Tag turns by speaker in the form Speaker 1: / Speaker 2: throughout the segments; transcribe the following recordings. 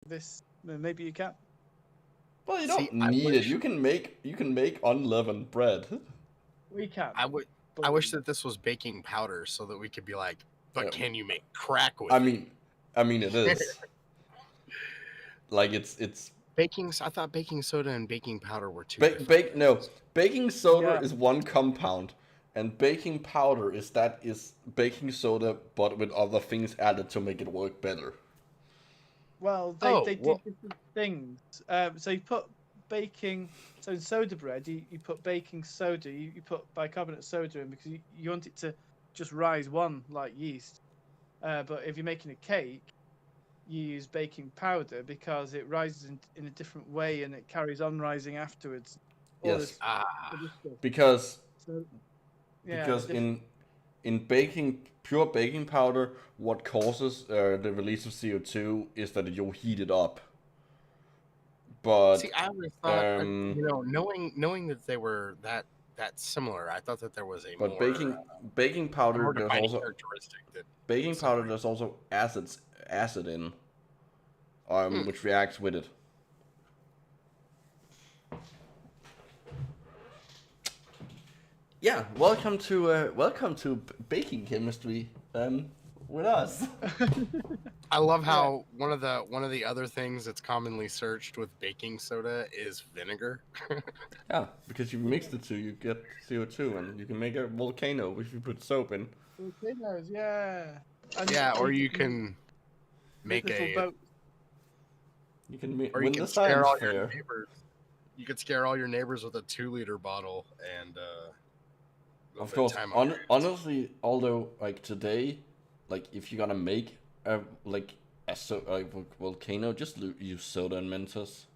Speaker 1: this. Maybe you can.
Speaker 2: Well, you don't need it. You can make unleavened bread.
Speaker 1: We can.
Speaker 3: I wish that this was baking powder so that we could be like, but can you make crack with
Speaker 2: it? I mean, it is. Like it's
Speaker 3: baking. I thought baking soda and baking powder were two.
Speaker 2: No, baking soda is one compound, and baking powder is baking soda but with other things added to make it work better.
Speaker 1: Well, they do different things. So you put baking. So in soda bread, you put baking soda. You put bicarbonate soda in because you want it to just rise like yeast. But if you're making a cake, you use baking powder because it rises in a different way and it carries on rising afterwards.
Speaker 2: Yes. Because in pure baking powder, what causes the release of CO2 is that you heat it up. But
Speaker 3: see, I always thought, knowing that they were that similar, I thought that there was a more
Speaker 2: baking powder.
Speaker 3: There's also characteristic that
Speaker 2: baking powder. There's also acid in, which reacts with it. Yeah, welcome to baking chemistry with us.
Speaker 3: I love how one of the other things that's commonly searched with baking soda is vinegar.
Speaker 2: Yeah, because you mix the two, you get CO2, and you can make a volcano if you put soap in.
Speaker 1: Volcanoes, yeah.
Speaker 3: Or you can make a.
Speaker 2: You can
Speaker 3: or you can scare all your neighbors. You could scare all your neighbors with a 2-liter bottle and.
Speaker 2: Of course, honestly, although like today, like if you're gonna make a volcano, just use soda and Mentos.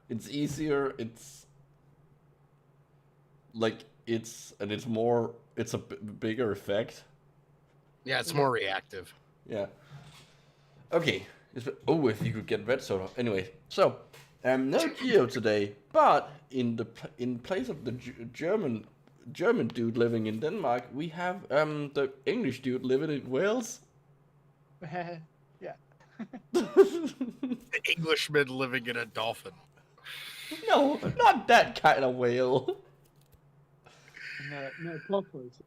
Speaker 2: It's easier. It's a bigger effect.
Speaker 3: Yeah, it's more reactive.
Speaker 2: Yeah. Okay. If you could get red soda. Anyway, so no Geo today, but in place of the German dude living in Denmark, we have the English dude living in Wales.
Speaker 1: Yeah.
Speaker 3: The Englishman living in a dolphin.
Speaker 2: No, not that kind of whale.
Speaker 1: No, porpoise.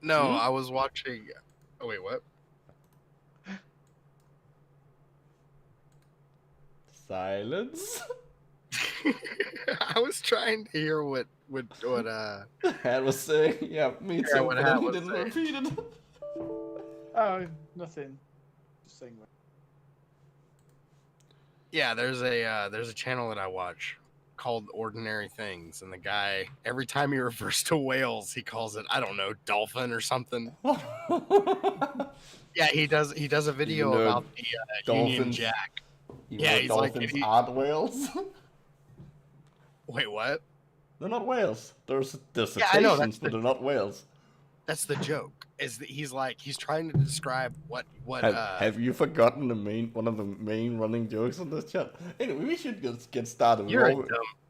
Speaker 3: No, I was watching. Oh wait, what?
Speaker 2: Silence.
Speaker 3: I was trying to hear what
Speaker 2: Hat was saying. Yeah, me too.
Speaker 3: What
Speaker 2: but he didn't repeat it.
Speaker 1: Oh, nothing. Just saying.
Speaker 3: Yeah, there's a channel that I watch called Ordinary Things, and the guy, every time he refers to whales, he calls it, I don't know, dolphin or something. Yeah, he does a video about the Union Jack.
Speaker 2: Yeah, he's dolphins aren't whales.
Speaker 3: Wait, what?
Speaker 2: They're not whales. There's cetaceans, but they're not whales.
Speaker 3: That's the joke. Is that he's trying to describe what
Speaker 2: have you forgotten one of the main running jokes on this chat? Anyway, we should just get started.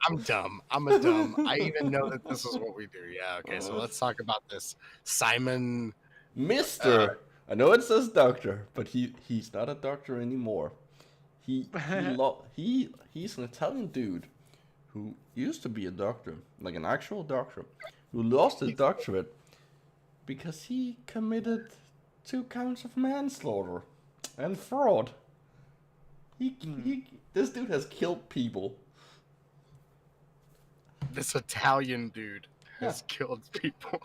Speaker 3: I'm dumb. I'm a dumb. I even know that this is what we do. Yeah, okay, so let's talk about this. Simon
Speaker 2: Mr. I know it says doctor, but he's not a doctor anymore. He's an Italian dude who used to be a doctor, like an actual doctor, who lost his doctorate because he committed 2 counts of manslaughter and fraud. This dude has killed people.
Speaker 3: This Italian dude has killed people.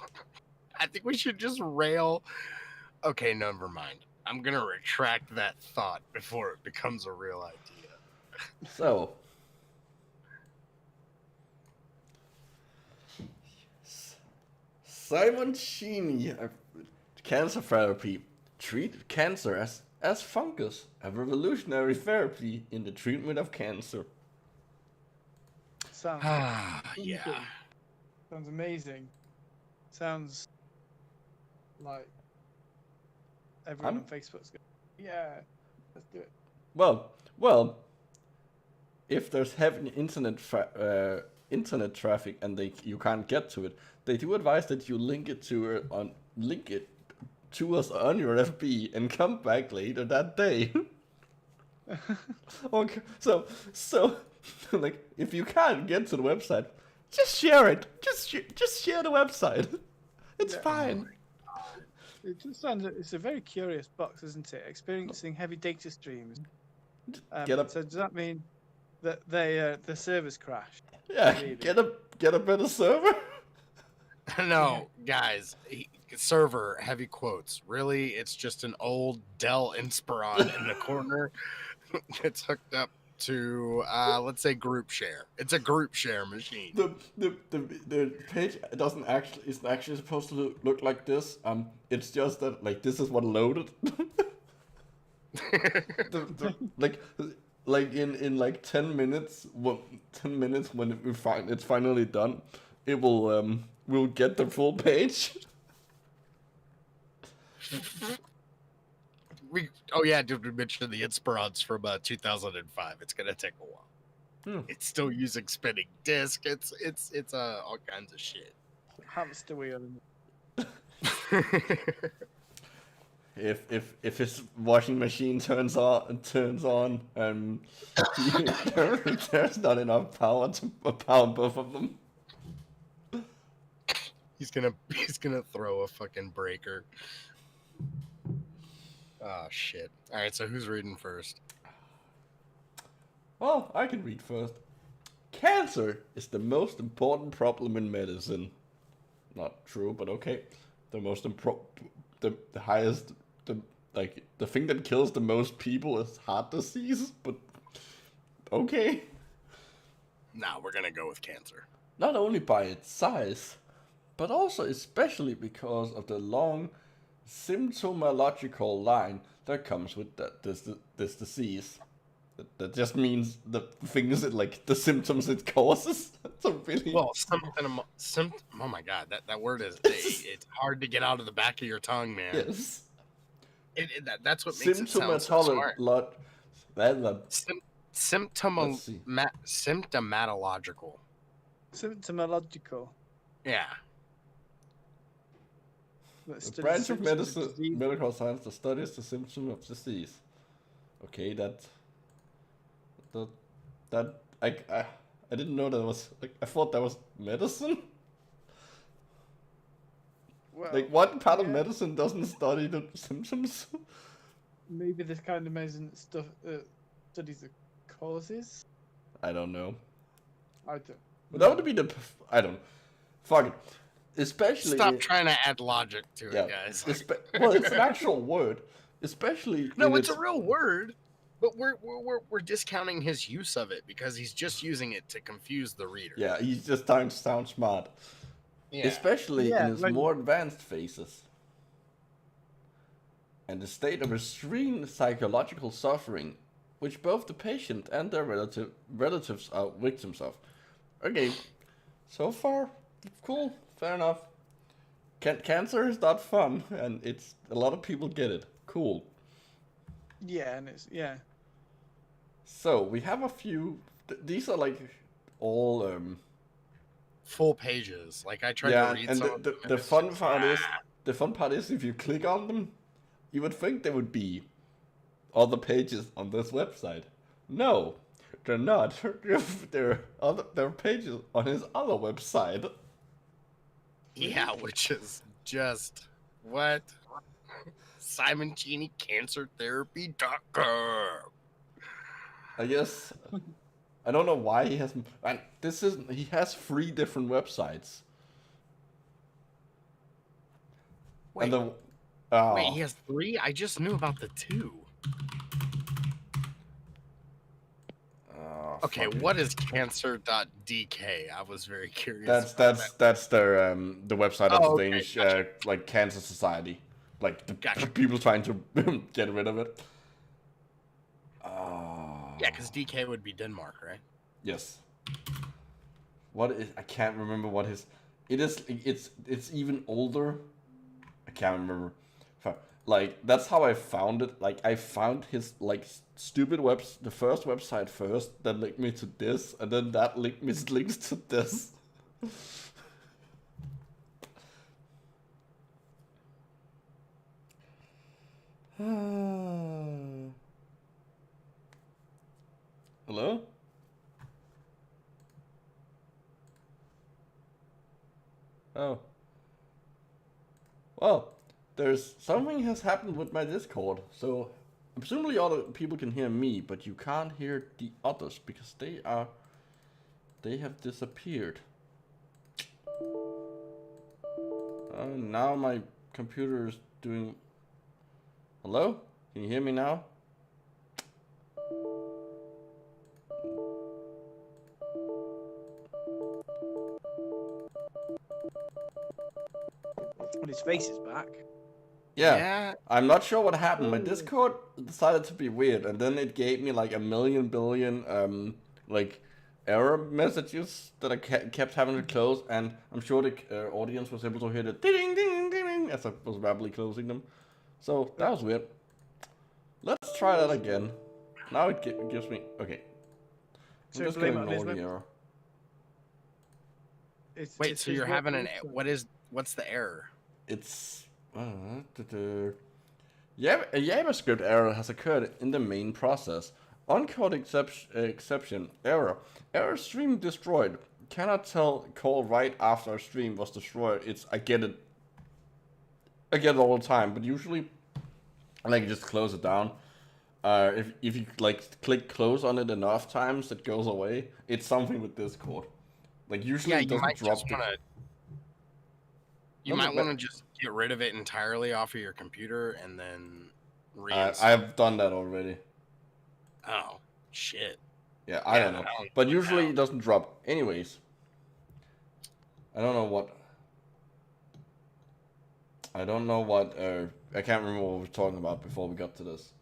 Speaker 3: I think we should just rail. Okay, never mind. I'm gonna retract that thought before it becomes a real idea.
Speaker 2: So, Simon Sheeny, cancer therapy, treat cancer as fungus, a revolutionary therapy in the treatment of cancer.
Speaker 1: Sounds
Speaker 3: yeah.
Speaker 1: Sounds amazing. Sounds like everyone on Facebook's going, yeah, let's do it.
Speaker 2: Well, if there's heavy internet traffic and you can't get to it, they do advise that you link it to us on your FB and come back later that day. Okay, so like if you can't get to the website, just share it. Just share the website. It's fine.
Speaker 1: It just sounds. It's a very curious box, isn't it? Experiencing heavy data streams. So does that mean that the servers crashed?
Speaker 2: Yeah,
Speaker 1: Really?
Speaker 2: get a better server.
Speaker 3: No, guys, server, heavy quotes. Really, it's just an old Dell Inspiron in the corner. It's hooked up to let's say group share. It's a group share machine.
Speaker 2: The page isn't actually supposed to look like this. It's just that like this is what loaded. Like in like 10 minutes, when it's finally done, it will we'll get the full page.
Speaker 3: Did we mention the Inspirons from 2005? It's gonna take a while. It's still using spinning disk. It's all kinds of shit.
Speaker 1: Hamster wheel.
Speaker 2: If his washing machine turns on, there's not enough power to power both of them.
Speaker 3: He's gonna throw a fucking breaker. Oh shit! All right, so who's reading first?
Speaker 2: Well, I can read first. Cancer is the most important problem in medicine. Not true, but okay. The most the highest, the thing that kills the most people is heart disease, but okay.
Speaker 3: Nah, we're gonna go with cancer.
Speaker 2: Not only by its size, but also especially because of the long symptomological line that comes with this disease. That just means the things that like the symptoms it causes. That's a really
Speaker 3: oh my god, that word is it's hard to get out of the back of your tongue, man.
Speaker 2: Yes.
Speaker 3: That's what makes it sound so smart. Symptomatological.
Speaker 1: Symptomological.
Speaker 3: Yeah.
Speaker 2: The branch of medical science that studies the symptom of disease. Okay, I didn't know that was like I thought that was medicine.
Speaker 1: Well,
Speaker 2: like what part of medicine doesn't study the symptoms?
Speaker 1: Maybe this kind of medicine stuff studies the causes.
Speaker 2: I don't know.
Speaker 1: But
Speaker 2: that would be I don't. Fuck it. Especially.
Speaker 3: Stop trying to add logic to it, guys.
Speaker 2: Well, it's an actual word. Especially.
Speaker 3: No, it's a real word, but we're discounting his use of it because he's just using it to confuse the reader.
Speaker 2: Yeah, he's just trying to sound smart. Yeah. Especially in his more advanced phases. And the state of extreme psychological suffering, which both the patient and their relatives are victims of. Okay, so far, cool. Fair enough. Cancer is not fun, and it's a lot of people get it. Cool.
Speaker 1: Yeah, and it's
Speaker 2: So we have a few. These are like all
Speaker 3: full pages. Like I tried to read some.
Speaker 2: And the fun part is if you click on them, you would think there would be other pages on this website. No, they're not. There are pages on his other website.
Speaker 3: Yeah, which is just what? Simon Cheney Cancer Therapy.com.
Speaker 2: I guess I don't know why he has. He has 3 different websites.
Speaker 3: Wait, he has 3? I just knew about the 2. Okay, what is cancer.dk? I was very curious.
Speaker 2: That's their the website of the Danish like cancer society, like the people trying to get rid of it.
Speaker 3: Yeah, because DK would be Denmark, right?
Speaker 2: Yes. I can't remember what his. It's even older. I can't remember. Like that's how I found it. Like I found his like stupid the first website first, that linked me to this, and then that links to this. Hello? Oh. Well, there's something has happened with my Discord, so presumably other people can hear me, but you can't hear the others because they have disappeared. Now my computer is doing... Hello? Can you hear me now?
Speaker 1: When his face is back.
Speaker 2: Yeah. I'm not sure what happened. My Discord decided to be weird, and then it gave me like a million billion like error messages that I kept having to close, and I'm sure the audience was able to hear the ding ding ding ding as I was rapidly closing them. So that was weird. Let's try that again. Now it gives me... Okay. I'm just gonna ignore the error.
Speaker 3: Wait, so you're having an... What's the error?
Speaker 2: It's... JavaScript error has occurred in the main process. Uncode exception. Error. Error stream destroyed. Cannot tell call right after a stream was destroyed. I get it all the time, but usually like just close it down. If you like click close on it enough times, it goes away. It's something with Discord. Like usually it doesn't drop.
Speaker 3: You might want to just get rid of it entirely off of your computer and then reinstall.
Speaker 2: I've done that already.
Speaker 3: Oh, shit.
Speaker 2: Yeah, I don't know. But usually it doesn't drop. Anyways. I don't know what... I can't remember what we were talking about before we got to this.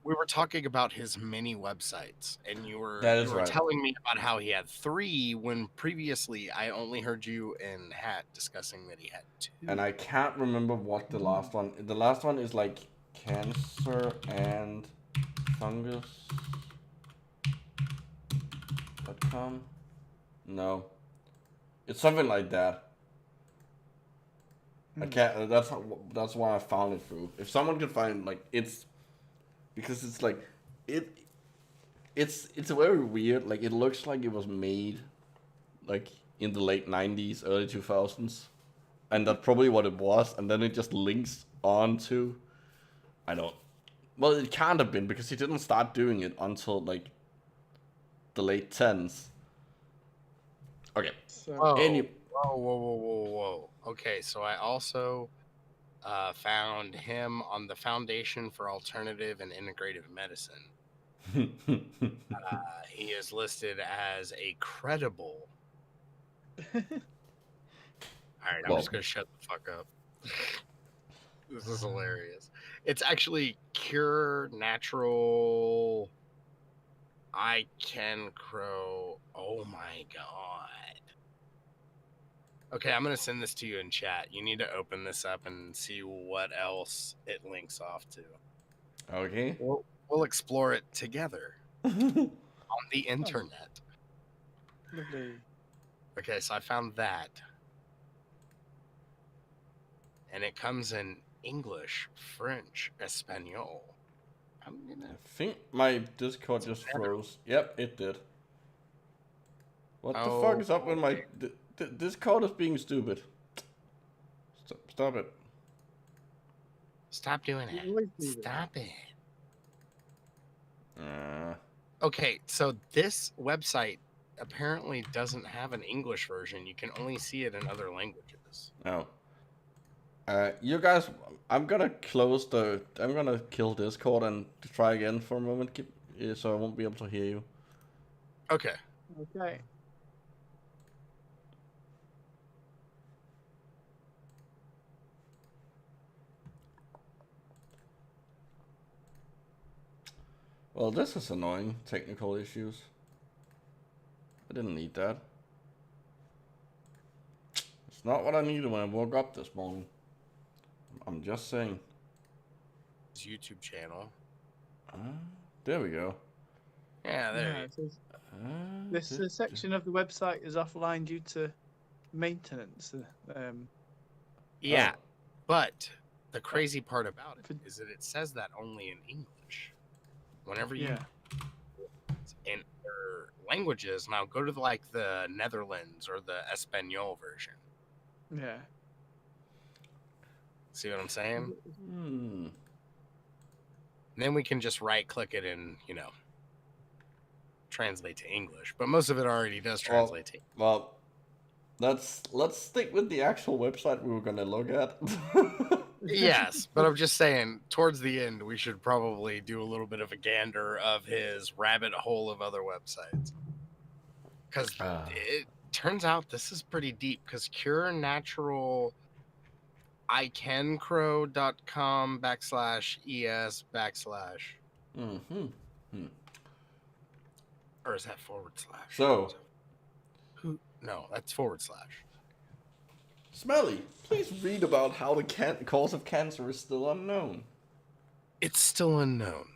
Speaker 3: We were talking about his many websites, and you were telling me about how he had 3 when previously I only heard you and Hat discussing that he had 2.
Speaker 2: And I can't remember what the last one... The last one is like cancerfungus.com. No. It's something like that. I can't... That's why I found it through. If someone could find, like, it's... Because it's like... It's very weird. Like, it looks like it was made, like, in the late 90s, early 2000s. And that's probably what it was. And then it just links on to... Well, it can't have been, because he didn't start doing it until, like, the late 10s. Okay.
Speaker 3: Whoa. Okay, so I also found him on the Foundation for Alternative and Integrative Medicine. He is listed as a credible... Alright, I'm just going to shut the fuck up. This is hilarious. It's actually Cure Natural... I Can Crow. Oh my god. Okay, I'm going to send this to you in chat. You need to open this up and see what else it links off to.
Speaker 2: Okay.
Speaker 3: We'll explore it together on the internet.
Speaker 1: Lovely.
Speaker 3: Okay, so I found that. And it comes in English, French, Espanol.
Speaker 2: I think my Discord just froze. Yep, it did. What the fuck is up with my... Discord is being stupid. Stop it.
Speaker 3: Stop doing it. Stop it. Okay, so this website apparently doesn't have an English version. You can only see it in other languages.
Speaker 2: Oh. You guys, I'm gonna kill Discord and try again for a moment, so I won't be able to hear you.
Speaker 3: Okay.
Speaker 1: Okay.
Speaker 2: Well, this is annoying. Technical issues. I didn't need that. It's not what I needed when I woke up this morning. I'm just saying.
Speaker 3: His YouTube channel.
Speaker 2: There we go.
Speaker 3: Yeah, there it is.
Speaker 1: This section of the website is offline due to maintenance.
Speaker 3: But the crazy part about it is that it says that only in English. whenever you in their languages, now go to the Netherlands or the Espanol version.
Speaker 1: Yeah.
Speaker 3: See what I'm saying?
Speaker 2: Hmm.
Speaker 3: Then we can just right click it and, translate to English. But most of it already does translate to English.
Speaker 2: Well, let's stick with the actual website we were gonna look at.
Speaker 3: Yes, but I'm just saying, towards the end, we should probably do a little bit of a gander of his rabbit hole of other websites. Because it turns out this is pretty deep, because curenaturalicancrow.com/es/ Or is that /?
Speaker 2: So,
Speaker 3: No, that's /.
Speaker 2: Smelly, please read about how the cause of cancer is still unknown.
Speaker 3: It's still unknown.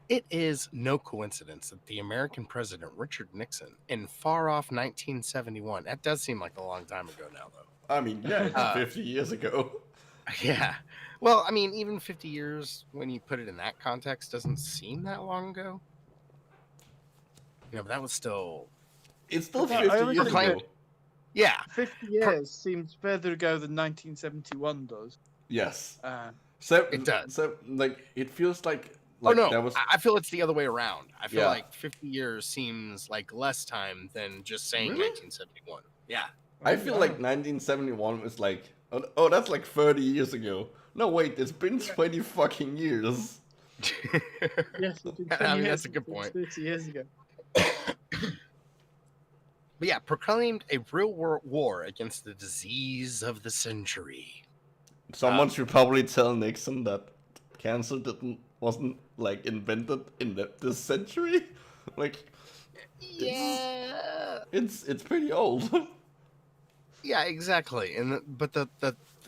Speaker 3: It is no coincidence that the American president Richard Nixon, in far-off 1971, that does seem like a long time ago now, though.
Speaker 2: I mean, yeah, it's 50 years ago.
Speaker 3: Yeah. Well, I mean, even 50 years, when you put it in that context, doesn't seem that long ago. But that was still...
Speaker 2: It's still 50 years ago.
Speaker 3: Yeah.
Speaker 1: 50 years seems further ago than 1971 does.
Speaker 2: Yes.
Speaker 3: So it does.
Speaker 2: So, it feels like
Speaker 3: no, I feel it's the other way around. I feel
Speaker 2: Yeah.
Speaker 3: like 50 years seems like less time than just saying
Speaker 2: Really?
Speaker 3: 1971. Yeah.
Speaker 2: I feel like 1971 was like, oh, that's like 30 years ago. No, wait, it's been 20 fucking years.
Speaker 1: Yes, it's been 20
Speaker 3: I mean,
Speaker 1: years
Speaker 3: that's a good
Speaker 1: since
Speaker 3: point.
Speaker 1: 30 years ago.
Speaker 3: But yeah, proclaimed a real war against the disease of the century.
Speaker 2: Someone should probably tell Nixon that cancer wasn't like invented in this century.
Speaker 3: Yeah.
Speaker 2: It's pretty old.
Speaker 3: Yeah, exactly. But the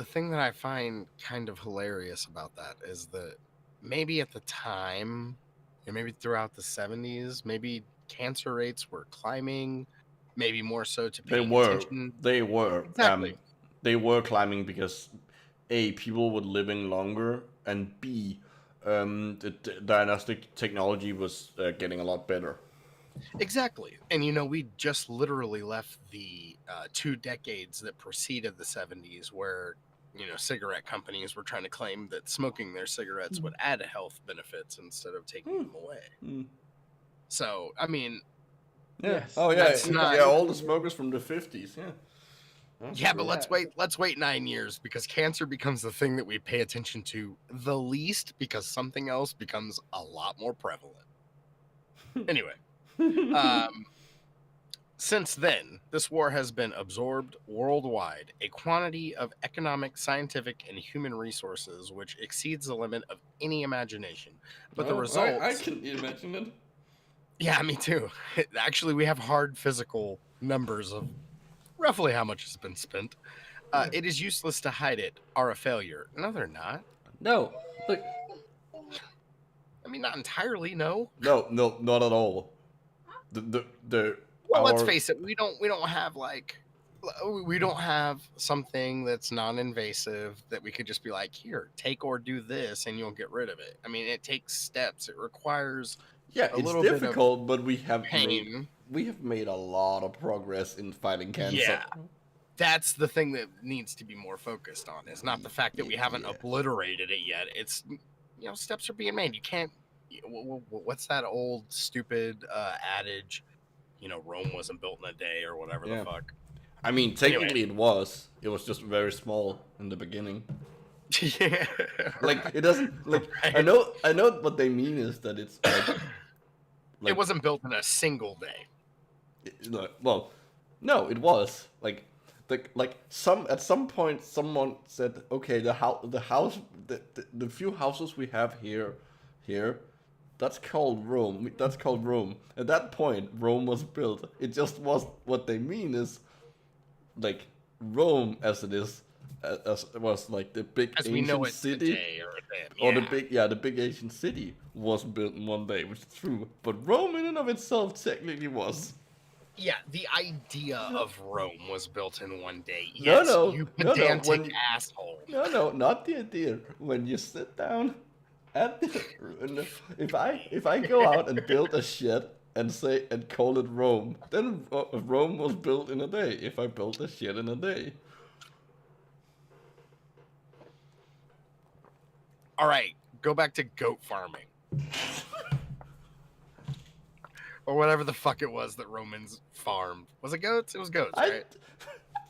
Speaker 3: thing that I find kind of hilarious about that is that maybe at the time, and maybe throughout the 70s, maybe cancer rates were climbing, maybe more so to pay attention.
Speaker 2: They were.
Speaker 3: Exactly.
Speaker 2: They were climbing because A, people were living longer, and B, the diagnostic technology was getting a lot better.
Speaker 3: Exactly. And we just literally left the 2 decades that preceded the 70s where, cigarette companies were trying to claim that smoking their cigarettes would add health benefits instead of taking them away. So, I mean...
Speaker 2: Yes. Oh, yeah. All the smokers from the 50s, yeah.
Speaker 3: Yeah, but let's wait 9 years because cancer becomes the thing that we pay attention to the least because something else becomes a lot more prevalent. Anyway. Since then, this war has been absorbed worldwide, a quantity of economic, scientific, and human resources which exceeds the limit of any imagination. But the results...
Speaker 2: I can imagine it.
Speaker 3: Yeah, me too. Actually, we have hard physical numbers of roughly how much has been spent. It is useless to hide it, are a failure. No, they're not.
Speaker 2: No. Look.
Speaker 3: I mean, not entirely, no.
Speaker 2: No, not at all.
Speaker 3: Let's face it. We don't have something that's non-invasive that we could just be like, here, take or do this, and you'll get rid of it. I mean, it takes steps. It requires
Speaker 2: it's difficult, but we have
Speaker 3: pain.
Speaker 2: We have made a lot of progress in fighting cancer.
Speaker 3: Yeah, that's the thing that needs to be more focused on. It's not the fact that we haven't obliterated it yet. It's steps are being made. You can't. What's that old stupid adage? Rome wasn't built in a day or whatever the fuck.
Speaker 2: I mean, technically it was. It was just very small in the beginning.
Speaker 3: Yeah.
Speaker 2: It doesn't right. I know what they mean is that it's
Speaker 3: it wasn't built in a single day.
Speaker 2: Well, no, it was at some point someone said, okay, the few houses we have here, that's called Rome. At that point, Rome was built. It just was what they mean is Rome as it is. As was the big
Speaker 3: as
Speaker 2: ancient city, the big ancient city was built in one day, which is true. But Rome in and of itself technically was.
Speaker 3: Yeah, the idea of Rome was built in one day. Yes, you pedantic asshole.
Speaker 2: No, not the idea. When you sit down If I go out and build a shed and call it Rome, then Rome was built in a day. If I built a shed in a day.
Speaker 3: All right, go back to goat farming. Or whatever the fuck it was that Romans farmed. Was it goats? It was goats, right?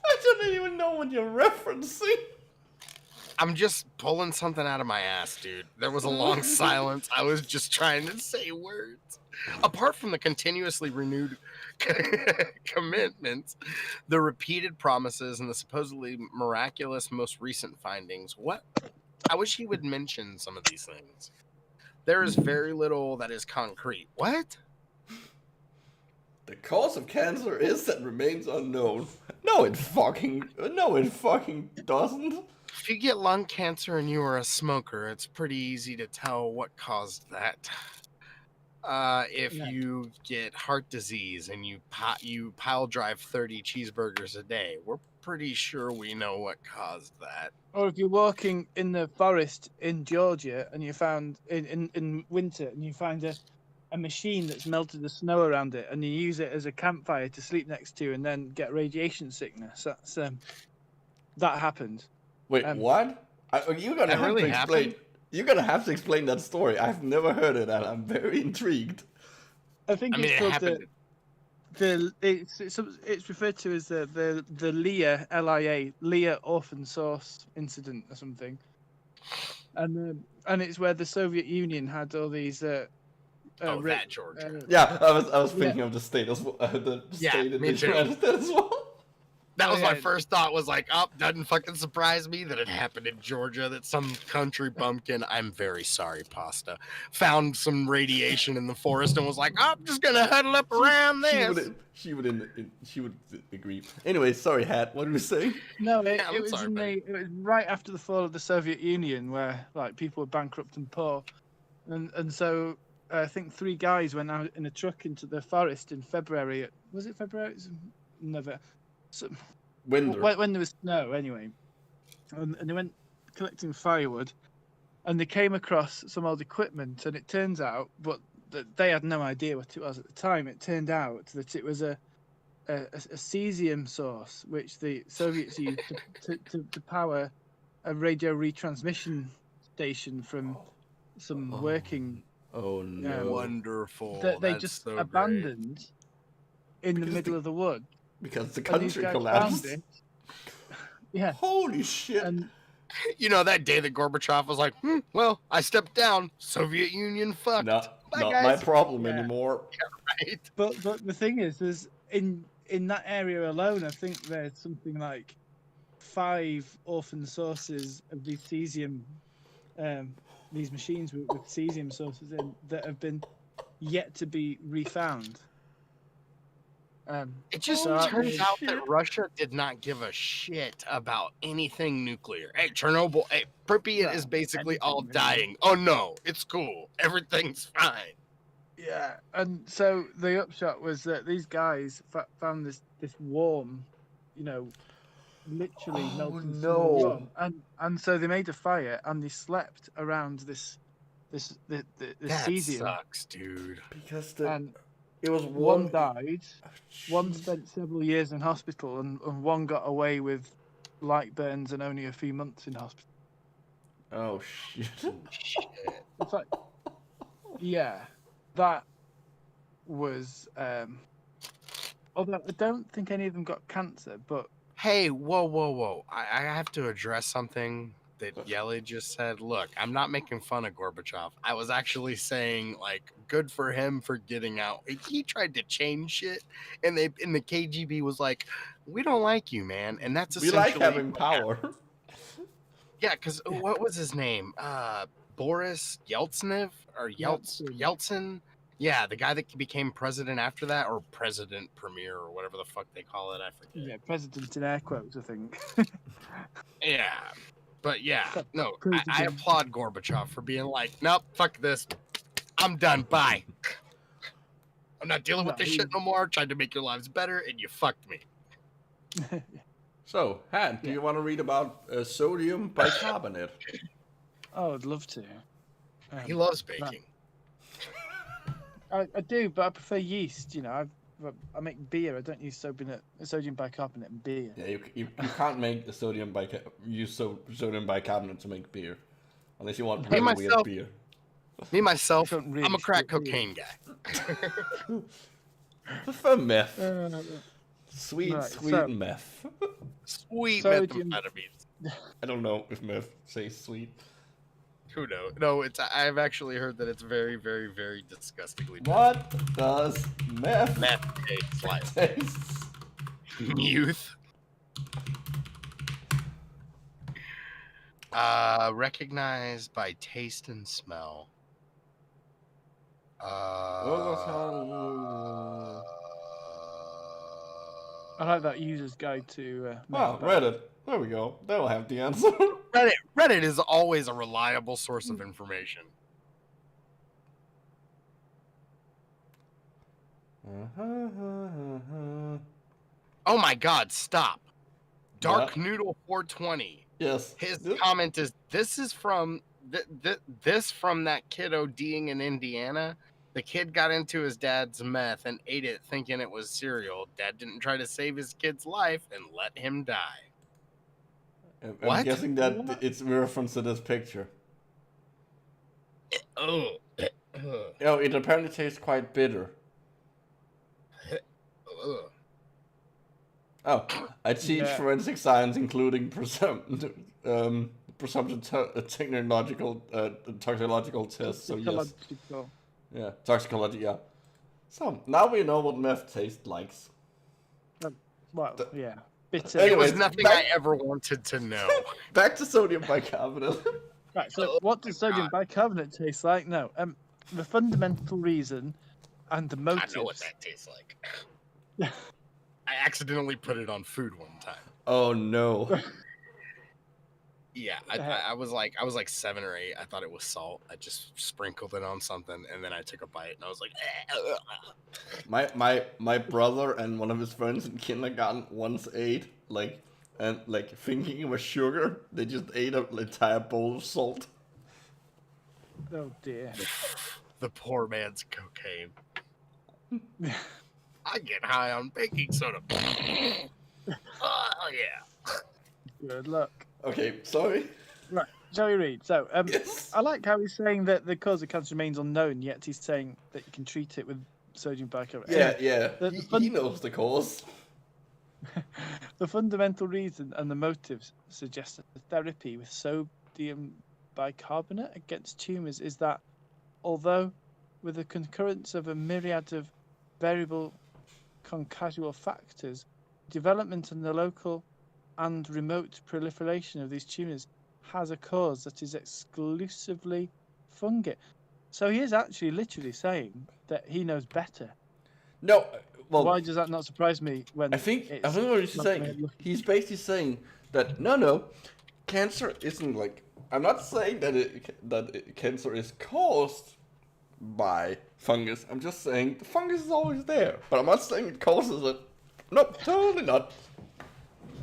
Speaker 2: I don't even know what you're referencing.
Speaker 3: I'm just pulling something out of my ass, dude. There was a long silence. I was just trying to say words. Apart from the continuously renewed commitments, the repeated promises, and the supposedly miraculous most recent findings, what? I wish he would mention some of these things. There is very little that is concrete. What?
Speaker 2: The cause of cancer is and remains unknown. No, it fucking doesn't.
Speaker 3: If you get lung cancer and you are a smoker, it's pretty easy to tell what caused that. If you get heart disease and you pile drive 30 cheeseburgers a day, we're pretty sure we know what caused that.
Speaker 1: Or if you're walking in the forest in Georgia and you found in winter and you find a machine that's melted the snow around it and you use it as a campfire to sleep next to and then get radiation sickness. That's that happened.
Speaker 2: Wait, what? You're gonna have to explain. You're gonna have to explain that story. I've never heard of that. I'm very intrigued.
Speaker 1: I think it's called it's referred to as the LIA LIA orphan source incident or something, and it's where the Soviet Union had all these.
Speaker 3: That Georgia.
Speaker 2: Yeah, I was thinking of the state as well. The state in the United States as well.
Speaker 3: That was my first thought. Was like, oh, doesn't fucking surprise me that it happened in Georgia. That some country bumpkin, I'm very sorry, pasta, found some radiation in the forest and was like, oh, I'm just gonna huddle up around this.
Speaker 2: She would agree. Anyway, sorry, Hat. What were you saying?
Speaker 1: No, it was right after the fall of the Soviet Union, where like people were bankrupt and poor, and so I think 3 guys went out in a truck into the forest in February. Was it February? It was November. So, when there was snow, anyway, and they went collecting firewood, and they came across some old equipment, and it turns out, but they had no idea what it was at the time. It turned out that it was a cesium source, which the Soviets used to power a radio retransmission station from some working.
Speaker 2: Oh no!
Speaker 3: Wonderful.
Speaker 1: That they just abandoned in the middle of the wood.
Speaker 2: Because the country collapsed.
Speaker 1: Yeah.
Speaker 2: Holy shit.
Speaker 1: And,
Speaker 3: you know, that day that Gorbachev was like, well, I stepped down. Soviet Union fucked.
Speaker 2: Not my problem anymore.
Speaker 3: Yeah, right.
Speaker 1: But the thing is, there's in that area alone, I think there's something like 5 orphan sources of these cesium, these machines with cesium sources in that have been yet to be refound.
Speaker 3: It just turns out that Russia did not give a shit about anything nuclear. Hey, Chernobyl, Pripyat is basically all dying. Oh no, it's cool. Everything's fine.
Speaker 1: Yeah, and so the upshot was that these guys found this worm, literally melting
Speaker 2: no.
Speaker 1: And so they made a fire and they slept around this
Speaker 3: that
Speaker 1: cesium.
Speaker 3: Sucks, dude.
Speaker 2: Because
Speaker 1: it was one died, one spent several years in hospital, and one got away with light burns and only a few months in hospital.
Speaker 2: Oh shit!
Speaker 1: It's like, yeah, that was. Although I don't think any of them got cancer, but
Speaker 3: hey, whoa! I have to address something that Yelly just said. Look, I'm not making fun of Gorbachev. I was actually saying, like, good for him for getting out. He tried to change shit, and the KGB was like, we don't like you, man. And that's essentially
Speaker 2: we like having power.
Speaker 3: Yeah, because what was his name? Boris Yeltsin or Yeltsin? Yeah, the guy that became president after that, or president premier, or whatever the fuck they call it. I forget.
Speaker 1: Yeah, president in air quotes, I think.
Speaker 3: Yeah. But yeah, no, I applaud Gorbachev for being like, nope, fuck this. I'm done. Bye. I'm not dealing with this shit no more. Tried to make your lives better, and you fucked me.
Speaker 2: So, Han, do you want to read about sodium bicarbonate?
Speaker 1: Oh, I'd love to.
Speaker 3: He loves baking.
Speaker 1: I do, but I prefer yeast. You know, I make beer. I don't use sodium bicarbonate in beer.
Speaker 2: Yeah, you can't make the use sodium bicarbonate to make beer, unless you want really weird beer.
Speaker 3: Me myself,
Speaker 1: Really
Speaker 3: I'm a crack
Speaker 1: shit
Speaker 3: cocaine guy.
Speaker 2: I prefer meth. Sweet
Speaker 1: Right,
Speaker 2: meth.
Speaker 3: Sweet
Speaker 1: Sodium-
Speaker 3: methamphetamines.
Speaker 2: I don't know if meth says sweet.
Speaker 3: Who knows? No, I've actually heard that it's very, very, very disgustingly bad.
Speaker 2: What does meth
Speaker 3: Tastes like
Speaker 2: taste?
Speaker 3: youth. Recognized by taste and smell.
Speaker 1: I like that user's guide to.
Speaker 2: Reddit. There we go. That'll have the answer.
Speaker 3: Reddit is always a reliable source of information. Oh my God! Stop. Dark Noodle 420.
Speaker 2: Yes.
Speaker 3: His comment is: "This is from this from that kid ODing in Indiana. The kid got into his dad's meth and ate it, thinking it was cereal. Dad didn't try to save his kid's life and let him die."
Speaker 2: I'm guessing that it's a reference to this picture.
Speaker 3: Oh.
Speaker 2: It apparently tastes quite bitter. Oh, I teach forensic science, including presumption technological toxicological tests. So yes. Yeah, toxicology. Yeah. So now we know what meth tastes like.
Speaker 1: Well, yeah. Bitter.
Speaker 3: It was nothing I ever wanted to know.
Speaker 2: Back to sodium bicarbonate.
Speaker 1: Right. So, what does sodium bicarbonate taste like? No. The fundamental reason and the motives.
Speaker 3: I know what that tastes like. I accidentally put it on food one time.
Speaker 2: Oh no.
Speaker 3: Yeah, I was like 7 or 8. I thought it was salt. I just sprinkled it on something, and then I took a bite, and I was like,
Speaker 2: my brother and one of his friends in kindergarten once ate thinking it was sugar. They just ate an entire bowl of salt.
Speaker 1: Oh dear.
Speaker 3: The poor man's cocaine. I get high on baking soda. Oh yeah.
Speaker 1: Good luck.
Speaker 2: Okay, sorry.
Speaker 1: Right, shall we read? So,
Speaker 2: yes.
Speaker 1: I like how he's saying that the cause of cancer remains unknown, yet he's saying that you can treat it with sodium bicarbonate.
Speaker 2: Yeah. He knows the cause.
Speaker 1: The fundamental reason and the motives suggest that the therapy with sodium bicarbonate against tumours is that, although with the concurrence of a myriad of variable concausal factors, development in the local and remote proliferation of these tumours has a cause that is exclusively fungi. So he is actually literally saying that he knows better.
Speaker 2: No, well,
Speaker 1: why does that not surprise me? When
Speaker 2: I think what he's saying. He's basically saying that no, cancer isn't like. I'm not saying that cancer is caused by fungus. I'm just saying the fungus is always there, but I'm not saying it causes it. Nope, totally not.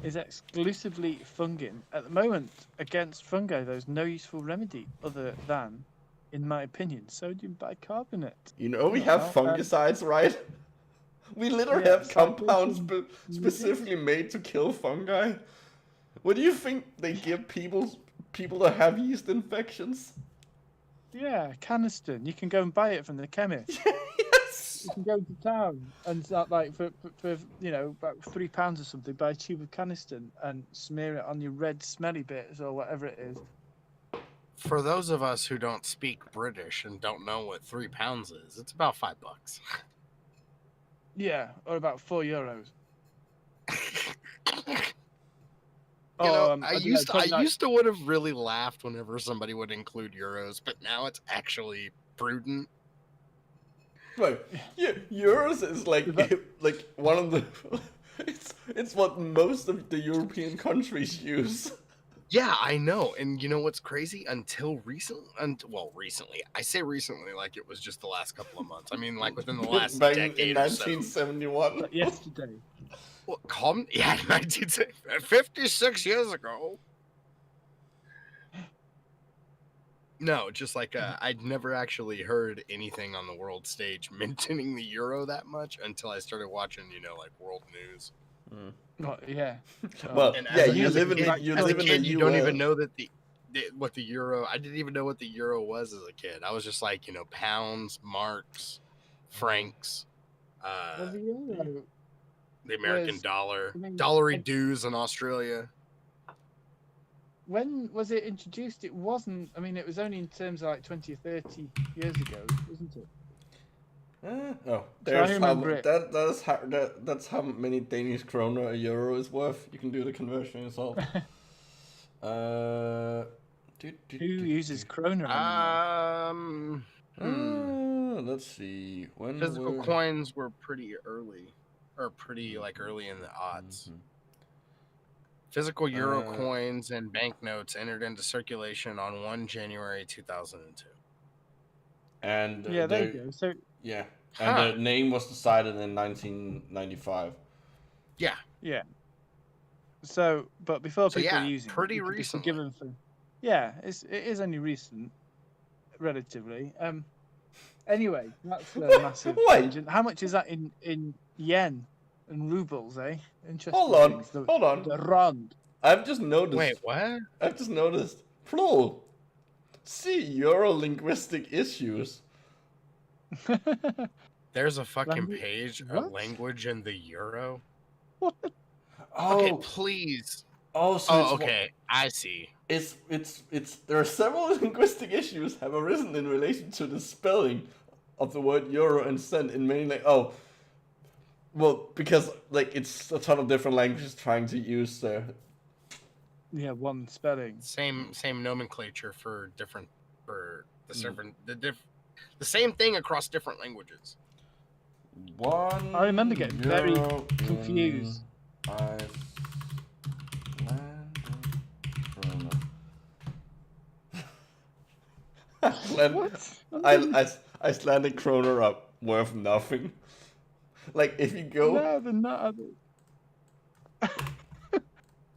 Speaker 1: Is exclusively fungi. At the moment, against fungi, there's no useful remedy other than, in my opinion, sodium bicarbonate.
Speaker 2: You know we have fungicides, right? We literally have compounds specifically made to kill fungi. What do you think they give people that have yeast infections?
Speaker 1: Yeah, Caniston. You can go and buy it from the chemist.
Speaker 2: Yes.
Speaker 1: You can go to town and start like for about £3 or something, buy a tube of Caniston and smear it on your red smelly bits or whatever it is.
Speaker 3: For those of us who don't speak British and don't know what £3 is, it's about $5.
Speaker 1: Yeah, or about €4.
Speaker 3: I used to would have really laughed whenever somebody would include euros, but now it's actually prudent.
Speaker 2: Right. Yeah, euros is like one of the. It's what most of the European countries use.
Speaker 3: Yeah, I know, and you know what's crazy? Until recently, I say recently like it was just the last couple of months. I mean, like within the last decade
Speaker 2: in 1971.
Speaker 1: Like yesterday.
Speaker 3: Well, 56 years ago. No, just like I'd never actually heard anything on the world stage mentioning the euro that much until I started watching, like world news.
Speaker 1: Yeah.
Speaker 2: Well,
Speaker 3: And
Speaker 2: yeah,
Speaker 3: as
Speaker 2: you
Speaker 3: a
Speaker 2: live in
Speaker 3: kid,
Speaker 2: you
Speaker 3: as a
Speaker 2: live in
Speaker 3: kid,
Speaker 2: the
Speaker 3: you
Speaker 2: US.
Speaker 3: don't even know that what the euro. I didn't even know what the euro was as a kid. I was just like, pounds, marks, francs,
Speaker 1: Well, the euro
Speaker 3: the American
Speaker 1: was,
Speaker 3: dollar,
Speaker 1: I mean,
Speaker 3: dollary dues in Australia.
Speaker 1: when was it introduced? It wasn't. I mean, it was only in terms of like 20 or 30 years ago, wasn't it?
Speaker 2: There's
Speaker 1: remember it.
Speaker 2: That's how many Danish kroner a euro is worth. You can do the conversion yourself.
Speaker 1: Who uses kroner anymore?
Speaker 2: Let's see. When
Speaker 3: Physical coins were pretty early, or pretty early in the odds. Physical euro coins and banknotes entered into circulation on 1 January 2002.
Speaker 2: And
Speaker 1: yeah, there you go. So
Speaker 2: yeah, and the name was decided in 1995.
Speaker 3: Yeah.
Speaker 1: Yeah. So, but before people were using
Speaker 3: pretty
Speaker 1: it,
Speaker 3: recently.
Speaker 1: Yeah, it is only recent, relatively. Anyway, that's a massive tangent. How much is that in yen and rubles, eh? Interesting.
Speaker 2: Hold on.
Speaker 1: The rand.
Speaker 2: I've just noticed.
Speaker 3: Wait, what?
Speaker 2: I've just noticed. Plural. See Euro-linguistic issues.
Speaker 3: There's a fucking page of language in the euro.
Speaker 1: What?
Speaker 3: Okay, please. Okay. I see.
Speaker 2: It's there are several linguistic issues have arisen in relation to the spelling of the word euro and cent in many because it's a ton of different languages trying to use their
Speaker 1: one spelling.
Speaker 3: Same nomenclature for the same thing across different languages.
Speaker 1: I remember getting very confused.
Speaker 2: Icelandic kroner are worth nothing. Like if you go.
Speaker 1: No, they're not.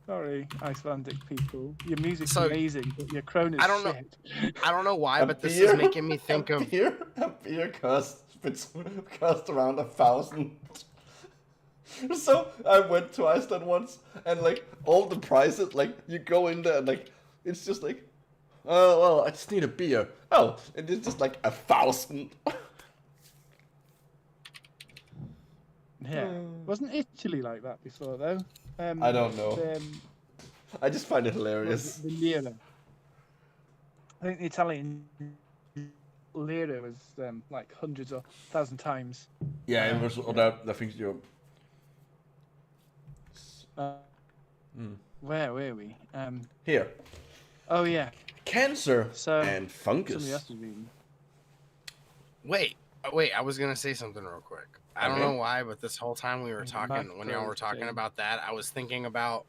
Speaker 1: Sorry, Icelandic people. Your music's amazing, but your kroner's shit.
Speaker 3: I don't know why, but this is making me think of
Speaker 2: a beer cost around 1,000. So I went to Iceland once, and all the prices, you go in there, and it's just oh well, I just need a beer. Oh, and it's just 1,000.
Speaker 1: Yeah, wasn't Italy like that before though?
Speaker 2: I don't know. I just find it hilarious.
Speaker 1: The lira. I think the Italian lira was hundreds or 1,000 times.
Speaker 2: Yeah, it was that. I think Europe.
Speaker 1: Where were we?
Speaker 2: Here.
Speaker 1: Oh yeah.
Speaker 2: Cancer and fungus.
Speaker 3: Wait, I was gonna say something real quick. I don't know why, but this whole time we were talking, when y'all were talking about that, I was thinking about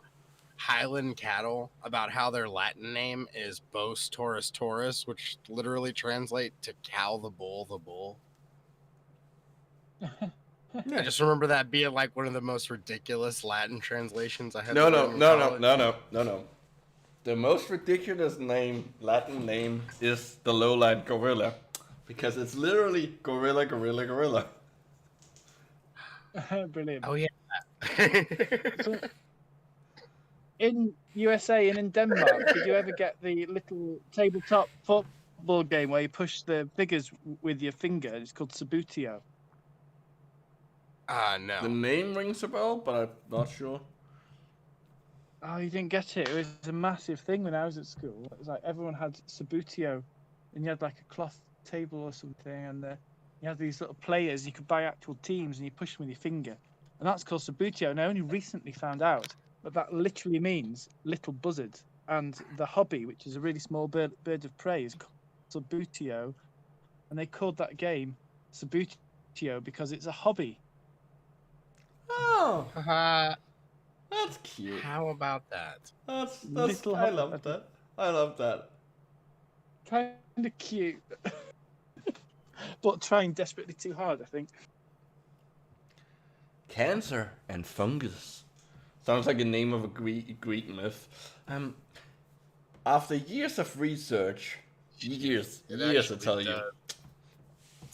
Speaker 3: Highland cattle, about how their Latin name is Bos Taurus Taurus, which literally translates to cow the bull. I just remember that being one of the most ridiculous Latin translations I had.
Speaker 2: No. The most ridiculous Latin name is the lowland gorilla, because it's literally gorilla.
Speaker 1: Brilliant.
Speaker 3: Oh yeah.
Speaker 1: So, in USA and in Denmark, did you ever get the little tabletop football game where you push the figures with your finger? It's called Sabutio.
Speaker 3: No.
Speaker 2: The name rings a bell, but I'm not sure.
Speaker 1: Oh, you didn't get it? It was a massive thing when I was at school. It was everyone had Sabutio, and you had a cloth table or something, and you had these little players. You could buy actual teams, and you push them with your finger, and that's called Sabutio. And I only recently found out that literally means little buzzard, and the hobby, which is a really small bird of prey, is called Sabutio, and they called that game Sabutio because it's a hobby.
Speaker 2: Oh, that's cute.
Speaker 3: How about that?
Speaker 2: That's I love that. I love that.
Speaker 1: Kind of cute, but trying desperately too hard, I think.
Speaker 2: Cancer and fungus. Sounds like a name of a Greek myth. After years of research, Years,
Speaker 3: It
Speaker 2: years, I
Speaker 3: actually
Speaker 2: tell you.
Speaker 3: does.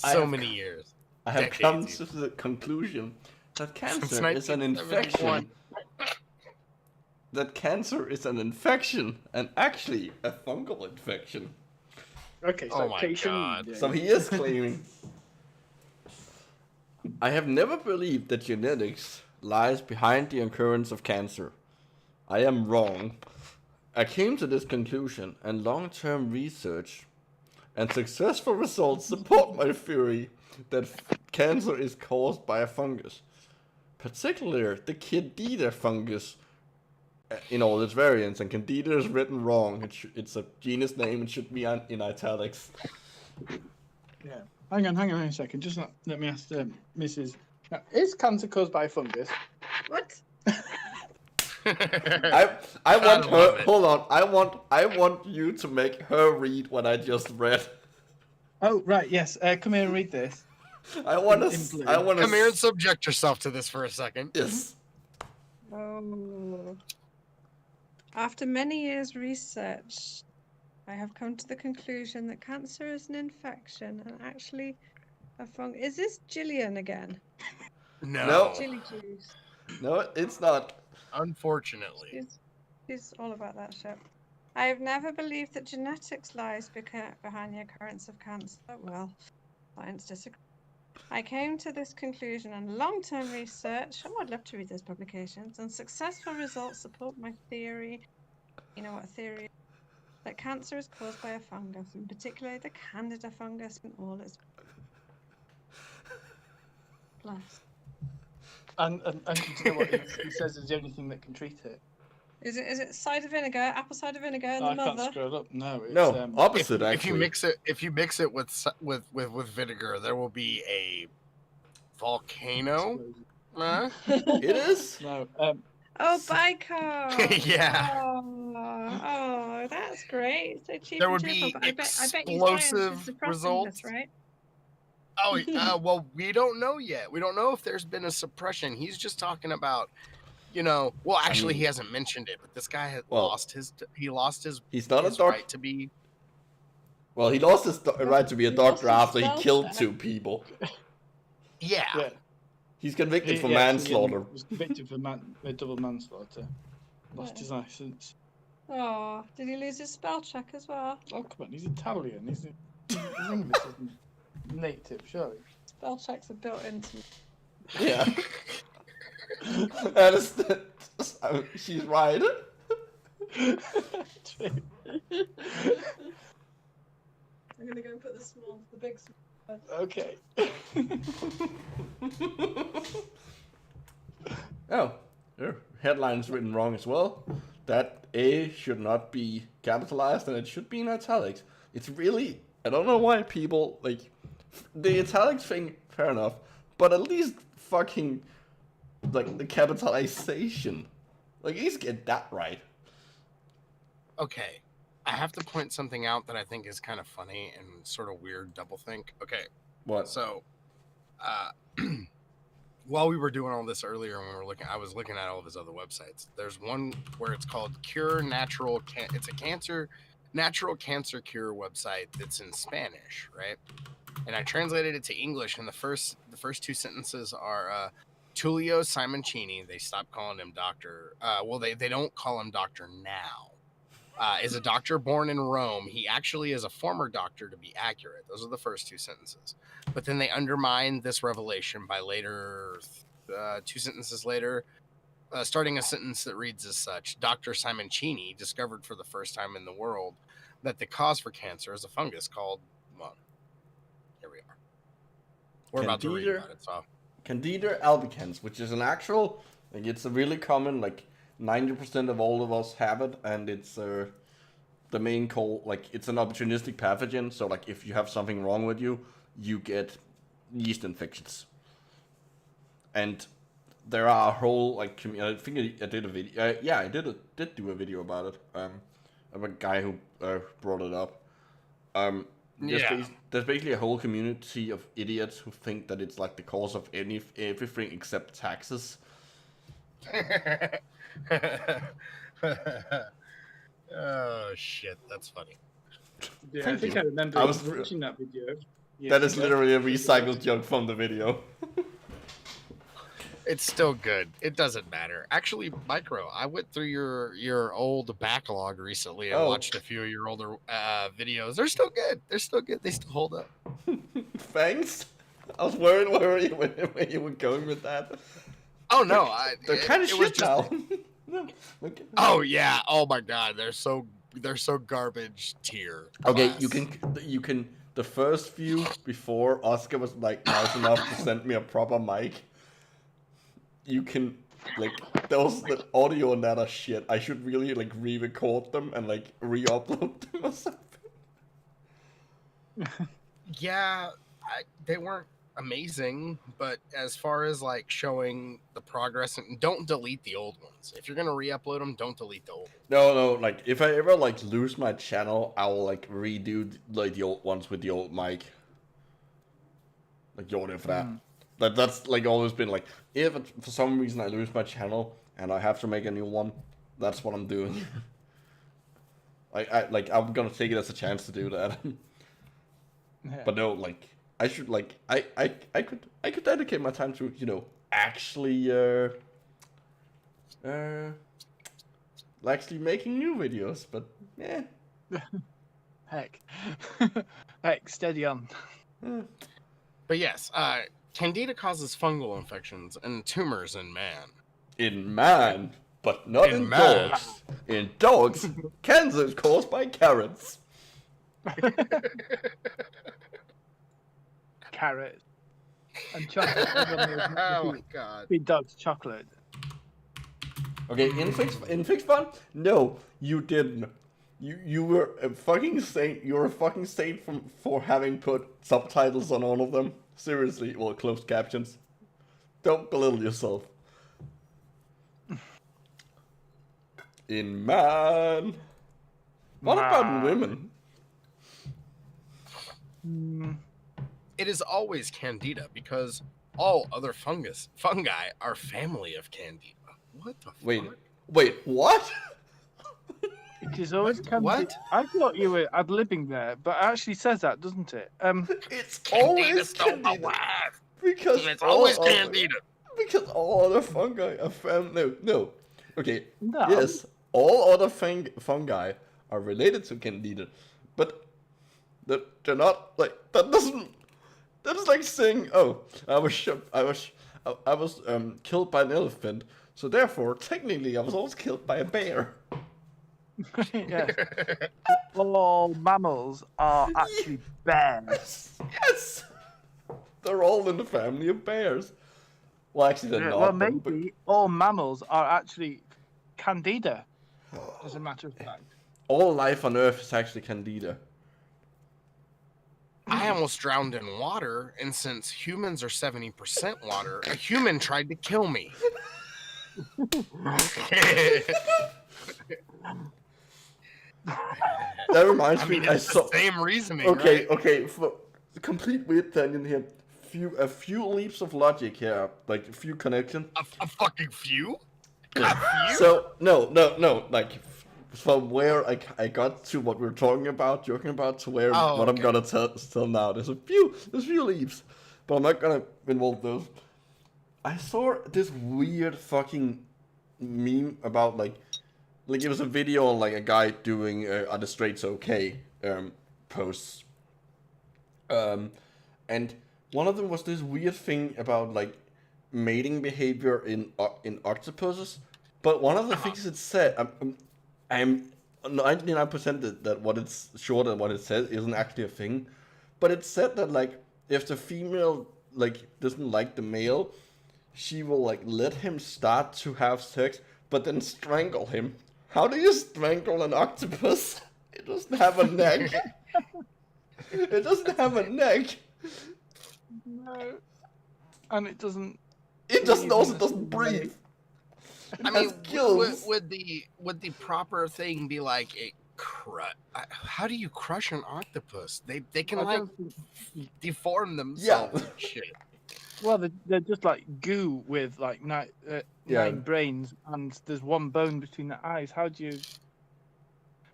Speaker 2: I
Speaker 3: So
Speaker 2: have
Speaker 3: many years.
Speaker 2: I have
Speaker 3: Decades
Speaker 2: come
Speaker 3: even.
Speaker 2: to the conclusion that
Speaker 3: Since
Speaker 2: cancer is an
Speaker 3: 1971.
Speaker 2: infection. That cancer is an infection, and actually a fungal infection.
Speaker 1: Okay, so
Speaker 3: Oh my
Speaker 1: case in
Speaker 3: God.
Speaker 1: point,
Speaker 2: So he is claiming. I have never believed that genetics lies behind the occurrence of cancer. I am wrong. I came to this conclusion, and long-term research and successful results support my theory that cancer is caused by a fungus, particularly the Candida fungus in all its variants. And Candida is written wrong. It's a genus name. It should be in italics.
Speaker 1: Yeah. Hang on a second. Just let me ask Mrs. Now, is cancer caused by fungus? What?
Speaker 2: I want her. Hold on. I want you to make her read what I just read.
Speaker 1: Oh right, yes. Come here and read this.
Speaker 2: I want to.
Speaker 3: Come here and subject yourself to this for a second.
Speaker 2: Yes.
Speaker 4: Oh. After many years' research, I have come to the conclusion that cancer is an infection and actually a fungus. Is this Gillian again?
Speaker 3: No.
Speaker 4: Chili juice.
Speaker 2: No, it's not.
Speaker 3: Unfortunately.
Speaker 4: She's all about that shit. I have never believed that genetics lies behind the occurrence of cancer. Well, science disagrees. I came to this conclusion and long-term research, I'd love to read those publications, and successful results support my theory. You know what a theory is? That cancer is caused by a fungus, and particularly the Candida fungus in all its blast.
Speaker 1: And do you know what he says is the only thing that can treat it?
Speaker 4: Is it cider vinegar, apple cider vinegar, and
Speaker 1: No,
Speaker 4: the
Speaker 1: I can't
Speaker 4: mother?
Speaker 1: scroll up. No, it's,
Speaker 2: No, opposite
Speaker 3: If
Speaker 2: actually.
Speaker 3: you mix it with vinegar, there will be a volcano.
Speaker 2: It is.
Speaker 1: No.
Speaker 4: Oh, bicarb.
Speaker 3: Yeah.
Speaker 4: Oh, that's great. So cheap.
Speaker 3: There
Speaker 4: and
Speaker 3: would
Speaker 4: cheerful,
Speaker 3: be
Speaker 4: but I bet you science is
Speaker 3: explosive
Speaker 4: suppressing
Speaker 3: results.
Speaker 4: this, right?
Speaker 3: Oh, well, we don't know yet. We don't know if there's been a suppression. He's just talking about, well, actually, he hasn't mentioned it, but this guy has lost his.
Speaker 2: He's not a doctor.
Speaker 3: Right to be.
Speaker 2: Well, he lost his right to be a doctor after he killed 2 people.
Speaker 3: Yeah.
Speaker 2: He's convicted for manslaughter.
Speaker 1: He was convicted for double manslaughter. Lost his license.
Speaker 4: Oh, did he lose his spell check as well?
Speaker 1: Oh, come on, he's Italian. His English isn't native, surely.
Speaker 4: Spell checks are built into.
Speaker 2: Yeah. That is she's right.
Speaker 4: I'm gonna go and put the big small.
Speaker 1: Okay.
Speaker 2: Oh, headline's written wrong as well. That A should not be capitalized and it should be in italics. It's really, I don't know why people, like, the italics thing, fair enough, but at least fucking, like, the capitalization. Like, at least get that right.
Speaker 3: Okay. I have to point something out that I think is kind of funny and sort of weird doublethink. Okay.
Speaker 2: What?
Speaker 3: So, while we were doing all this earlier, when I was looking at all of his other websites. There's one where it's called Cure Natural. It's a natural cancer cure website that's in Spanish, right? And I translated it to English, and the first 2 sentences are Tullio Simoncini. They stopped calling him doctor. Well, they don't call him doctor now. Is a doctor born in Rome. He actually is a former doctor, to be accurate. Those are the first 2 sentences. But then they undermine this revelation by later, 2 sentences later, starting a sentence that reads as such. Dr. Simoncini discovered for the first time in the world that the cause for cancer is a fungus called, well, here we are. We're about to read about it. So.
Speaker 2: Candida albicans, which is an actual, like, it's a really common, like, 90% of all of us have it, and it's the main like, it's an opportunistic pathogen, so, like, if you have something wrong with you, you get yeast infections. And there are a whole, like, I think I did a video, I did do a video about it, of a guy who brought it up. There's basically a whole community of idiots who think that it's, like, the cause of everything except taxes.
Speaker 3: Oh shit, that's funny.
Speaker 1: Yeah,
Speaker 2: Thank
Speaker 1: I think
Speaker 2: you.
Speaker 1: I remember
Speaker 2: I was-
Speaker 1: watching that video.
Speaker 2: That is
Speaker 1: ago.
Speaker 2: literally a recycled joke from the video.
Speaker 3: It's still good. It doesn't matter. Actually, Micro, I went through your old backlog recently and
Speaker 2: Oh.
Speaker 3: watched a few of your older videos. They're still good. They're still good. They still hold up.
Speaker 2: Thanks. I was worried where you were going with that.
Speaker 3: Oh no,
Speaker 2: They're kind of
Speaker 3: it was
Speaker 2: shit
Speaker 3: just-
Speaker 2: now. No, okay.
Speaker 3: Oh yeah. Oh my god, they're so garbage tier.
Speaker 2: Okay,
Speaker 3: class.
Speaker 2: you can the first few before Oscar was like nice enough to send me a proper mic. You can like those the audio and that are shit. I should really like re-record them and like re-upload them or something.
Speaker 3: Yeah, they weren't amazing, but as far as like showing the progress, and don't delete the old ones. If you're gonna re-upload them, don't delete the old ones.
Speaker 2: No, like if I ever like lose my channel, I will like redo like the old ones with the old mic. Like the audio for that. That's like always been like if for some reason I lose my channel and I have to make a new one, that's what I'm doing. I'm gonna take it as a chance to do that.
Speaker 1: Yeah.
Speaker 2: But no, like I should like I could dedicate my time to, you know, actually actually making new videos, but yeah.
Speaker 1: Heck. Heck, steady on.
Speaker 3: But yes, Candida causes fungal infections and tumors in man.
Speaker 2: In man, but not
Speaker 3: In
Speaker 2: in
Speaker 3: man.
Speaker 2: dogs. In dogs, cancer is caused by carrots.
Speaker 1: Carrot. And chocolate.
Speaker 3: Oh my god.
Speaker 1: Feed dogs chocolate.
Speaker 2: Okay, in fix fun? No, you didn't. You were a fucking saint. You're a fucking saint for having put subtitles on all of them. Seriously, well, closed captions. Don't belittle yourself. In man. What about
Speaker 1: Man.
Speaker 2: women?
Speaker 3: It is always Candida because all other fungi are family of Candida. What the fuck?
Speaker 2: Wait, what?
Speaker 1: It is always
Speaker 3: What?
Speaker 1: I thought you were ad-libbing there, but it actually says that, doesn't it?
Speaker 2: It's
Speaker 3: Candida
Speaker 2: always
Speaker 3: stole my
Speaker 2: Candida.
Speaker 3: wife.
Speaker 2: Because
Speaker 3: It's
Speaker 2: all
Speaker 3: always
Speaker 2: other-
Speaker 3: Candida.
Speaker 2: Because all other fungi are no. Okay,
Speaker 1: No.
Speaker 2: yes, all other fungi are related to Candida, but they're not like that. That's like saying, oh, I was killed by an elephant, so therefore technically I was also killed by a bear.
Speaker 1: Yes. All mammals are actually bears.
Speaker 2: Yes, they're all in the family of bears. Well, actually, they're not.
Speaker 1: Well,
Speaker 2: but-
Speaker 1: maybe all mammals are actually Candida, as a matter of fact.
Speaker 2: all life on Earth is actually Candida.
Speaker 3: I almost drowned in water, and since humans are 70% water, a human tried to kill me.
Speaker 2: That reminds
Speaker 3: I
Speaker 2: me.
Speaker 3: mean,
Speaker 2: I
Speaker 3: it's
Speaker 2: saw.
Speaker 3: the same reasoning,
Speaker 2: Okay,
Speaker 3: right?
Speaker 2: okay. For the complete weird tangent here. A few leaps of logic here, like a few connections.
Speaker 3: A fucking few? A few?
Speaker 2: So no, like from where I got to what we're talking about, joking about, to where
Speaker 3: Oh,
Speaker 2: what
Speaker 3: okay.
Speaker 2: I'm gonna tell now. There's a few leaps, but I'm not gonna involve those. I saw this weird fucking meme about like it was a video on like a guy doing are the straights okay posts, and one of them was this weird thing about like mating behavior in octopuses. But one of the things it said, I'm 99% that what it's short and what it says isn't actually a thing. But it said that like if the female like doesn't like the male, she will like let him start to have sex, but then strangle him. How do you strangle an octopus? It doesn't have a neck. It doesn't have a neck.
Speaker 1: No. And it doesn't.
Speaker 2: It also doesn't breathe.
Speaker 3: I mean,
Speaker 2: gills.
Speaker 3: would the proper thing be like a how do you crush an octopus? They can
Speaker 1: I
Speaker 3: like
Speaker 1: don't think-
Speaker 3: deform themselves and shit.
Speaker 1: Well, they're just like goo with like nine brains, and there's one bone between the eyes. How do you?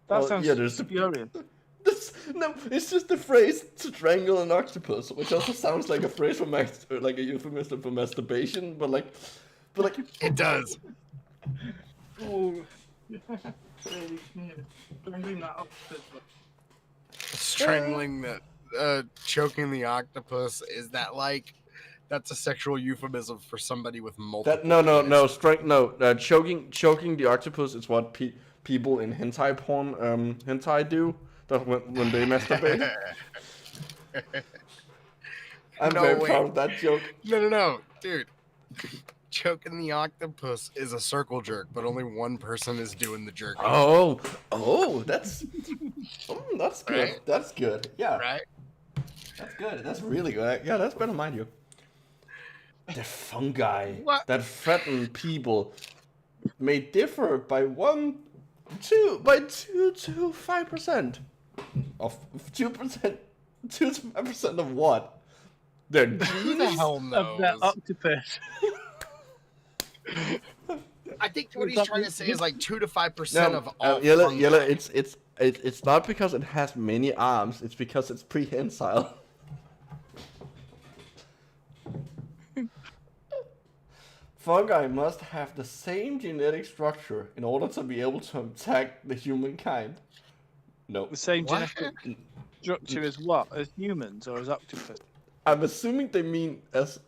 Speaker 1: That
Speaker 2: Well,
Speaker 1: sounds
Speaker 2: yeah, there's the-
Speaker 1: furious.
Speaker 2: No, it's just the phrase "strangle an octopus," which also sounds like a phrase for like a euphemism for masturbation, but like
Speaker 3: It does.
Speaker 1: Oh. Strangling that octopus.
Speaker 3: Strangling the, choking the octopus, is that like, that's a sexual euphemism for somebody with multiple.
Speaker 2: Choking the octopus is what people in hentai porn hentai do. That when they masturbate. I'm very proud of that joke.
Speaker 3: No, dude. Choking the octopus is a circle jerk, but only one person is doing the jerking.
Speaker 2: Oh, that's good.
Speaker 3: Right?
Speaker 2: That's good. Yeah,
Speaker 3: Right?
Speaker 2: that's good. That's really good. Yeah, that's better, mind you. The fungi that threaten people may differ by 2 to 5%. Of 2%, 2 to 5% of what? Their
Speaker 3: Who the hell knows?
Speaker 1: Of that octopus.
Speaker 3: I think what he's trying to say is like 2 to 5% of all.
Speaker 2: Yellow. It's not because it has many arms. It's because it's prehensile. Fungi must have the same genetic structure in order to be able to attack the humankind. No.
Speaker 1: The same genetic structure as what? As humans or as octopus?
Speaker 2: I'm assuming they mean as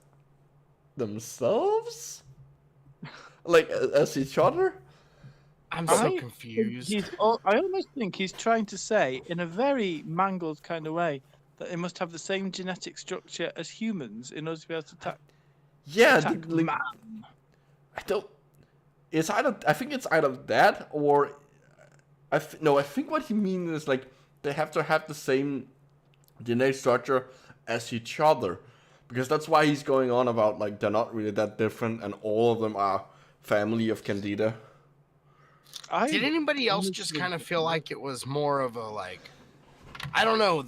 Speaker 2: themselves? Like, as each other?
Speaker 3: I'm so confused.
Speaker 1: I almost think he's trying to say, in a very mangled kind of way, that they must have the same genetic structure as humans in order to be able to attack.
Speaker 2: Yeah,
Speaker 1: man.
Speaker 2: I don't. It's either. I think it's either that or. I think what he means is like they have to have the same genetic structure as each other, because that's why he's going on about like they're not really that different and all of them are family of Candida.
Speaker 3: Did anybody else just kind of feel like it was more of a like, I don't know,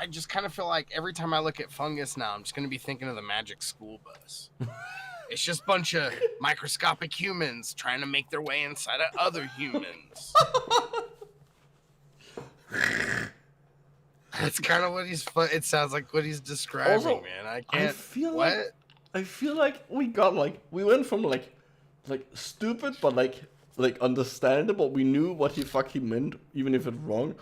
Speaker 3: I just kind of feel like every time I look at fungus now, I'm just going to be thinking of the Magic School Bus. It's just a bunch of microscopic humans trying to make their way inside of other humans. That's kind of what it sounds like what he's describing,
Speaker 2: Also,
Speaker 3: man. I can't.
Speaker 2: I feel like we went from like stupid but like understandable. We knew what the fuck he meant, even if it's wrong.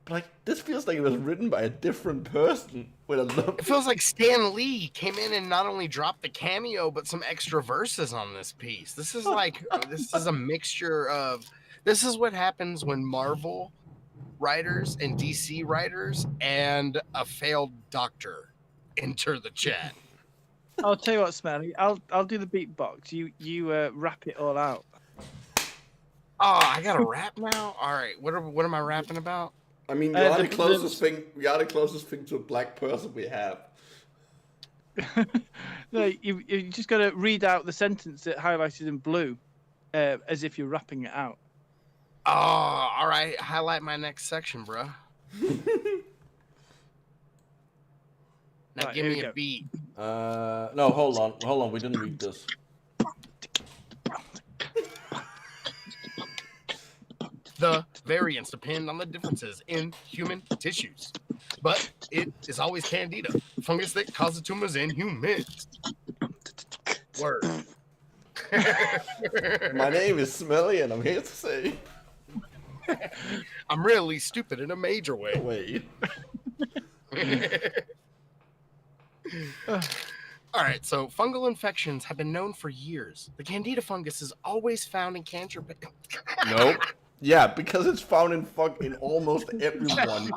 Speaker 2: But like this feels like it was written by a different person with a look.
Speaker 3: It feels like Stan Lee came in and not only dropped the cameo, but some extra verses on this piece. This is like this is a mixture of. This is what happens when Marvel writers and DC writers and a failed doctor enter the chat.
Speaker 1: I'll tell you what, Smelly. I'll do the beatbox. You rap it all out.
Speaker 3: Oh, I got to rap now. All right, what am I rapping about?
Speaker 2: I mean, you're the closest thing. You're the closest thing to a black person we have.
Speaker 1: No, you just got to read out the sentence that highlighted in blue, as if you're rapping it out.
Speaker 3: Oh, all right. Highlight my next section, bro. Now
Speaker 1: Right,
Speaker 3: give me a beat.
Speaker 2: No, hold on. We didn't read this.
Speaker 3: The variants depend on the differences in human tissues, but it is always Candida, fungus that causes tumors in humans. Word.
Speaker 2: My name is Smelly, and I'm here to say,
Speaker 3: I'm really stupid in a major way.
Speaker 2: wait.
Speaker 3: All right, so fungal infections have been known for years. The Candida fungus is always found in cancer.
Speaker 2: Nope. Yeah, because it's found in almost everyone.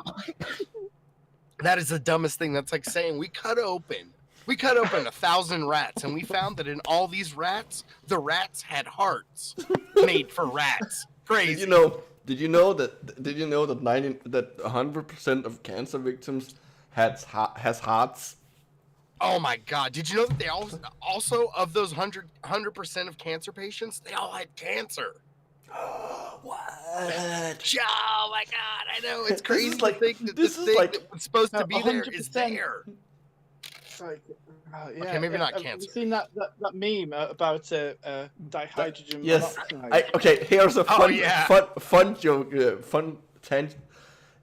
Speaker 3: That is the dumbest thing. That's like saying we cut open 1,000 rats, and we found that in all these rats, the rats had hearts made for rats. Crazy.
Speaker 2: Did you know that 100% of cancer victims has hearts?
Speaker 3: Oh my God! Did you know that they also of those 100% of cancer patients, they all had cancer?
Speaker 2: What?
Speaker 3: Oh my God! I know it's crazy.
Speaker 2: Is like-
Speaker 3: to think that
Speaker 2: this
Speaker 3: the
Speaker 2: is
Speaker 3: thing
Speaker 2: like-
Speaker 3: that was supposed to be there is
Speaker 1: 100%.
Speaker 3: there.
Speaker 1: Right. Yeah.
Speaker 3: Okay, maybe not
Speaker 1: Have
Speaker 3: cancer.
Speaker 1: you seen that meme about dihydrogen
Speaker 2: Yes.
Speaker 1: monoxide?
Speaker 2: Okay, here's a
Speaker 3: Oh, yeah.
Speaker 2: fun joke. Fun tangent.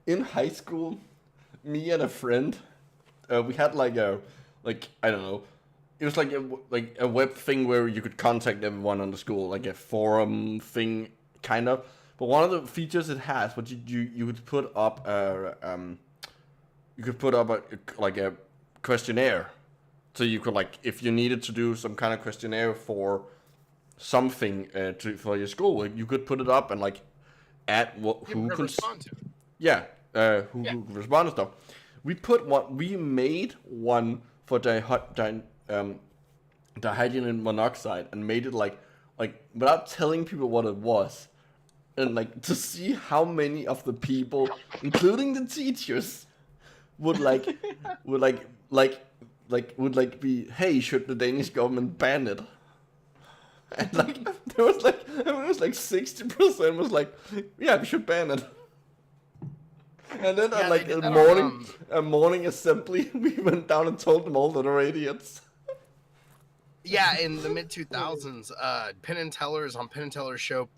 Speaker 2: In high school, me and a friend, we had like I don't know, it was like a web thing where you could contact everyone on the school, like a forum thing, kind of. But one of the features it has, what you could put up a questionnaire, so you could like if you needed to do some kind of questionnaire for something for your school, you could put it up and like add who could respond to it. Yeah, who could respond to stuff. We made one for dihydrogen monoxide and made it like without telling people what it was, and like to see how many of the people, including the teachers, would be, hey, should the Danish government ban it? And like it was like 60% was like, yeah, we should ban it. And then at like a morning assembly, we went down and told them all that they're idiots.
Speaker 3: Yeah, in the mid 2000s, Penn and Teller's on Penn and Teller's show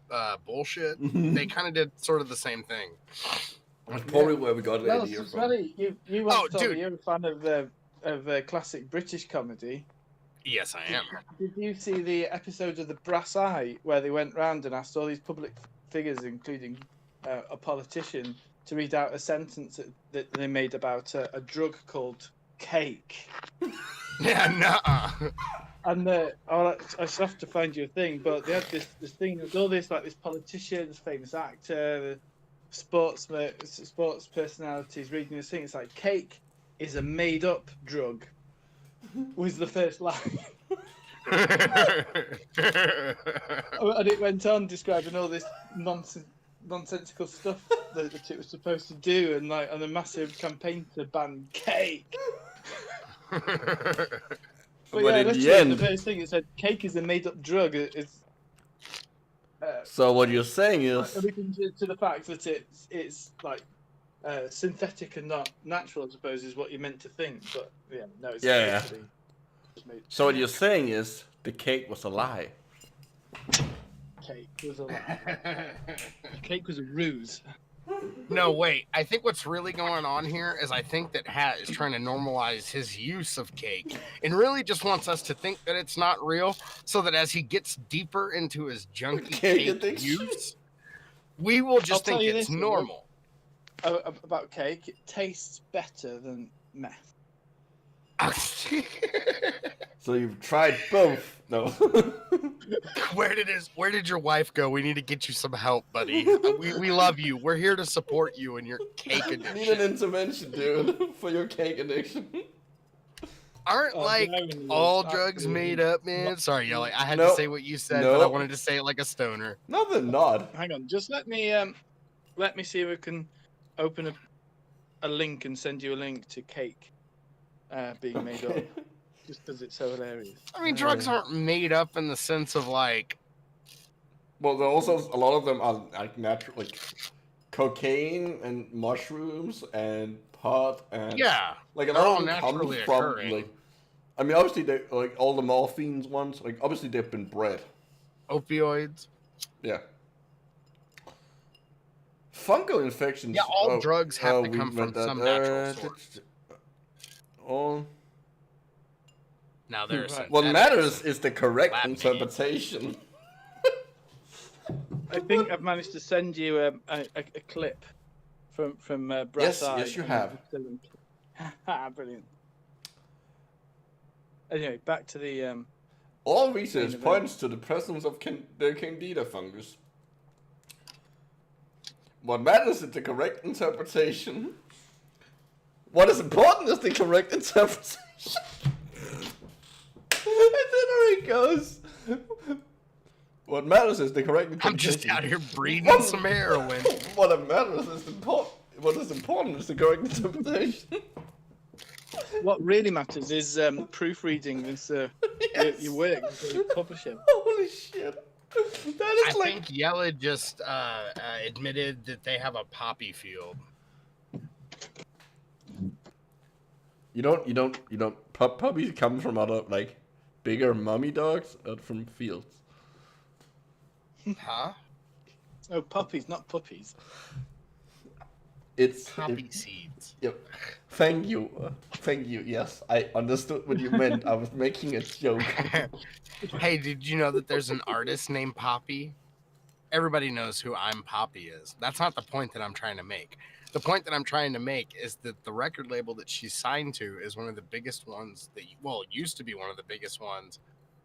Speaker 3: Bullshit, they kind of did sort of the same thing.
Speaker 2: That's probably where we got the idea from.
Speaker 1: Funny. You once told me you're a fan of classic British comedy.
Speaker 3: Yes, I am.
Speaker 1: Did you see the episode of The Brass Eye where they went round and asked all these public figures, including a politician, to read out a sentence that they made about a drug called cake?
Speaker 3: Yeah, nuh-uh.
Speaker 1: And I should have to find you a thing, but they had this thing with all this, like this politician, this famous actor, sports personalities reading this thing. It's like, cake is a made-up drug, was the first line. And it went on describing all this nonsensical stuff that it was supposed to do, and like on a massive campaign to ban cake. But yeah,
Speaker 2: in the end,
Speaker 1: the first thing it said, cake is a made-up drug.
Speaker 2: So what you're saying is,
Speaker 1: everything to the fact that it's like synthetic and not natural, I suppose, is what you meant to think. But yeah, no, it's actually just made.
Speaker 2: So what you're saying is the cake was a lie.
Speaker 1: Cake was a lie. Cake was a ruse.
Speaker 3: No, wait. I think what's really going on here is I think that Hat is trying to normalize his use of cake and really just wants us to think that it's not real, so that as he gets deeper into his junky cake use, we will just think it's normal.
Speaker 1: About cake, it tastes better than meth.
Speaker 2: So you've tried both? No.
Speaker 3: Where did your wife go? We need to get you some help, buddy. We love you. We're here to support you in your cake addiction.
Speaker 2: Need an intervention, dude, for your cake addiction.
Speaker 3: Aren't all drugs made up, man? Sorry, Yelly. I had to say what you said, but I wanted to say it like a stoner.
Speaker 2: No, they're not.
Speaker 1: Hang on, just let me see if we can open a link and send you a link to cake being made up. Just because it's so hilarious.
Speaker 3: I mean, drugs aren't made up in the sense of like.
Speaker 2: Well, there also a lot of them are like natural, like cocaine and mushrooms and pot and like a lot of them come from like. I mean, obviously they like all the morphines ones. Like obviously they've been bred.
Speaker 3: Opioids.
Speaker 2: Yeah. Fungal infections.
Speaker 3: Yeah, all drugs have to come from some natural source. Now there's
Speaker 2: what matters is the correct interpretation.
Speaker 1: I think I've managed to send you a clip from Brass Eye.
Speaker 2: Yes, you have.
Speaker 1: Brilliant. Anyway, back to the.
Speaker 2: All research points to the presence of the Candida fungus. What matters is the correct interpretation. What is important is the correct interpretation. And then there he goes. What matters is the correct interpretation.
Speaker 3: I'm just out here breathing some heroin.
Speaker 2: What matters is what is important is the correct interpretation.
Speaker 1: What really matters is proofreading this your work as a publisher.
Speaker 2: Holy shit!
Speaker 3: I think Yella just admitted that they have a poppy field.
Speaker 2: You don't. Puppies come from other like bigger mummy dogs from fields.
Speaker 3: Huh?
Speaker 1: Oh, puppies, not puppies.
Speaker 2: It's
Speaker 3: Poppy seeds.
Speaker 2: Yep. Thank you. Yes, I understood what you meant. I was making a joke.
Speaker 3: Hey, did you know that there's an artist named Poppy? Everybody knows who I'm Poppy is. That's not the point that I'm trying to make. The point that I'm trying to make is that the record label that she's signed to is one of the biggest ones that, well, it used to be one of the biggest ones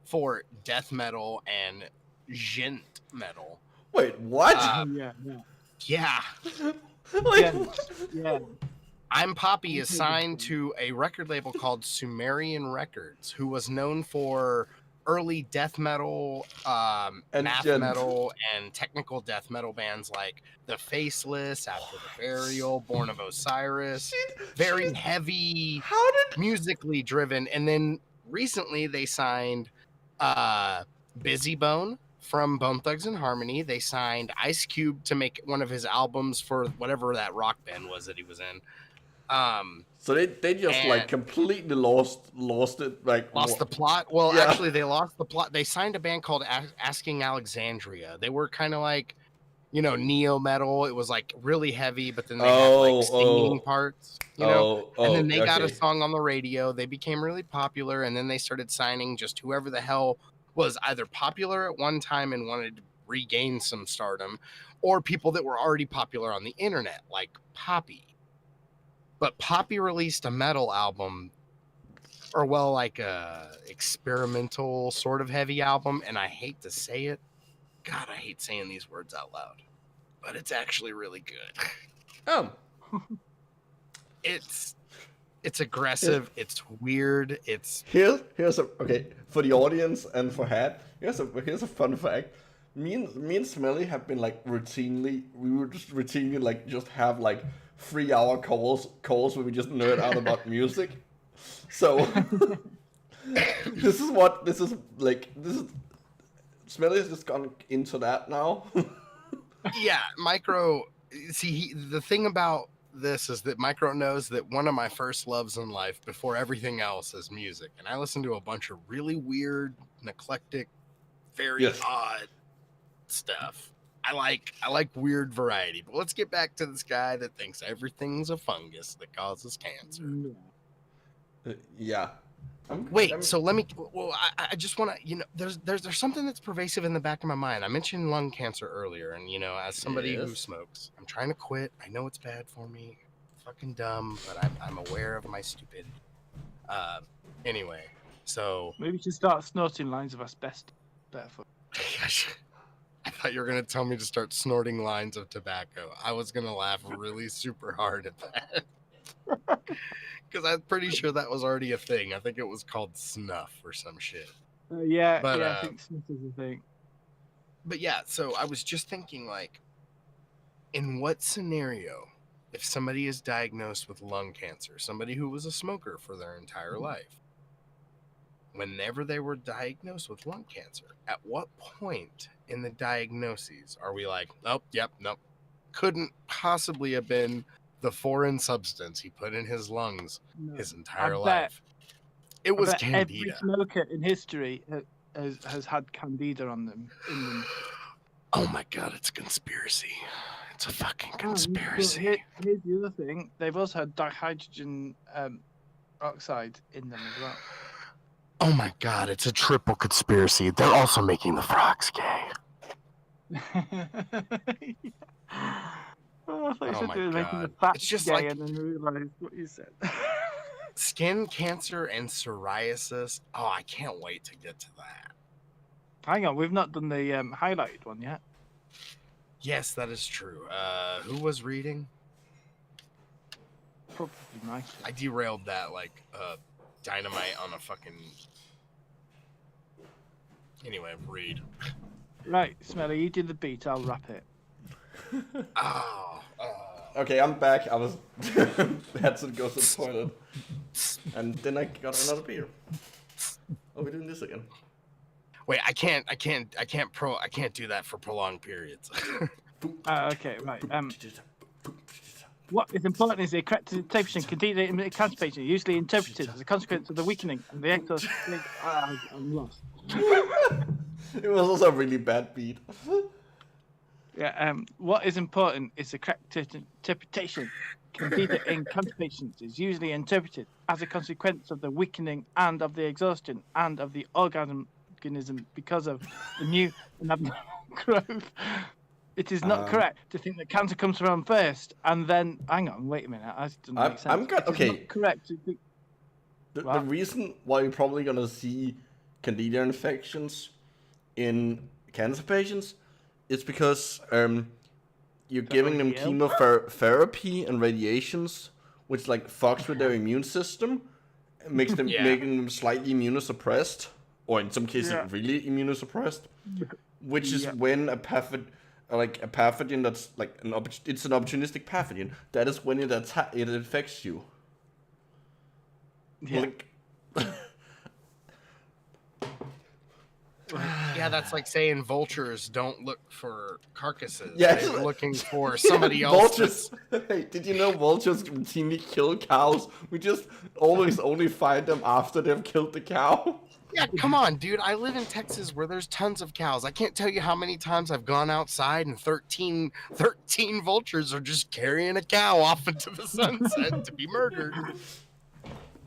Speaker 3: for death metal and gent metal.
Speaker 2: Wait, what?
Speaker 3: Yeah.
Speaker 2: Like,
Speaker 1: Yeah.
Speaker 3: I'm Poppy is signed to a record label called Sumerian Records, who was known for early death metal,
Speaker 2: And
Speaker 3: math
Speaker 2: gent.
Speaker 3: metal, and technical death metal bands like The Faceless, After the Burial, Born of Osiris. Very heavy, musically driven. And then recently they signed Busy Bone from Bone Thugs and Harmony. They signed Ice Cube to make one of his albums for whatever that rock band was that he was in.
Speaker 2: So they just like completely lost it, like
Speaker 3: lost the plot. Well,
Speaker 2: Yeah.
Speaker 3: actually, they lost the plot. They signed a band called Asking Alexandria. They were kind of like, neo metal. It was like really heavy, but then they had like singing parts, and then they got a song on the radio. They became really popular, and then they started signing just whoever the hell was either popular at one time and wanted to regain some stardom, or people that were already popular on the internet, like Poppy. But Poppy released a metal album, or like a experimental sort of heavy album, and I hate to say it. God, I hate saying these words out loud. But it's actually really good.
Speaker 2: Oh.
Speaker 3: It's aggressive, it's weird, it's
Speaker 2: Here's for the audience and for Hat, here's a fun fact. Me and Smelly have been like routinely like just have like 3-hour calls where we just nerd out about music. So this is Smelly has just gone into that now.
Speaker 3: yeah, Micro. See, the thing about this is that Micro knows that one of my first loves in life before everything else is music, and I listen to a bunch of really weird, eclectic, very odd stuff. I like weird variety. But let's get back to this guy that thinks everything's a fungus that causes cancer.
Speaker 2: Yeah.
Speaker 3: So let me. Well, I just want to. There's something that's pervasive in the back of my mind. I mentioned lung cancer earlier, and as somebody who smokes, I'm trying to quit. I know it's bad for me, fucking dumb, but I'm aware of my stupidity. Anyway, so
Speaker 1: maybe you should start snorting lines of asbestos. Better for.
Speaker 3: I thought you were gonna tell me to start snorting lines of tobacco. I was gonna laugh really super hard at that. Because I'm pretty sure that was already a thing. I think it was called snuff or some shit.
Speaker 1: I think snuff is a thing.
Speaker 3: But yeah, so I was just thinking, like, in what scenario, if somebody is diagnosed with lung cancer, somebody who was a smoker for their entire life, whenever they were diagnosed with lung cancer, at what point in the diagnoses are we like, nope, couldn't possibly have been the foreign substance he put in his lungs his entire life? It was Candida.
Speaker 1: Every smoker in history has had Candida in them.
Speaker 3: Oh my god, it's a conspiracy. It's a fucking conspiracy.
Speaker 1: Here's the other thing. They've also had dihydrogen oxide in them as well.
Speaker 3: Oh my god, it's a triple conspiracy. They're also making the frogs gay.
Speaker 1: I thought you said
Speaker 3: my
Speaker 1: they were making
Speaker 3: God.
Speaker 1: the fat
Speaker 3: It's just
Speaker 1: gay
Speaker 3: like-
Speaker 1: and then realised what you said.
Speaker 3: Skin cancer and psoriasis. Oh, I can't wait to get to that.
Speaker 1: Hang on, we've not done the highlighted one yet.
Speaker 3: Yes, that is true. Who was reading?
Speaker 1: Probably nice.
Speaker 3: I derailed that like dynamite on a fucking. Anyway, read.
Speaker 1: Right, Smelly, you do the beat, I'll rap it.
Speaker 2: Okay, I'm back. I was had to go to the toilet, and then I got another beer. Oh, we're doing this again.
Speaker 3: Wait, I can't do that for prolonged periods.
Speaker 1: Okay, right. What is important is the correct interpretation continued in cancer patients, usually interpreted as a consequence of the weakening and the ectos. I'm lost.
Speaker 2: It was also a really bad beat.
Speaker 1: Yeah. What is important is the correct interpretation. Candida in cancer patients is usually interpreted as a consequence of the weakening and of the exhaustion and of the organism because of the new and abnormal growth. It is not correct to think that cancer comes around first and then. Hang on, wait a minute. That doesn't make sense. It is not correct to think.
Speaker 2: The reason why you're probably gonna see candida infections in cancer patients is because you're giving them chemotherapy and radiations, which like fucks with their immune system, makes them making them slightly immunosuppressed, or in some cases really immunosuppressed, which is when a pathogen that's like it's an opportunistic pathogen. That is when it infects you.
Speaker 1: Yeah.
Speaker 2: Like,
Speaker 3: Yeah, that's like saying vultures don't look for carcasses.
Speaker 2: Yeah,
Speaker 3: they're looking for somebody else.
Speaker 2: Vultures. Hey, did you know vultures routinely kill cows? We just always only find them after they've killed the cow.
Speaker 3: Yeah, come on, dude. I live in Texas where there's tons of cows. I can't tell you how many times I've gone outside and 13 vultures are just carrying a cow off into the sunset to be murdered.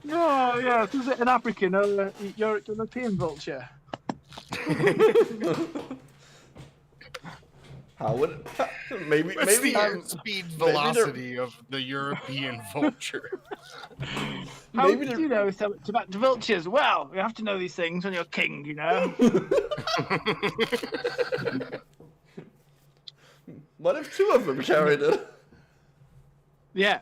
Speaker 1: Oh, yeah. Is it an African or European vulture?
Speaker 2: How would maybe
Speaker 3: the airspeed velocity of the European vulture?
Speaker 1: How do you know so much about the vultures? Well, you have to know these things when you're king, you know.
Speaker 2: What if two of them carried it?
Speaker 1: Yeah.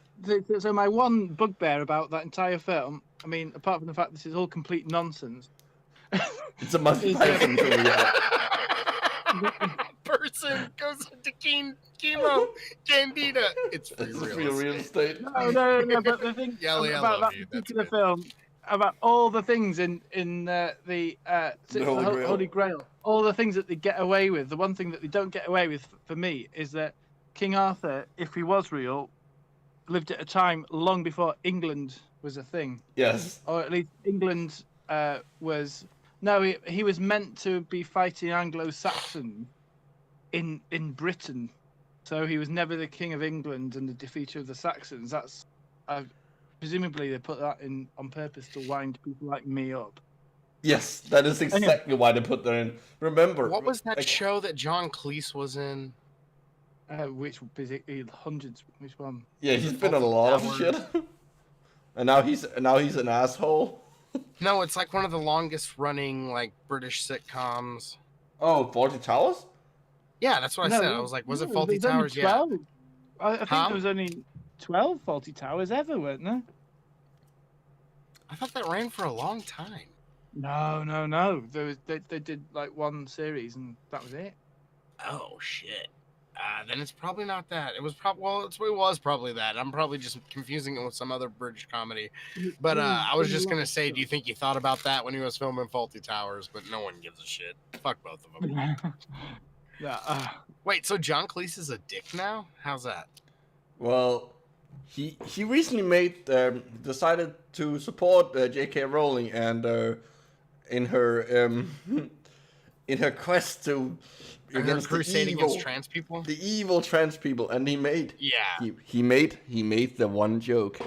Speaker 1: So my one bugbear about that entire film, I mean, apart from the fact this is all complete nonsense.
Speaker 2: It's a Monty Python
Speaker 3: Person goes into chemo, candida. It's free real estate.
Speaker 1: No. But the thing about that particular film, about all the things in the Holy Grail, all the things that they get away with. The one thing that they don't get away with for me is that King Arthur, if he was real, lived at a time long before England was a thing.
Speaker 2: Yes.
Speaker 1: Or at least England was. No, he was meant to be fighting Anglo-Saxon in Britain, so he was never the king of England and the defeater of the Saxons. That's presumably they put that in on purpose to wind people like me up.
Speaker 2: Yes, that is exactly why they put that in. Remember,
Speaker 3: what was that show that John Cleese was in?
Speaker 1: Which basically hundreds. Which one?
Speaker 2: Yeah, he's been on a lot of shit, and now he's an asshole.
Speaker 3: No, it's like one of the longest running like British sitcoms.
Speaker 2: Oh, 40 Towers?
Speaker 3: Yeah, that's what I said. I was like, was it Fawlty Towers? Yeah.
Speaker 1: I think there was only 12 Fawlty Towers ever, weren't there?
Speaker 3: I thought that ran for a long time.
Speaker 1: No. They did like one series and that was it.
Speaker 3: Oh shit. Then it's probably not that. It was probably that. I'm probably just confusing it with some other British comedy. But I was just gonna say, do you think he thought about that when he was filming Fawlty Towers? But no one gives a shit. Fuck both of them.
Speaker 1: Yeah.
Speaker 3: Wait, so John Cleese is a dick now? How's that?
Speaker 2: Well, he recently decided to support J.K. Rowling and in her quest to
Speaker 3: against crusade against trans people.
Speaker 2: The evil trans people, and he made he made the one joke.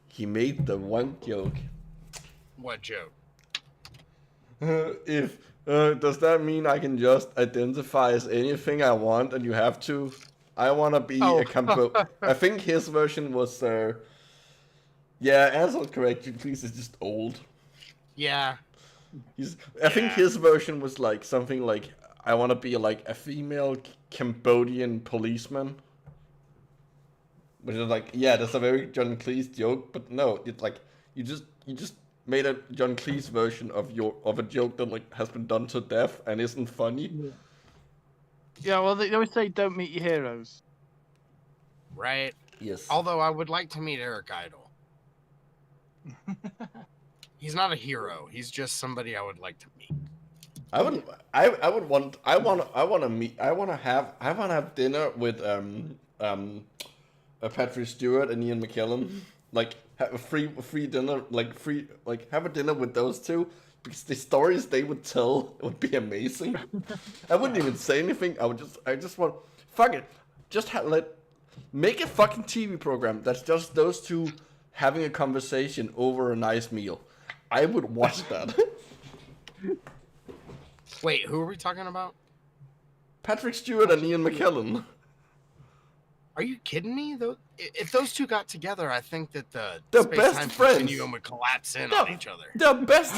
Speaker 2: He made the one joke.
Speaker 3: What joke?
Speaker 2: If does that mean I can just identify as anything I want, and you have to? I want to be a combo. I think his version was answer correct. Please, is just old.
Speaker 3: Yeah.
Speaker 2: I think his version was like something like, I want to be like a female Cambodian policeman. Which is like, yeah, that's a very John Cleese joke, but no, it's like you just made a John Cleese version of a joke that like has been done to death and isn't funny.
Speaker 1: Yeah, well, they always say don't meet your heroes.
Speaker 3: Right.
Speaker 2: Yes.
Speaker 3: Although I would like to meet Eric Idle. He's not a hero. He's just somebody I would like to meet.
Speaker 2: I want to have dinner with Patrick Stewart and Ian McKellen. Like have a free dinner, have a dinner with those two. because the stories they would tell would be amazing. I wouldn't even say anything. I just want, fuck it, just make a fucking TV program that's just those two having a conversation over a nice meal. I would watch that.
Speaker 3: Wait, who are we talking about?
Speaker 2: Patrick Stewart and Ian McKellen.
Speaker 3: Are you kidding me? If those two got together, I think that the
Speaker 2: best
Speaker 3: space-time
Speaker 2: friends.
Speaker 3: continuum would collapse in on each other.
Speaker 2: They're best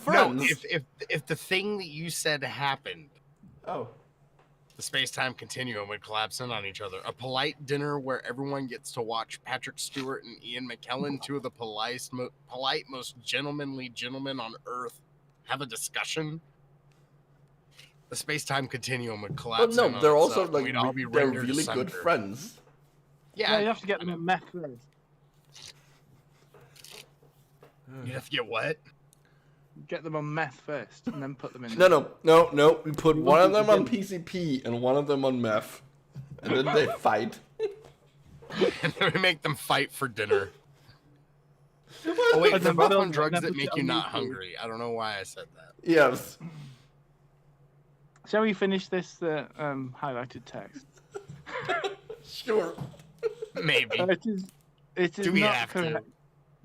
Speaker 2: friends.
Speaker 3: No, if the thing that you said happened, the space-time continuum would collapse in on each other. A polite dinner where everyone gets to watch Patrick Stewart and Ian McKellen, two of the polite, most gentlemanly gentlemen on Earth, have a discussion. The space-time continuum would collapse.
Speaker 2: But no, they're also like they're really
Speaker 3: asunder.
Speaker 2: good friends.
Speaker 3: Yeah,
Speaker 1: you have to get them at meth first.
Speaker 3: You have to get what?
Speaker 1: Get them on meth first, and then put them in.
Speaker 2: No. We put one of them on PCP and one of them on meth, and then they fight.
Speaker 3: And then we make them fight for dinner. Oh wait, they're both on drugs that make you not hungry. I don't know why I said that.
Speaker 2: Yes.
Speaker 1: Shall we finish this highlighted text?
Speaker 2: Sure.
Speaker 3: Maybe.
Speaker 1: It is
Speaker 3: Do we
Speaker 1: not
Speaker 3: have
Speaker 1: correct.
Speaker 3: to?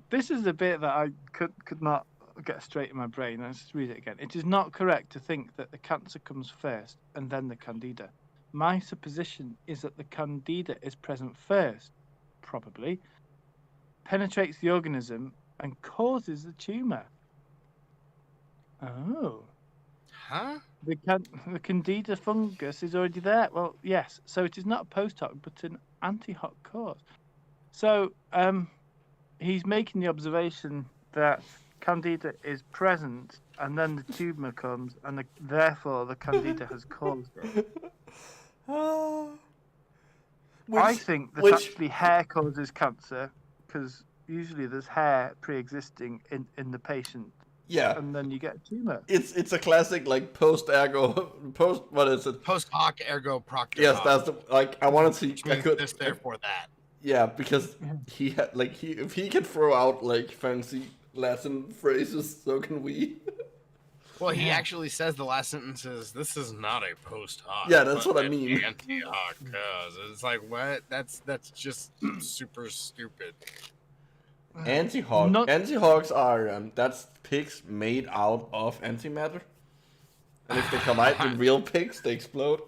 Speaker 1: This is the bit that I could not get straight in my brain. Let's just read it again. It is not correct to think that the cancer comes first and then the candida. My supposition is that the candida is present first, probably, penetrates the organism and causes the tumour. Oh.
Speaker 3: Huh?
Speaker 1: The candida fungus is already there. Well, yes. So it is not a post hoc, but an anti hoc cause. So he's making the observation that candida is present, and then the tumour comes, and therefore the candida has caused it. I think that actually hair causes cancer, because usually there's hair pre-existing in the patient.
Speaker 2: Yeah.
Speaker 1: And then you get a tumor.
Speaker 2: It's a classic like post what is it?
Speaker 3: Post hoc ergo proctor.
Speaker 2: Yes, that's the I wanted to I could
Speaker 3: this therefore that.
Speaker 2: Yeah, because he had if he can throw out like fancy Latin phrases, so can we.
Speaker 3: Well, he actually says the last sentence is, "This is not a post hoc."
Speaker 2: Yeah, that's what I mean.
Speaker 3: Anti hoc cause. It's like what? That's just super stupid.
Speaker 2: Anti-hog. Anti-hogs are that's pigs made out of antimatter. And if they come out with real pigs, they explode.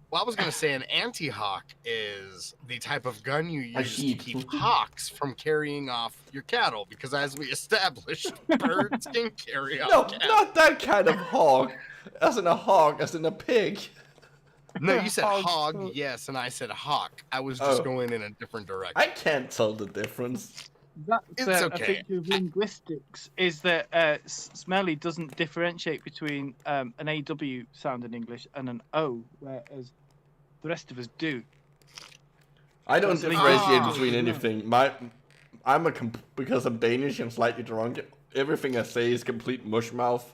Speaker 3: Well, I was gonna say an anti-hawk is the type of gun you use to keep hawks from carrying off your cattle, because as we established, birds can carry off cattle.
Speaker 2: Not that kind of hog. As in a hog, as in a pig.
Speaker 3: No, you said hog, yes, and I said hawk. I was just going in a different direction.
Speaker 2: I can't tell the difference.
Speaker 3: It's okay.
Speaker 1: A feature of linguistics is that Smelly doesn't differentiate between an AW sound in English and an O, whereas the rest of us do.
Speaker 2: I don't differentiate between anything. Because I'm Danish and slightly drunk, everything I say is complete mush mouth.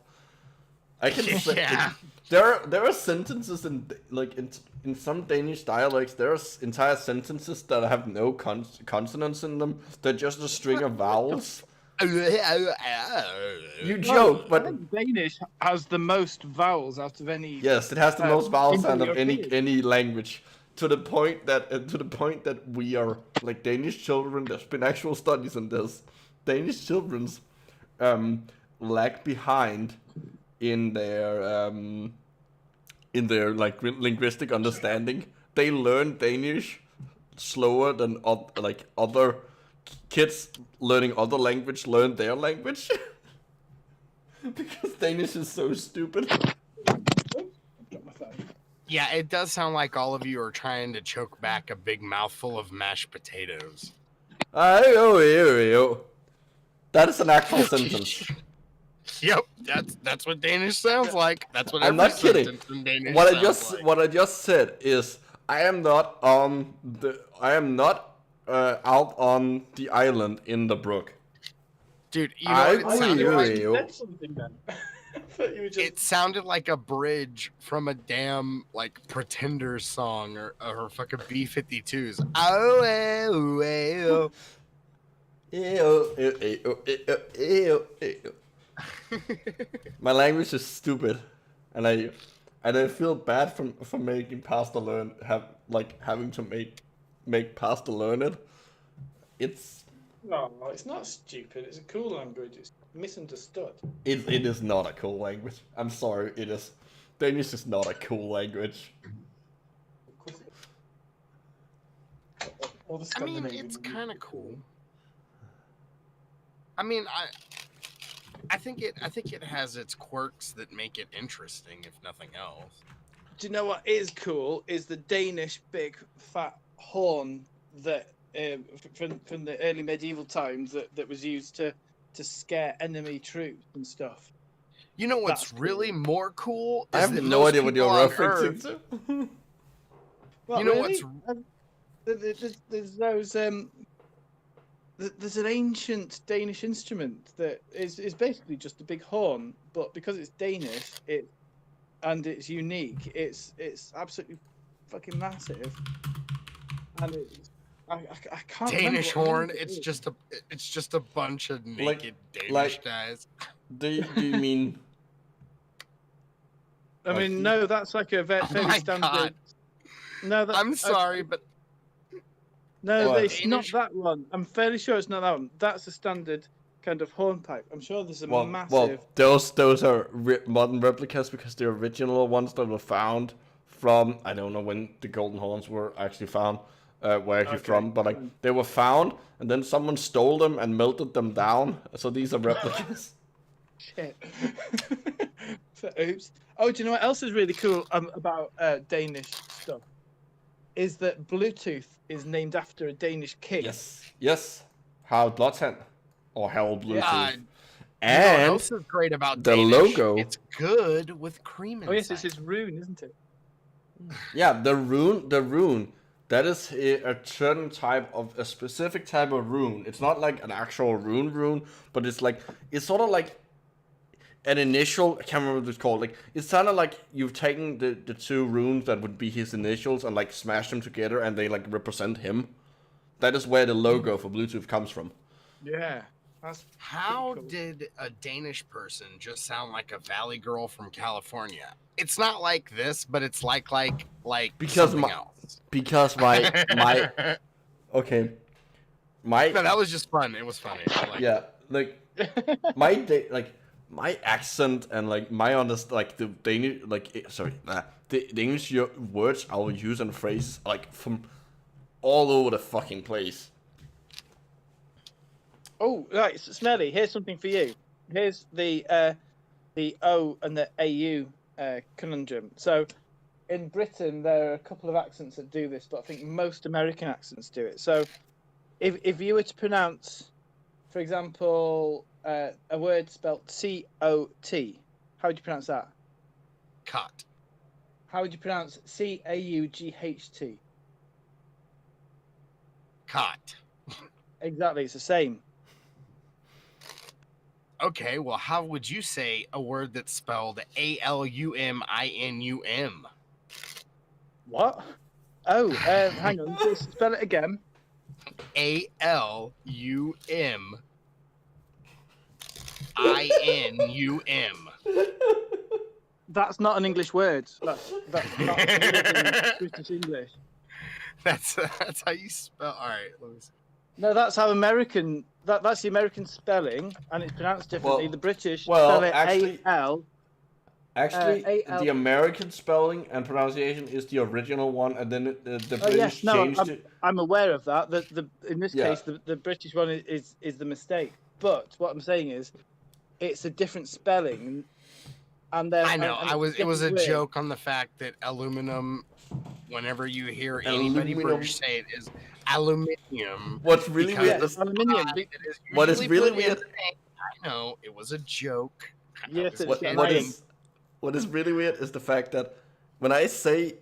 Speaker 2: I can say there are sentences in some Danish dialects. There are entire sentences that have no consonants in them. They're just a string of vowels. You joke, but
Speaker 1: I think Danish has the most vowels out of any.
Speaker 2: Yes, it has the most vowels out of any language. To the point that we are like Danish children. There's been actual studies on this. Danish children's lag behind in their like linguistic understanding. They learn Danish slower than other kids learning other language learn their language. Because Danish is so stupid.
Speaker 3: Yeah, it does sound like all of you are trying to choke back a big mouthful of mashed potatoes.
Speaker 2: That is an actual sentence.
Speaker 3: Yep, that's what Danish sounds like. That's what
Speaker 2: I'm not kidding. What I just said is I am not out on the island in the brook.
Speaker 3: Dude, you know what it sounded like?
Speaker 1: It
Speaker 3: sounded like a bridge from a damn like Pretenders song or fucking B-52s.
Speaker 2: My language is stupid, and I feel bad for making pasta learn having to make pasta learn it.
Speaker 1: No, it's not stupid. It's a cool language. It's misunderstood.
Speaker 2: It is not a cool language. I'm sorry, it is. Danish is not a cool language.
Speaker 3: I mean, it's kind of cool. I mean, I think it has its quirks that make it interesting, if nothing else.
Speaker 1: Do you know what is cool? Is the Danish big fat horn that from the early medieval times that was used to scare enemy troops and stuff.
Speaker 3: You know what's really more cool?
Speaker 2: I have no idea what you're referencing to.
Speaker 1: What,
Speaker 3: you know
Speaker 1: really? There's those there's an ancient Danish instrument that is basically just a big horn, but because it's Danish, and it's unique, it's absolutely fucking massive, and I can't.
Speaker 3: Danish horn. It's just a bunch of naked Danish guys.
Speaker 2: Do you mean?
Speaker 1: I mean, no, that's like a fairly standard.
Speaker 3: God.
Speaker 1: No,
Speaker 3: I'm sorry, but
Speaker 1: no,
Speaker 2: What?
Speaker 1: it's not that one. I'm fairly sure it's not that one. That's a standard kind of hornpipe. I'm sure there's a massive.
Speaker 2: Well, those are modern replicas because the original ones that were found from I don't know when the golden horns were actually found. Where actually from, but like they were found and then someone stole them and melted them down. So these are replicas.
Speaker 1: Shit. Oops. Oh, do you know what else is really cool about Danish stuff? Is that Bluetooth is named after a Danish king.
Speaker 2: Yes. Harald Blåtand or Harold Bluetooth.
Speaker 3: Yeah,
Speaker 2: and
Speaker 3: you know what else is great about
Speaker 2: the
Speaker 3: Danish?
Speaker 2: logo.
Speaker 3: It's good with cream inside.
Speaker 1: Oh yes, it's his rune, isn't it?
Speaker 2: Yeah, the rune. That is a certain type of a specific type of rune. It's not like an actual rune, but it's sort of like an initial. I can't remember what it's called. Like it's kind of like you've taken the two runes that would be his initials and like smashed them together, and they like represent him. That is where the logo for Bluetooth comes from.
Speaker 1: Yeah.
Speaker 3: How
Speaker 1: cool.
Speaker 3: did a Danish person just sound like a valley girl from California? It's not like this, but it's like
Speaker 2: Because
Speaker 3: something else.
Speaker 2: Because my okay, my
Speaker 3: No, that was just fun. It was funny.
Speaker 2: My accent and like my like the Danish the English words I will use and phrases like from all over the fucking place.
Speaker 1: Oh, right, Smelly, here's something for you. Here's the O and the AU conundrum. So, in Britain, there are a couple of accents that do this, but I think most American accents do it. So, if you were to pronounce, for example, a word spelled C-O-T, how would you pronounce that?
Speaker 3: Cot.
Speaker 1: How would you pronounce C-A-U-G-H-T?
Speaker 3: Cot.
Speaker 1: Exactly, it's the same.
Speaker 3: Okay, well, how would you say a word that's spelled A-L-U-M-I-N-U-M?
Speaker 1: What? Oh, hang on, just spell it again.
Speaker 3: A-L-U-M-I-N-U-M.
Speaker 1: That's not an English word. That's not British English.
Speaker 3: That's how you spell. All right, let me see.
Speaker 1: No, that's how American. That's the American spelling, and it's pronounced differently.
Speaker 2: Well-
Speaker 1: The British
Speaker 2: well,
Speaker 1: spell it
Speaker 2: actually-
Speaker 1: A-L.
Speaker 2: Actually,
Speaker 1: A-L.
Speaker 2: the American spelling and pronunciation is the original one, and then the
Speaker 1: Oh
Speaker 2: British
Speaker 1: yes, no,
Speaker 2: changed it.
Speaker 1: I'm aware of that. In this
Speaker 2: Yeah.
Speaker 1: case, the British one is the mistake. But what I'm saying is, it's a different spelling, and
Speaker 3: I know.
Speaker 1: and
Speaker 3: It was a
Speaker 1: different word.
Speaker 3: joke on the fact that aluminum. Whenever you hear anybody
Speaker 2: Aluminum.
Speaker 3: British say it is aluminium.
Speaker 2: What's really
Speaker 3: because
Speaker 2: weird
Speaker 1: Yes,
Speaker 2: is
Speaker 1: aluminium.
Speaker 2: what is really
Speaker 3: usually put in
Speaker 2: weird.
Speaker 3: I know it was a joke.
Speaker 1: Yes,
Speaker 3: It's
Speaker 1: it's
Speaker 2: What,
Speaker 1: an
Speaker 2: what
Speaker 1: iron.
Speaker 2: is what is really weird is the fact that when I say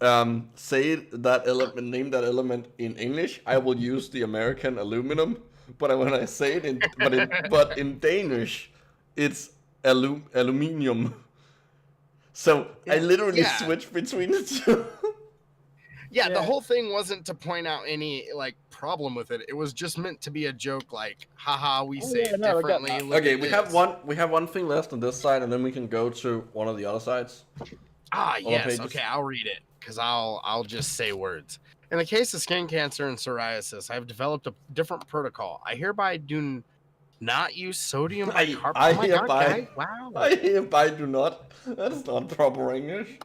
Speaker 2: that element, name that element in English, I will use the American aluminum. But when I say it but in Danish, it's aluminium. So I literally
Speaker 3: Yeah.
Speaker 2: switch between the two.
Speaker 3: Yeah, the whole thing wasn't to point out any like problem with it. It was just meant to be a joke, like, haha, we say it differently.
Speaker 2: Okay, we have one thing left on this side, and then we can go to one of the other sides.
Speaker 3: Yes. Okay, I'll read it because I'll just say words. In the case of skin cancer and psoriasis, I have developed a different protocol. I hereby do not use sodium bicarbonate.
Speaker 2: I hereby do not. That's not proper English.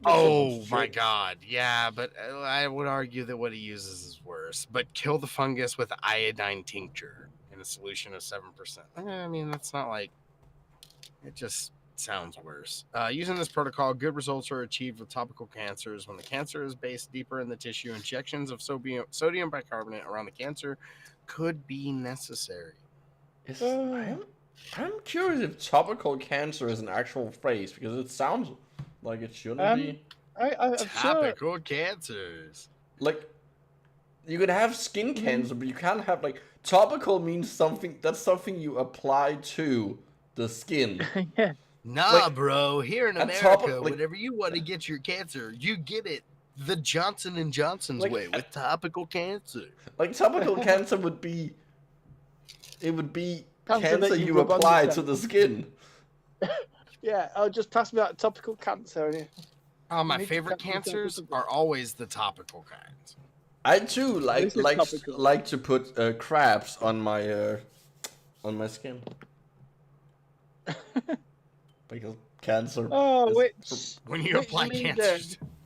Speaker 3: Oh my god, yeah, but I would argue that what he uses is worse. But kill the fungus with iodine tincture in a solution of 7%. I mean, that's not like, it just sounds worse. Using this protocol, good results are achieved with topical cancers. When the cancer is based deeper in the tissue, injections of sodium bicarbonate around the cancer could be necessary.
Speaker 2: I'm curious if topical cancer is an actual phrase, because it sounds like it shouldn't be.
Speaker 3: Topical cancers.
Speaker 2: Like, you could have skin cancer, but you can't have, like, topical means something, that's something you apply to the skin.
Speaker 1: Yeah.
Speaker 3: Nah, like, bro, here in America, whenever you want to get your cancer, you get it the Johnson & Johnson's way, with topical cancer.
Speaker 2: Like, topical cancer would be, it would be cancer you apply to the skin.
Speaker 1: Yeah, just pass me that topical cancer.
Speaker 3: My favorite cancers are always the topical kinds.
Speaker 2: I too like to put crabs on my skin. Because cancer.
Speaker 1: Oh,
Speaker 3: when you apply cancer.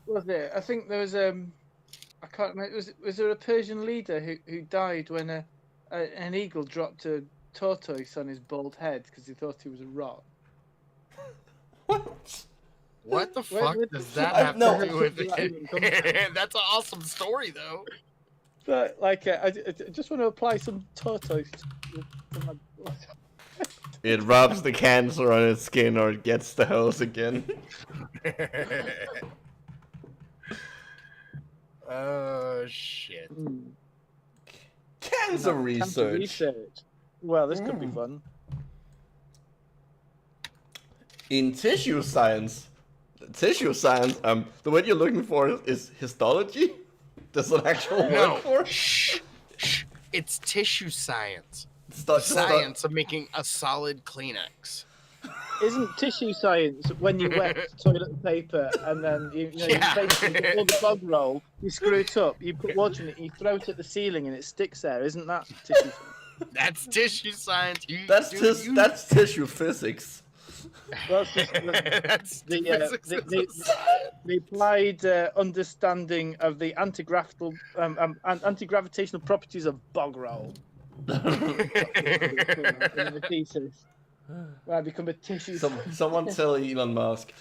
Speaker 1: Was it? I think there was I can't remember. Was there a Persian leader who died when an eagle dropped a tortoise on his bald head because he thought he was a rock?
Speaker 3: What the fuck does that have to do with it? That's an awesome story, though.
Speaker 1: But like, I just want to apply some tortoise to my blood.
Speaker 2: It rubs the cancer on its skin, or it gets the hose again.
Speaker 3: Oh shit!
Speaker 2: Cancer research.
Speaker 1: Well, this could be fun.
Speaker 2: In tissue science, the word you're looking for is histology. There's an actual word for it.
Speaker 3: Shh. It's tissue science. Science of making a solid Kleenex.
Speaker 1: Isn't tissue science when you wet toilet paper and then you basically all the bog roll, you screw it up, you put water in it, you throw it at the ceiling and it sticks there? Isn't that tissue science?
Speaker 3: That's tissue science.
Speaker 2: That's tissue physics.
Speaker 1: Well, that's the applied understanding of the anti-gravitational properties of bog roll. In the thesis. Well, I become a tissue.
Speaker 2: Someone tell Elon Musk.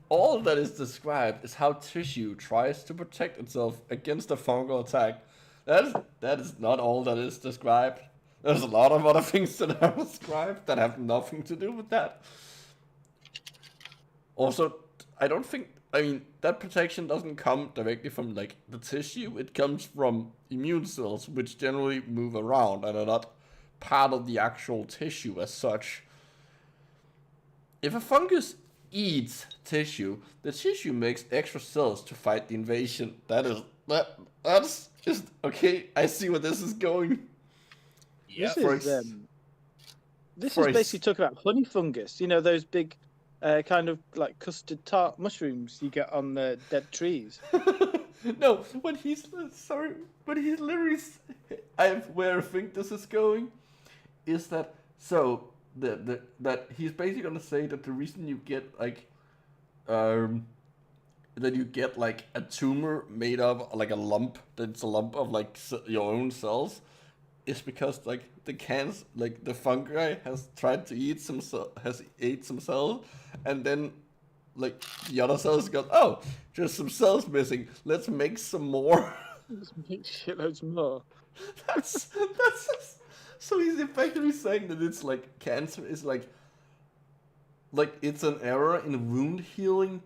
Speaker 2: All that is described is how tissue tries to protect itself against a fungal attack. That is not all that is described. There's a lot of other things that are described that have nothing to do with that. Also, that protection doesn't come directly from, like, the tissue. It comes from immune cells, which generally move around and are not part of the actual tissue as such. If a fungus eats tissue, the tissue makes extra cells to fight the invasion. That's just okay. I see where this is going.
Speaker 1: Yeah. This is basically talking about honey fungus. You know, those big kind of like custard tart mushrooms you get on the dead trees.
Speaker 2: No, what he's literally, where I think this is going, is that that he's basically gonna say that the reason you get like, that you get like a tumor made of like a lump, that's a lump of like your own cells, is because like the fungi has tried to eat some cells, and then like the other cells got, oh, just some cells missing. Let's make some more.
Speaker 1: Let's make shitloads more.
Speaker 2: That's so he's effectively saying that it's like cancer is like it's an error in wound healing,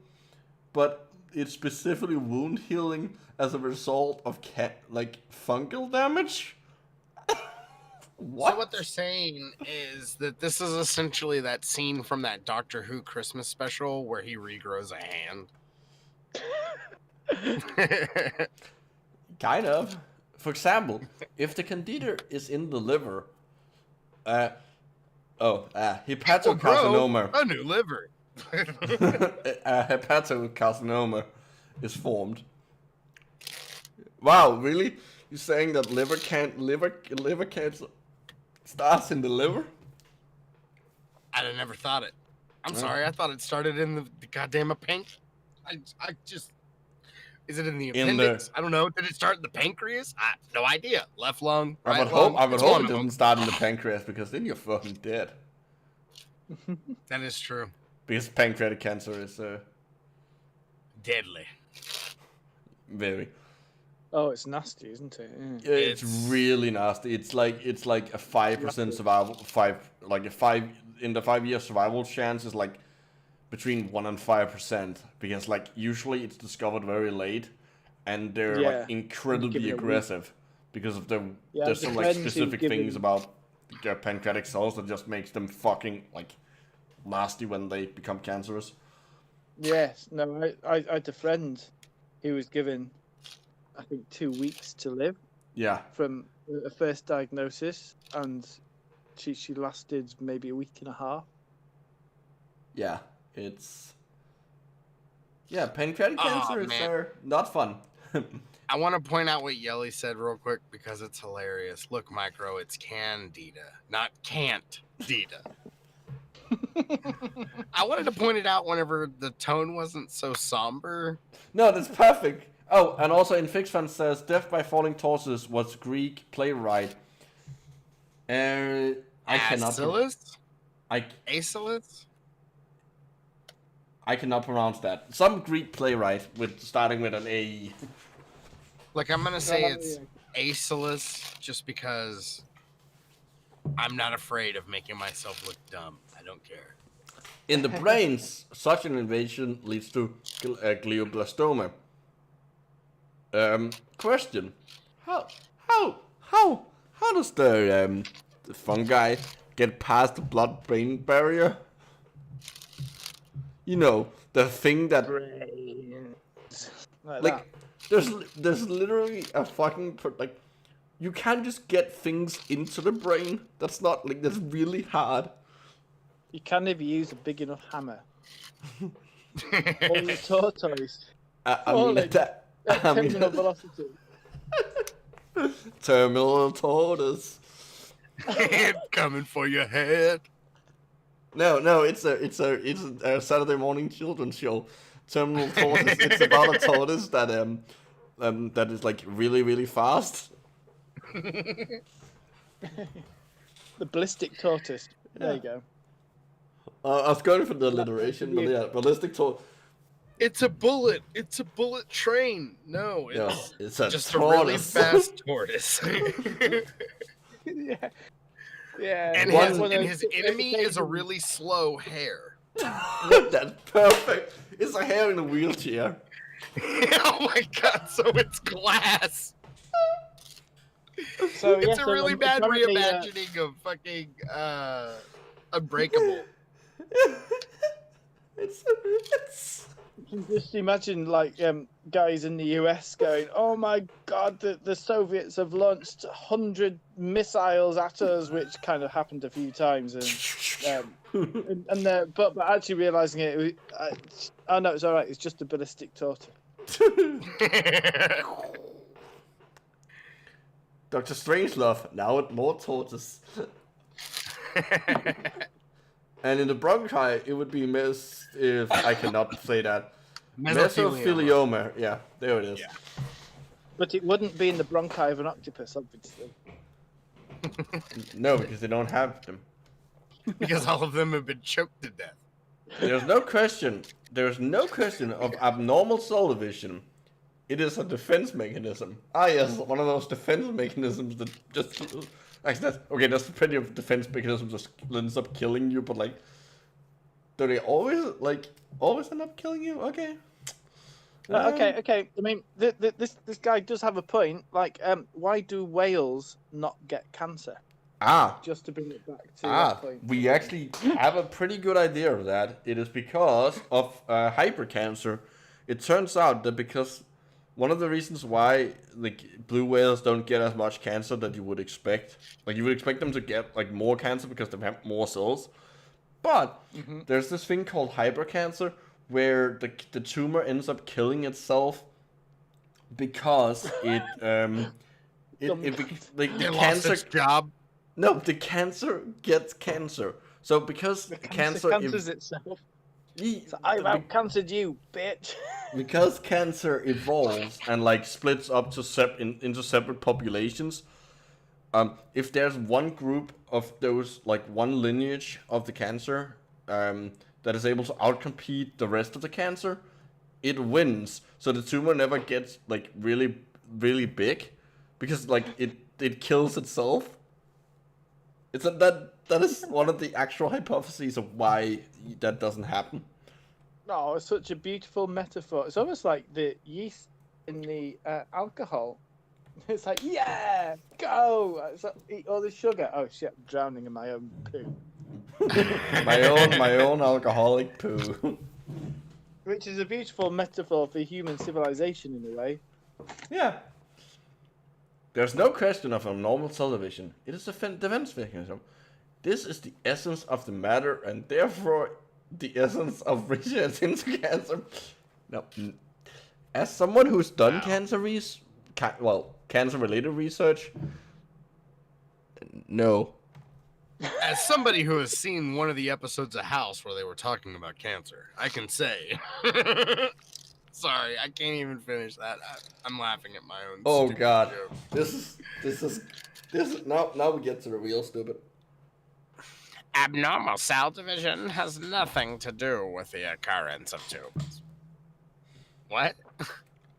Speaker 2: but it's specifically wound healing as a result of fungal damage.
Speaker 3: What? So what they're saying is that this is essentially that scene from that Doctor Who Christmas special where he regrows a hand.
Speaker 2: Kind of. For example, if the candida is in the liver, hepatocarcinoma.
Speaker 3: A new liver.
Speaker 2: Hepatocarcinoma is formed. Wow, really? You're saying that liver cancer starts in the liver?
Speaker 3: I'd have never thought it. I'm sorry, I thought it started in the goddamn pancreas. I just... Is it in the appendix? I don't know. Did it start in the pancreas? No idea. Left lung, right lung.
Speaker 2: I would hope it doesn't start in the pancreas, because then you're fucking dead.
Speaker 3: That is true.
Speaker 2: Because pancreatic cancer is
Speaker 3: Deadly.
Speaker 2: very.
Speaker 1: Oh, it's nasty, isn't it? Yeah.
Speaker 2: It's really nasty. It's like a 5% survival. In the 5 year survival chance is like between 1 and 5%, because like usually it's discovered very late, and they're like incredibly aggressive because of there's some like specific things about their pancreatic cells that just makes them fucking like nasty when they become cancerous.
Speaker 1: Yes, no, I had a friend who was given, I think, 2 weeks to live.
Speaker 2: Yeah.
Speaker 1: From a first diagnosis, and she lasted maybe a week and a half.
Speaker 2: Yeah, pancreatic cancer is not fun.
Speaker 3: I want to point out what Yelly said real quick because it's hilarious. Look, Micro, it's candida, not can't-dida. I wanted to point it out whenever the tone wasn't so somber.
Speaker 2: No, that's perfect. Oh, and also in Fixfan says Death by Falling Tortoise was Greek playwright. I cannot.
Speaker 3: Aeschylus?
Speaker 2: I cannot pronounce that. Some Greek playwright starting with an A.
Speaker 3: Like, I'm gonna say it's Aeschylus just because I'm not afraid of making myself look dumb. I don't care.
Speaker 2: In the brains, such an invasion leads to glioblastoma. Question: How does the fungi get past the blood-brain barrier? You know, the thing that like there's literally a fucking like you can't just get things into the brain. That's really hard.
Speaker 1: You can if you use a big enough hammer. Or the tortoise. Terminal velocity.
Speaker 2: Terminal tortoise.
Speaker 3: Coming for your head.
Speaker 2: No, it's a Saturday morning children's show. Terminal tortoise. It's about a tortoise that is like really, really fast.
Speaker 1: The ballistic tortoise. There you go.
Speaker 2: I was going for the alliteration, but yeah, ballistic tortoise.
Speaker 3: It's a bullet. It's a bullet train. No, it's just
Speaker 2: tortoise.
Speaker 3: a really fast tortoise.
Speaker 1: Yeah. Yeah.
Speaker 3: And his enemy is a really slow hare.
Speaker 2: That's perfect. It's a hare in a wheelchair.
Speaker 3: Oh my god, so it's glass.
Speaker 1: So,
Speaker 3: it's a really bad reimagining of fucking Unbreakable.
Speaker 2: It's
Speaker 1: just imagine like guys in the US going, "Oh my god, the Soviets have launched 100 missiles at us," which kind of happened a few times, but actually realizing oh no, it's all right. It's just a ballistic tortoise.
Speaker 2: Dr. Strangelove, now with more tortoise. And in the bronchi, it would be if I cannot say that. Mesothelioma. Yeah, there it is. Yeah.
Speaker 1: But it wouldn't be in the bronchi of an octopus, obviously.
Speaker 2: No, because they don't have them.
Speaker 3: Because all of them have been choked to death.
Speaker 2: There's no question of abnormal cell division. It is a defense mechanism. Ah, yes, one of those defense mechanisms that just... Actually, that's plenty of defense mechanisms that ends up killing you, but like... Do they always end up killing you? Okay.
Speaker 1: Okay. I mean, this guy does have a point. Like, why do whales not get cancer? Just to bring it back to that point.
Speaker 2: We actually have a pretty good idea of that. It is because of hypercancer. It turns out that because one of the reasons why like blue whales don't get as much cancer that you would expect. Like you would expect them to get like more cancer because they have more cells. But there's this thing called hypercancer where the tumor ends up killing itself because it like the cancer
Speaker 3: job.
Speaker 2: No, the cancer gets cancer. So because
Speaker 1: The
Speaker 2: cancer
Speaker 1: cancers itself. So I've out-cancered you, bitch.
Speaker 2: Because cancer evolves and like splits up to into separate populations, if there's one group of those, like one lineage of the cancer, that is able to outcompete the rest of the cancer, it wins. So the tumor never gets like really, really big, because like it kills itself. It's that is one of the actual hypotheses of why that doesn't happen.
Speaker 1: No, it's such a beautiful metaphor. It's almost like the yeast in the alcohol. It's like, yeah, go! It's like, eat all the sugar. Oh shit, I'm drowning in my own poo.
Speaker 2: my own alcoholic poo.
Speaker 1: Which is a beautiful metaphor for human civilization in a way.
Speaker 2: Yeah. There's no question of abnormal cell division. It is a defense mechanism. This is the essence of the matter, and therefore the essence of research into cancer. No, as someone who's done cancer-related research, no.
Speaker 3: As somebody who has seen one of the episodes of House where they were talking about cancer, I can say. Sorry, I can't even finish that. I'm laughing at my own.
Speaker 2: Oh God,
Speaker 3: joke.
Speaker 2: this is now we get to the real stupid.
Speaker 3: Abnormal cell division has nothing to do with the occurrence of tumors. What?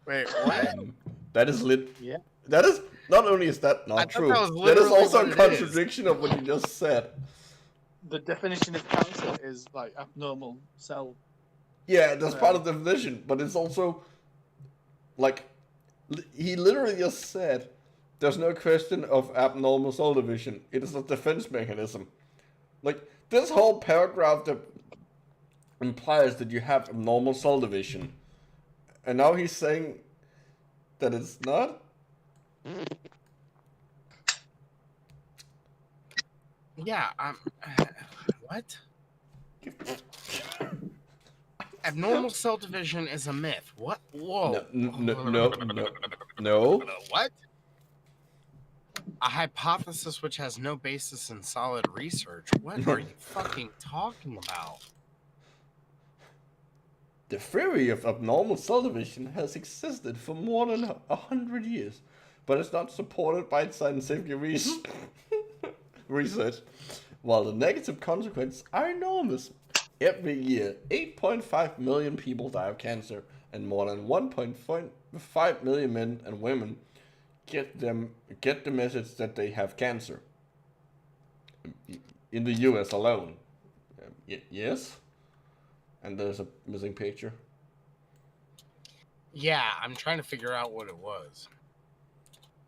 Speaker 3: Wait, what?
Speaker 2: That is lit.
Speaker 1: Yeah.
Speaker 2: That is not only is that not true. That is also a contradiction of what you just said.
Speaker 1: The definition of cancer is like abnormal cell.
Speaker 2: Yeah, that's part of the definition, but it's also like he literally just said there's no question of abnormal cell division. It is a defense mechanism. Like this whole paragraph that implies that you have abnormal cell division, and now he's saying that it's not.
Speaker 3: Yeah, what? Abnormal cell division is a myth. What? Whoa.
Speaker 2: No.
Speaker 3: What? A hypothesis which has no basis in solid research. What are you fucking talking about?
Speaker 2: The theory of abnormal cell division has existed for more than 100 years, but it's not supported by scientific research, while the negative consequences are enormous. Every year, 8.5 million people die of cancer, and more than 1.5 million men and women get the message that they have cancer. In the US alone. Yes? And there's a missing picture.
Speaker 3: Yeah, I'm trying to figure out what it was.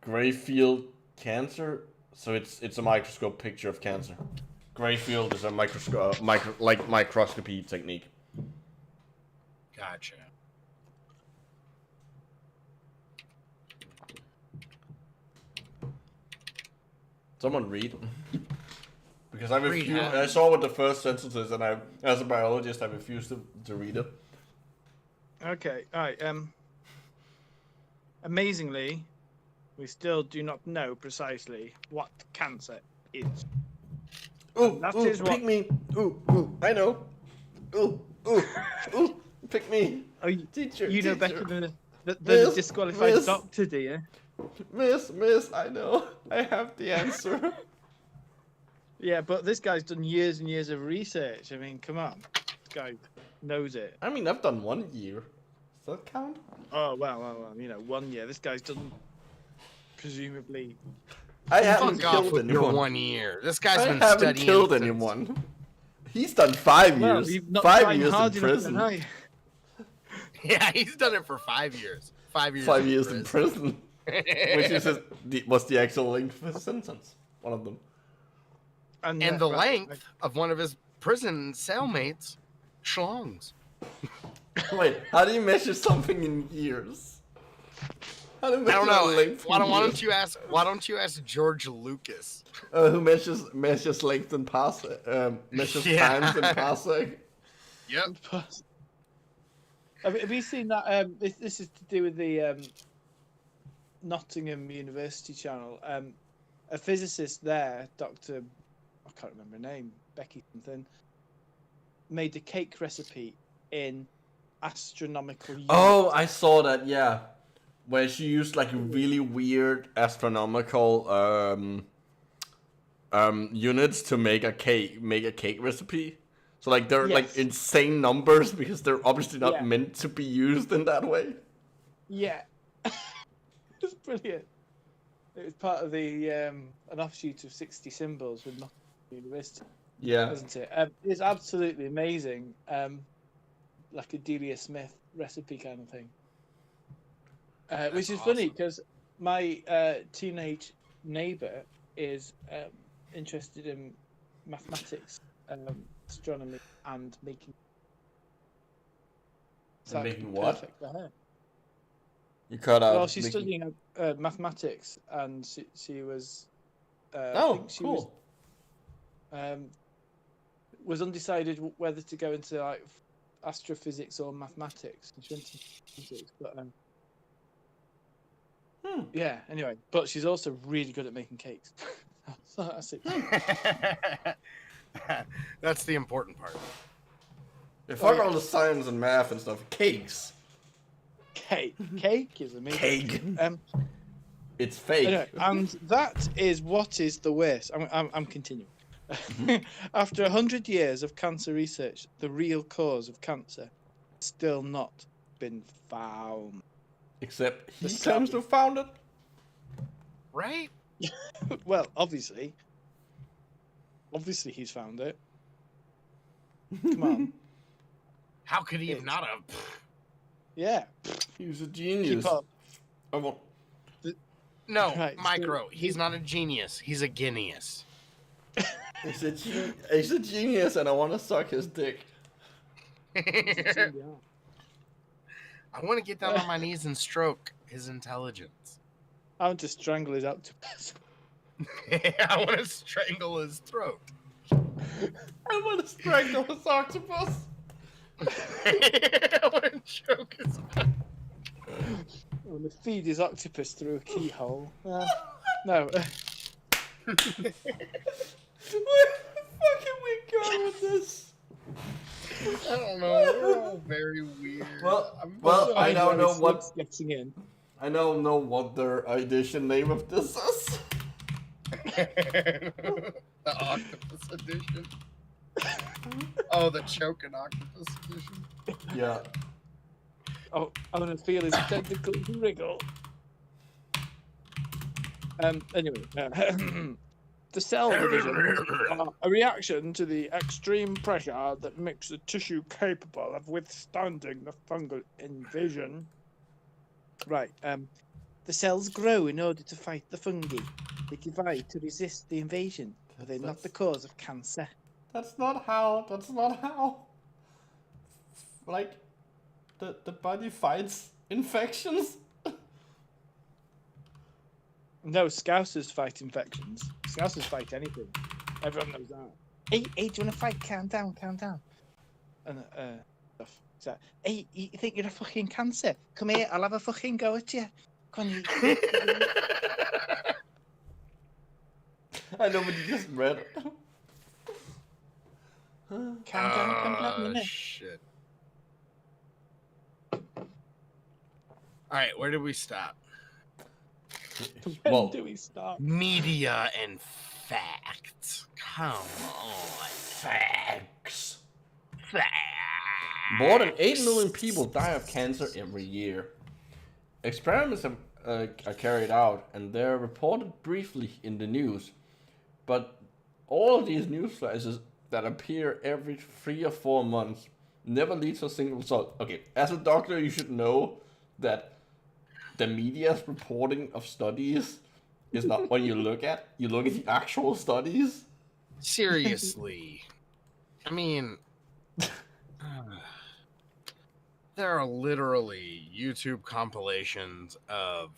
Speaker 2: Gray field cancer? So it's a microscope picture of cancer. Gray field is a microscopy technique.
Speaker 3: Gotcha.
Speaker 2: Someone read. Because I saw what the first sentence is, and as a biologist, I refuse to read it.
Speaker 1: Okay, alright, amazingly, we still do not know precisely what cancer is.
Speaker 2: Ooh,
Speaker 1: Pick
Speaker 2: me. Ooh, I know. Ooh, pick me.
Speaker 1: Oh,
Speaker 2: teacher,
Speaker 1: you know
Speaker 2: teacher.
Speaker 1: better than the disqualified doctor, do you?
Speaker 2: Miss, I know. I have the answer.
Speaker 1: Yeah, but this guy's done years and years of research. I mean, come on. This guy knows it.
Speaker 2: I mean, I've done 1 year. Does that count?
Speaker 1: Oh, well, 1 year. This guy's done, presumably...
Speaker 2: I haven't killed anyone.
Speaker 3: 1 year. This guy's been
Speaker 2: I haven't
Speaker 3: studying
Speaker 2: killed
Speaker 3: since...
Speaker 2: anyone. He's done 5 years.
Speaker 1: You've not
Speaker 2: 5 years
Speaker 1: hard
Speaker 2: in prison.
Speaker 1: Enough,
Speaker 3: Yeah, he's done it for 5 years. 5 years.
Speaker 2: 5 years in prison. Which is what's the actual length of his sentence? One of them.
Speaker 3: And the length of one of his prison cellmates, schlongs.
Speaker 2: Wait, how do you measure something in years?
Speaker 3: I don't know. Why don't you ask? Why don't you ask George Lucas?
Speaker 2: Who measures length and measures times and parsec.
Speaker 3: Yep.
Speaker 1: Have you seen that? This is to do with the Nottingham University channel. A physicist there, Dr. I can't remember her name, Becky something, made a cake recipe in astronomical units.
Speaker 2: Oh, I saw that. Yeah, where she used like really weird astronomical units to make a cake recipe. So like they're like insane numbers because they're obviously not meant to be used in that way.
Speaker 1: Yeah, it's brilliant. It was part of the an offshoot of 60 Symbols with Nottingham University.
Speaker 2: Yeah,
Speaker 1: isn't it? It's absolutely amazing. Like a Delia Smith recipe kind of thing. Which is funny because my teenage neighbour is interested in mathematics, astronomy, and making.
Speaker 2: Making what?
Speaker 1: Perfect for her.
Speaker 2: You cut out.
Speaker 1: Well, she's studying mathematics, and she was.
Speaker 2: Cool.
Speaker 1: Was undecided whether to go into like astrophysics or mathematics. She went to physics, but yeah. Anyway, but she's also really good at making cakes. So that's it.
Speaker 3: That's the important part.
Speaker 2: Fuck all the science and math and stuff. Cakes.
Speaker 1: Cake is amazing.
Speaker 2: Cake. It's fake.
Speaker 1: Anyway, and that is what is the worst. I'm continuing. After 100 years of cancer research, the real cause of cancer still not been found.
Speaker 2: Except he claims to have found it.
Speaker 3: Right?
Speaker 1: Well, obviously he's found it. Come on.
Speaker 3: How could he have not have?
Speaker 1: Yeah.
Speaker 2: He's a genius.
Speaker 1: Keep up.
Speaker 3: No,
Speaker 1: Right,
Speaker 3: Micro. He's not a genius. He's a genius.
Speaker 2: He's a genius, and I want to suck his dick.
Speaker 3: I want to get down on my knees and stroke his intelligence.
Speaker 1: I want to strangle his octopus.
Speaker 3: I want to strangle his throat.
Speaker 2: I want to strangle his octopus.
Speaker 3: I want to choke his mouth.
Speaker 1: I want to feed his octopus through a keyhole. No.
Speaker 2: Where the fuck have we gone with this?
Speaker 3: I don't know. We're all very weird.
Speaker 2: Well, I now know what's
Speaker 1: getting in.
Speaker 2: I now know what their edition name of this is.
Speaker 3: The Octopus edition. Oh, the choking Octopus edition.
Speaker 2: Yeah.
Speaker 1: Oh, I want to feel his tentacles wriggle. Anyway, the cell divisions are a reaction to the extreme pressure that makes the tissue capable of withstanding the fungal invasion. Right. The cells grow in order to fight the fungi. They divide to resist the invasion. But they're not the cause of cancer.
Speaker 2: That's not how. Like, the body fights infections.
Speaker 1: No, Scousers fight infections. Scousers fight anything. Everyone knows that. Hey, do you want to fight? Calm down. And stuff. So, hey, you think you're a fucking cancer? Come here, I'll have a fucking go at you. Come on, you.
Speaker 2: I know, but you just read it.
Speaker 1: Calm down,
Speaker 3: shit. Alright, where did we stop?
Speaker 1: When do we start?
Speaker 3: Media and facts. Come on.
Speaker 2: Facts. More than 8 million people die of cancer every year. Experiments are carried out, and they're reported briefly in the news. But all of these news flashes that appear every 3 or 4 months never lead to a single result. Okay, as a doctor, you should know that the media's reporting of studies is not what you look at. You look at the actual studies.
Speaker 3: Seriously. I mean, there are literally YouTube compilations of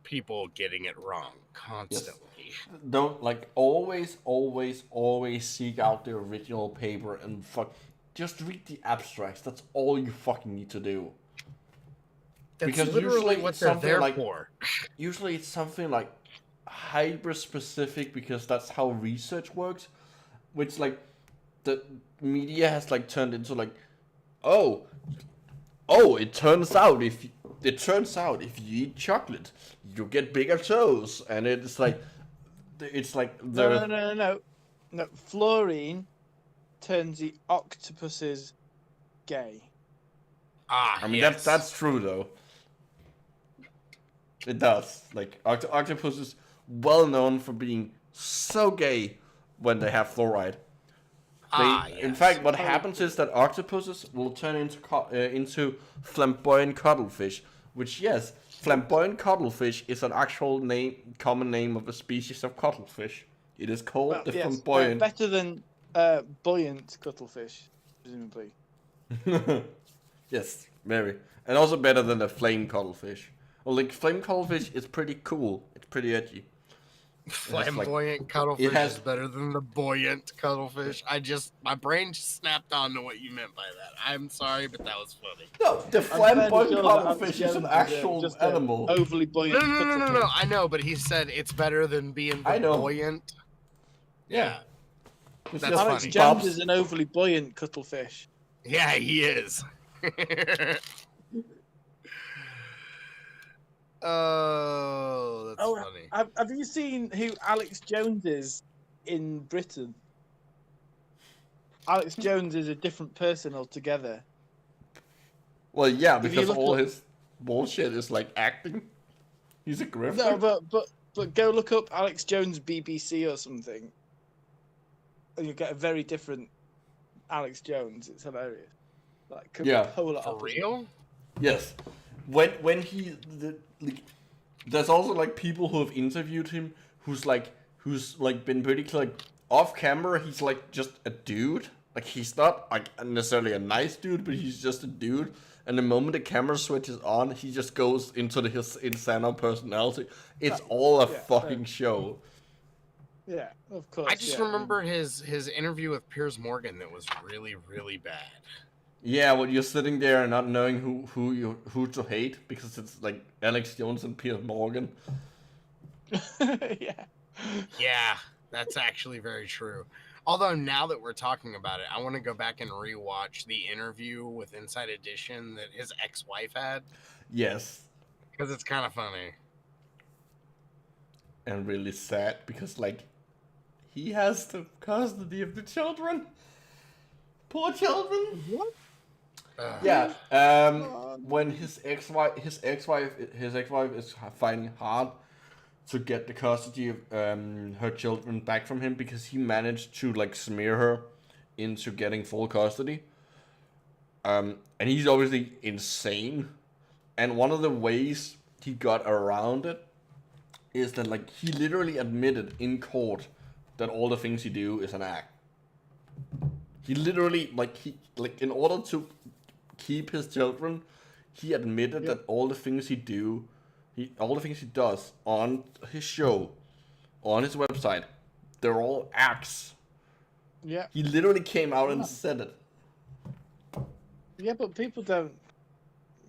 Speaker 3: people getting it wrong constantly.
Speaker 2: Don't always seek out the original paper and just read the abstracts. That's all you fucking need to do.
Speaker 3: That's
Speaker 2: because
Speaker 3: literally
Speaker 2: usually
Speaker 3: what
Speaker 2: it's
Speaker 3: they're
Speaker 2: something
Speaker 3: there
Speaker 2: like
Speaker 3: for.
Speaker 2: usually it's something like hyper specific because that's how research works, which like the media has like turned into like, oh, it turns out if you eat chocolate, you get bigger toes, and it's like
Speaker 1: No. Fluorine turns the octopuses gay.
Speaker 2: I mean, that's true though. It does. Like octopus is well known for being so gay when they have fluoride. In fact, what happens is that octopuses will turn into flamboyant cuttlefish, which, yes, flamboyant cuttlefish is an actual common name of a species of cuttlefish. It is called flamboyant.
Speaker 1: Better than buoyant cuttlefish, presumably.
Speaker 2: Yes, very. And also better than a flame cuttlefish. Well, like, flame cuttlefish is pretty cool. It's pretty edgy.
Speaker 3: Flamboyant cuttlefish is better than the buoyant cuttlefish. My brain just snapped on to what you meant by that. I'm sorry, but that was funny.
Speaker 2: No, the flamboyant cuttlefish is an actual animal.
Speaker 1: Overly buoyant.
Speaker 3: No. I know, but he said it's better than being buoyant.
Speaker 2: Yeah.
Speaker 3: That's
Speaker 1: Alex
Speaker 3: funny.
Speaker 1: Jones is an overly buoyant cuttlefish.
Speaker 3: Yeah, he is. Oh, that's funny.
Speaker 1: Have you seen who Alex Jones is in Britain? Alex Jones is a different person altogether.
Speaker 2: Well, yeah, because all his bullshit is like acting. He's a grifter.
Speaker 1: No, but go look up Alex Jones BBC or something, and you get a very different Alex Jones. It's hilarious. Like polar
Speaker 3: for real?
Speaker 2: Yes. When there's also like people who have interviewed him who's been pretty like off camera. He's like just a dude. Like he's not like necessarily a nice dude, but he's just a dude. And the moment the camera switches on, he just goes into his insane personality. It's all a fucking show.
Speaker 1: Yeah, of course.
Speaker 3: I just remember his interview with Piers Morgan that was really, really bad.
Speaker 2: Yeah, when you're sitting there and not knowing who to hate because it's like Alex Jones and Piers Morgan.
Speaker 3: Yeah, that's actually very true. Although now that we're talking about it, I want to go back and rewatch the interview with Inside Edition that his ex-wife had.
Speaker 2: Yes.
Speaker 3: Because it's kind of funny.
Speaker 2: And really sad because like he has the custody of the children. Poor children.
Speaker 1: What?
Speaker 2: Yeah. When his ex-wife is finding hard to get the custody of her children back from him because he managed to like smear her into getting full custody. And he's obviously insane. And one of the ways he got around it is that like he literally admitted in court that all the things he do is an act. He literally in order to keep his children, he admitted that all the things he does on his show, on his website, they're all acts.
Speaker 1: Yeah.
Speaker 2: He literally came out and said it.
Speaker 1: Yeah, but people don't.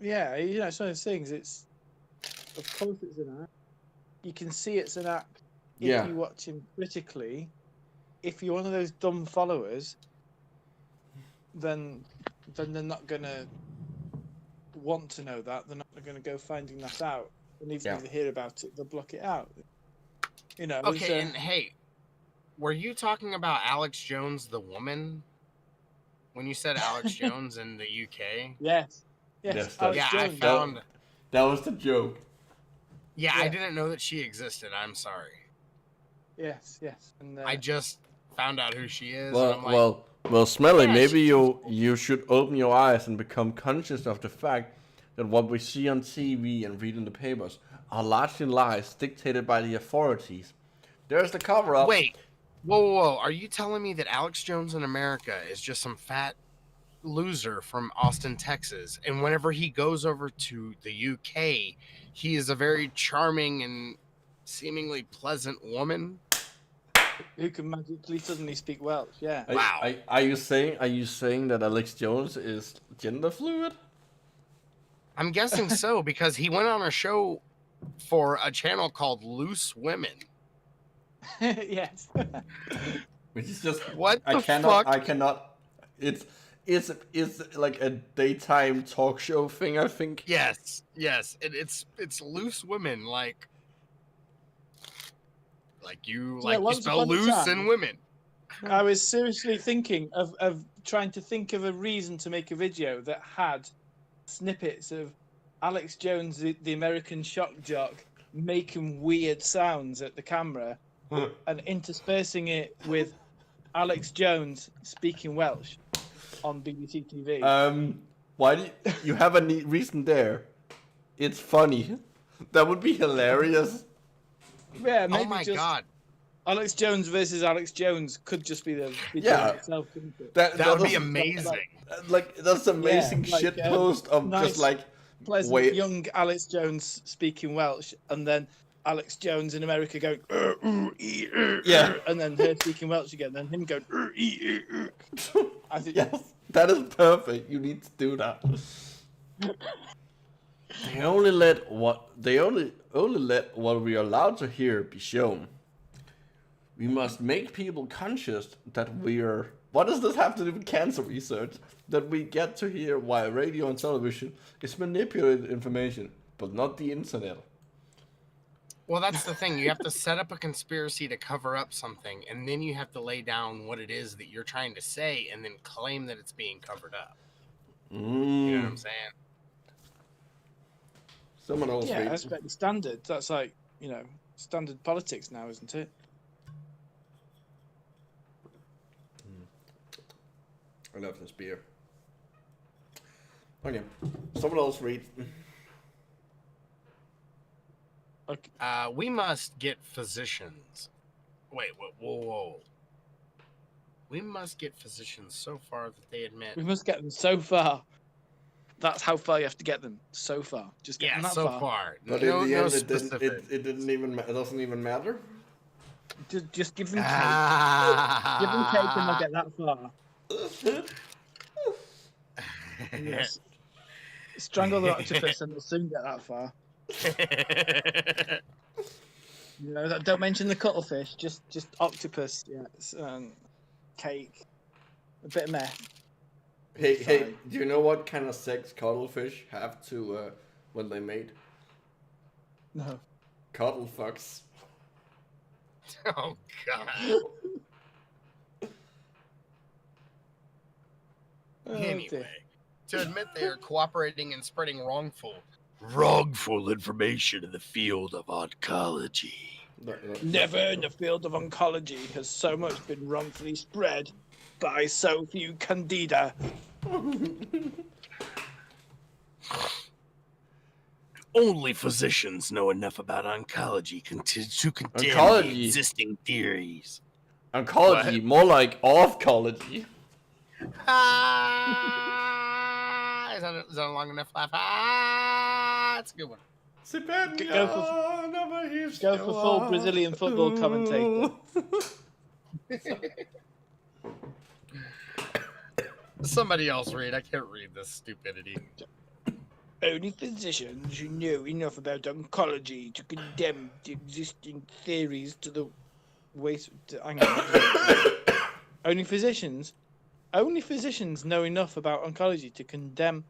Speaker 1: Yeah, it's one of those things. It's of course it's an act. You can see it's an act if you watch him critically. If you're one of those dumb followers, then they're not gonna want to know that. They're not gonna go finding that out. And even if they hear about it, they'll block it out.
Speaker 3: Okay, and hey, were you talking about Alex Jones, the woman? When you said Alex Jones in the UK?
Speaker 1: Yes.
Speaker 2: Alex
Speaker 1: Jones.
Speaker 3: I found
Speaker 2: that was the joke.
Speaker 3: Yeah, I didn't know that she existed. I'm sorry.
Speaker 1: Yes. And
Speaker 3: I just found out who she is.
Speaker 2: Well,
Speaker 3: and I'm like,
Speaker 2: well, Smelly, maybe you should open your eyes and become conscious of the fact that what we see on TV and read in the papers are largely lies dictated by the authorities. There's the cover-up.
Speaker 3: Wait, whoa. Are you telling me that Alex Jones in America is just some fat loser from Austin, Texas, and whenever he goes over to the UK, he is a very charming and seemingly pleasant woman.
Speaker 1: Who can magically suddenly speak Welsh? Yeah.
Speaker 3: Wow.
Speaker 2: Are you saying that Alex Jones is gender fluid?
Speaker 3: I'm guessing so, because he went on a show for a channel called Loose Women.
Speaker 1: Yes.
Speaker 2: Which is just
Speaker 3: What the
Speaker 2: fuck?
Speaker 3: fuck?
Speaker 2: I cannot. It's like a daytime talk show thing, I think.
Speaker 3: Yes. It's Loose Women, like you spell loose in women.
Speaker 1: I was seriously thinking of trying to think of a reason to make a video that had snippets of Alex Jones, the American shock jock, making weird sounds at the camera and interspersing it with Alex Jones speaking Welsh on BBC TV.
Speaker 2: Why do you have a reason there? It's funny. That would be hilarious.
Speaker 1: Yeah, maybe
Speaker 3: Oh my
Speaker 1: just
Speaker 3: god.
Speaker 1: Alex Jones versus Alex Jones could just be the video itself, couldn't it?
Speaker 3: That would be amazing.
Speaker 2: That's amazing shit post of
Speaker 1: nice,
Speaker 2: just like
Speaker 1: pleasant young Alex Jones speaking Welsh, and then Alex Jones in America going
Speaker 2: yeah,
Speaker 1: and then her speaking Welsh again, then him going I think
Speaker 2: yes, that is perfect. You need to do that. They only let what we are allowed to hear be shown. We must make people conscious that we're. What does this have to do with cancer research? That we get to hear why radio and television is manipulated information, but not the internet.
Speaker 3: Well, that's the thing. You have to set up a conspiracy to cover up something, and then you have to lay down what it is that you're trying to say, and then claim that it's being covered up. You know what I'm saying?
Speaker 2: Someone else.
Speaker 1: Yeah, that's pretty standard. That's like, standard politics now, isn't it?
Speaker 2: I love this beer. Okay, someone else read.
Speaker 1: Okay.
Speaker 3: We must get physicians. Wait, whoa. We must get physicians so far that they admit.
Speaker 1: We must get them so far. That's how far you have to get them. So far, just get them that
Speaker 3: so
Speaker 1: far.
Speaker 3: far.
Speaker 2: But
Speaker 3: no,
Speaker 2: in the
Speaker 3: no
Speaker 2: end,
Speaker 3: specific.
Speaker 2: it doesn't even matter.
Speaker 1: Just give them cake. Give them cake and they'll get that far. Yes. Strangle the octopus and they'll soon get that far. Don't mention the cuttlefish. Just octopus. Yeah, cake, a bit of meth.
Speaker 2: Hey, do you know what kind of sex cuttlefish have to when they mate?
Speaker 1: No.
Speaker 2: Cuddle fucks.
Speaker 3: Oh god. Anyway, to admit they are cooperating in spreading wrongful information in the field of oncology.
Speaker 1: Never in the field of oncology has so much been wrongfully spread by so few candida.
Speaker 3: Only physicians know enough about oncology to condemn the existing theories.
Speaker 2: Oncology, what? More like off-cology.
Speaker 3: Is that a long enough laugh? That's a good one.
Speaker 1: Go for full Brazilian football commentator.
Speaker 3: Somebody else read. I can't read this stupidity.
Speaker 1: Only physicians who know enough about oncology to condemn the existing theories to the waste. Only physicians know enough about oncology to condemn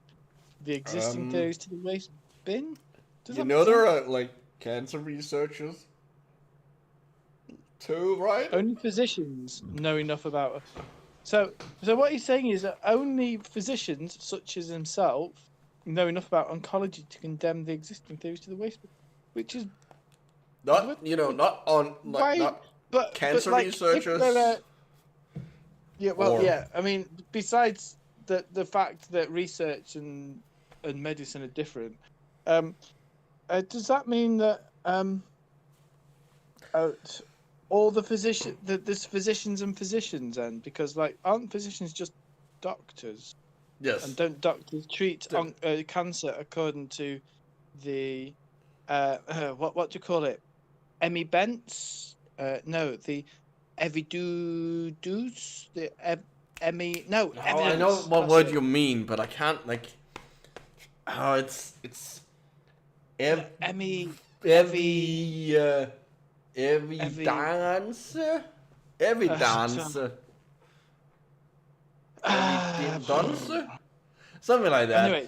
Speaker 1: the existing theories to the waste bin.
Speaker 2: There are like cancer researchers too, right?
Speaker 1: Only physicians know enough about it. So what he's saying is that only physicians, such as himself, know enough about oncology to condemn the existing theories to the waste bin, which is
Speaker 2: not cancer researchers.
Speaker 1: I mean, besides the fact that research and medicine are different, does that mean that all the there's physicians and physicians then? Because aren't physicians just doctors?
Speaker 2: Yes.
Speaker 1: And don't doctors treat cancer according to the what do you call it? Emmy Bents? No, the Evidoos? The Emmy? No,
Speaker 2: Oh,
Speaker 1: evidence.
Speaker 2: I know what
Speaker 1: That's
Speaker 2: word
Speaker 1: it.
Speaker 2: you mean, but I can't like. Oh, it's
Speaker 1: Emmy.
Speaker 2: evidence. Something like that.
Speaker 1: Anyway,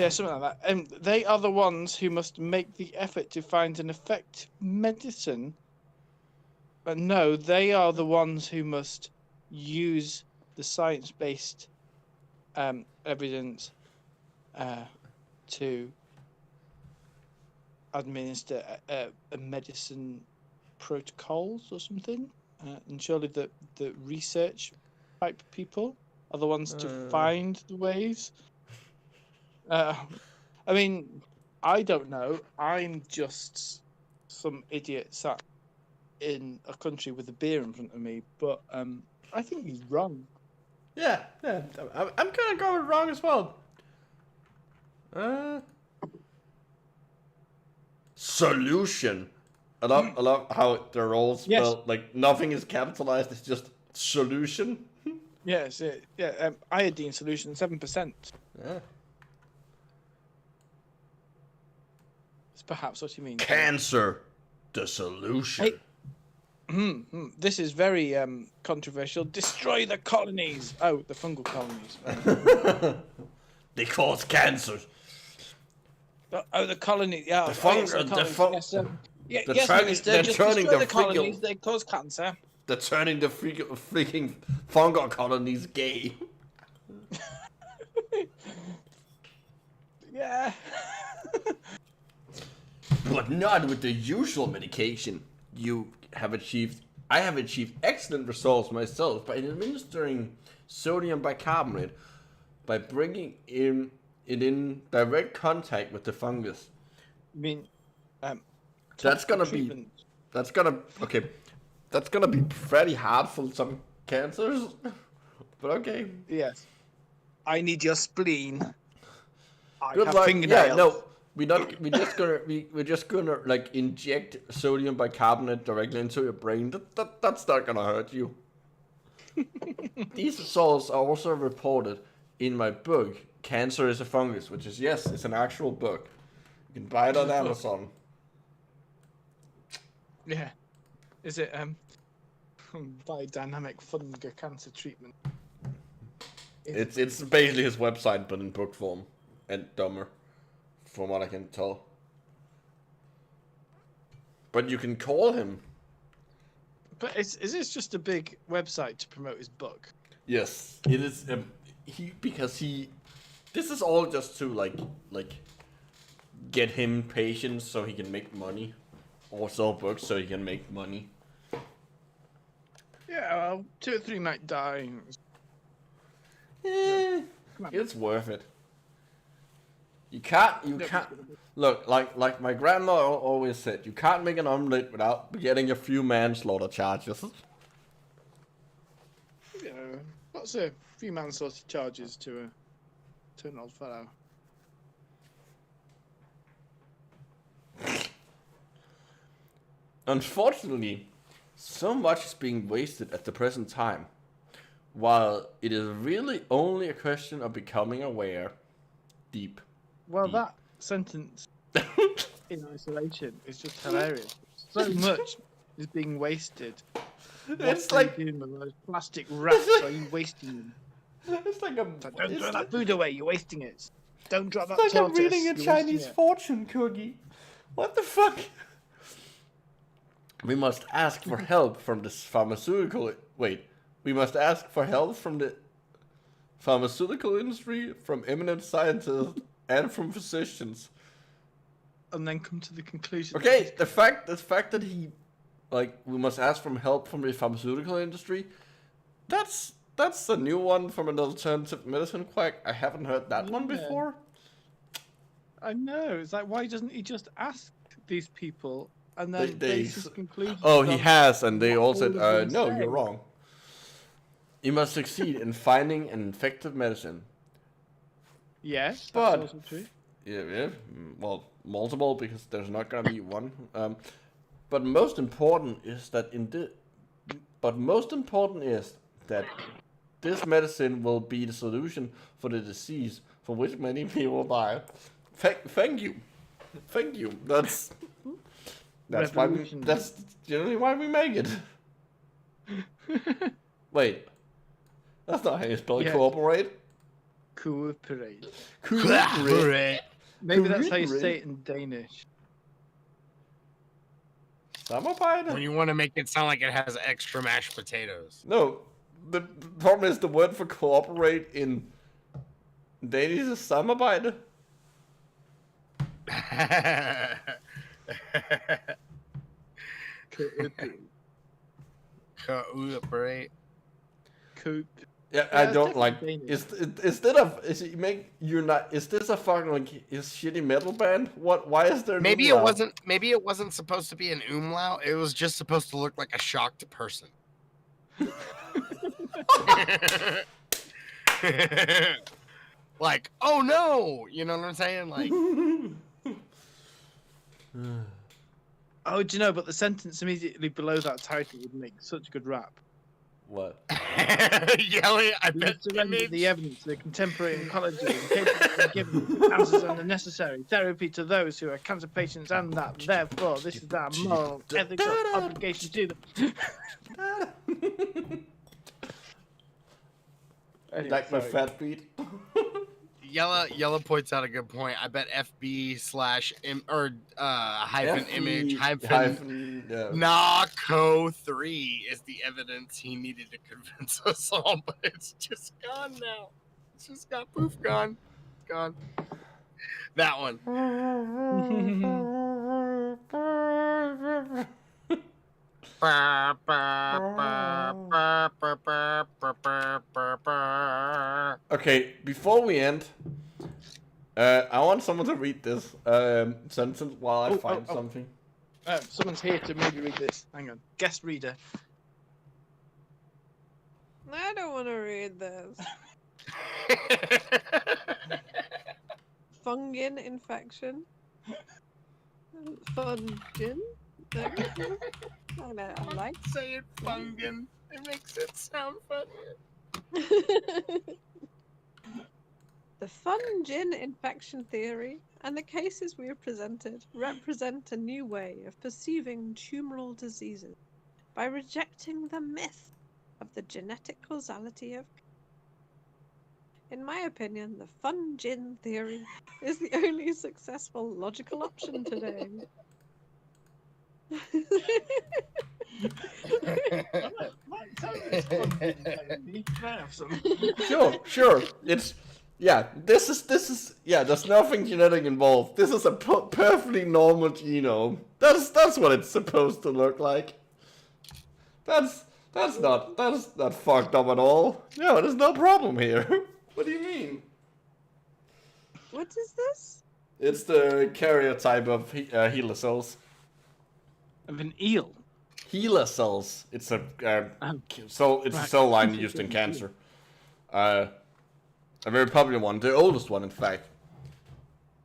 Speaker 1: something like that. They are the ones who must make the effort to find an effective medicine. But no, they are the ones who must use the science-based evidence to administer a medicine protocols or something. And surely the research type people are the ones to find the ways. I mean, I don't know. I'm just some idiot sat in a country with a beer in front of me, but I think he's wrong.
Speaker 2: Yeah. I'm kind of going wrong as well. Solution. I love how they're all spelled.
Speaker 1: Yes.
Speaker 2: Like nothing is capitalized. It's just solution.
Speaker 1: Yes, iodine solution 7%.
Speaker 2: Yeah.
Speaker 1: It's perhaps what you mean.
Speaker 2: Cancer, the solution.
Speaker 1: Hey. This is very controversial. Destroy the colonies. Oh, the fungal colonies.
Speaker 2: They cause cancer.
Speaker 1: Oh, the colony. Yeah,
Speaker 2: The fungus.
Speaker 1: Yes, Minister. Just destroy the colonies. They cause cancer.
Speaker 2: They're turning the freaking fungal colonies gay.
Speaker 1: Yeah.
Speaker 2: But not with the usual medication. I have achieved excellent results myself by administering sodium bicarbonate by bringing it in direct contact with the fungus.
Speaker 1: I mean,
Speaker 2: that's gonna be pretty hard for some cancers. But okay.
Speaker 1: Yes. I need your spleen.
Speaker 2: Good luck. Yeah, no. We're just gonna like inject sodium bicarbonate directly into your brain. That's not gonna hurt you. These results are also reported in my book, Cancer is a Fungus, which is it's an actual book. You can buy it on Amazon.
Speaker 1: Yeah. Is it biodynamic fungal cancer treatment?
Speaker 2: It's basically his website but in book form and dumber. From what I can tell. But you can call him.
Speaker 1: But is this just a big website to promote his book?
Speaker 2: Yes, it is. This is all just to like get him patients so he can make money, or sell books so he can make money.
Speaker 1: Yeah, well, 2 or 3 might die.
Speaker 2: It's worth it. You can't look like my grandma always said. You can't make an omelet without getting a few manslaughter charges.
Speaker 1: Yeah, what's a few manslaughter charges to an old fellow?
Speaker 2: Unfortunately, so much is being wasted at the present time, while it is really only a question of becoming aware. Deep.
Speaker 1: Well, that sentence in isolation is just hilarious. So much is being wasted.
Speaker 2: It's
Speaker 1: what
Speaker 2: like
Speaker 1: are you doing with those plastic wraps? Are you wasting them?
Speaker 2: It's like
Speaker 1: Don't throw that food away. You're wasting it. Don't drop that
Speaker 2: It's like
Speaker 1: tortoise.
Speaker 2: I'm reading a
Speaker 1: You're
Speaker 2: Chinese
Speaker 1: wasting it.
Speaker 2: fortune cookie. What the fuck? We must ask for help from the pharmaceutical. Wait, we must ask for help from the pharmaceutical industry, from eminent scientists, and from physicians.
Speaker 1: And then come to the conclusion.
Speaker 2: Okay, the fact that he, like, we must ask for help from the pharmaceutical industry. That's a new one from an alternative medicine quack. I haven't heard that one before.
Speaker 1: I know. It's like, why doesn't he just ask these people and then
Speaker 2: They
Speaker 1: base his conclusions?
Speaker 2: Oh, he
Speaker 1: on
Speaker 2: has, and they all
Speaker 1: what
Speaker 2: said,
Speaker 1: all of them
Speaker 2: no,
Speaker 1: say?
Speaker 2: you're wrong. You must succeed in finding an effective medicine.
Speaker 1: Yes,
Speaker 2: But-
Speaker 1: that's also true.
Speaker 2: Yeah, well, multiple, because there's not gonna be one. But most important is that this medicine will be the solution for the disease for which many people die. Thank you. That's that's generally why we make it. Wait, that's not how you spell cooperate.
Speaker 1: Cooperate.
Speaker 3: Cooperate.
Speaker 1: Maybe that's how you say it in Danish.
Speaker 2: Samarbejde?
Speaker 3: When you want to make it sound like it has extra mashed potatoes.
Speaker 2: No, the problem is the word for cooperate in Danish is samarbejde.
Speaker 3: Cooperate.
Speaker 2: Yeah, I don't like. Is this a fucking like is shitty metal band? What? Why is there?
Speaker 3: Maybe it wasn't. Maybe it wasn't supposed to be an umlaut. It was just supposed to look like a shocked person. Like, oh no, you know what I'm saying? Like,
Speaker 1: oh, do you know? But the sentence immediately below that title would make such a good rap.
Speaker 2: What?
Speaker 3: Yelling, I
Speaker 1: We
Speaker 3: bet
Speaker 1: surrender the evidence to the contemporary oncology and capable of giving answers and the necessary therapy to those who are cancer patients, and that therefore this is our moral, ethical obligation to them. Anyway,
Speaker 2: Like my
Speaker 1: sorry.
Speaker 2: fat beat.
Speaker 3: Yellow points out a good point. I bet hyphen image hyphen
Speaker 2: yeah.
Speaker 3: Naco 3 is the evidence he needed to convince us all, but it's just gone now. It's just got poof gone. It's gone. That one.
Speaker 2: Okay, before we end, I want someone to read this sentence while I find something.
Speaker 1: Someone's here to maybe read this. Hang on. Guest reader.
Speaker 4: I don't want to read this. Fungin infection. Fungin? I like
Speaker 3: Say it, fungin. It makes it sound funny.
Speaker 4: The fungin infection theory and the cases we have presented represent a new way of perceiving tumoral diseases by rejecting the myth of the genetic causality of. In my opinion, the fungin theory is the only successful logical option today.
Speaker 2: Sure. It's This is there's nothing genetic involved. This is a perfectly normal genome. That's what it's supposed to look like. That's not fucked up at all. No, there's no problem here. What do you mean?
Speaker 4: What is this?
Speaker 2: It's the carrier type of HeLa cells.
Speaker 1: Of an eel.
Speaker 2: HeLa cells. It's a a cell line used in cancer. A very popular one, the oldest one, in fact.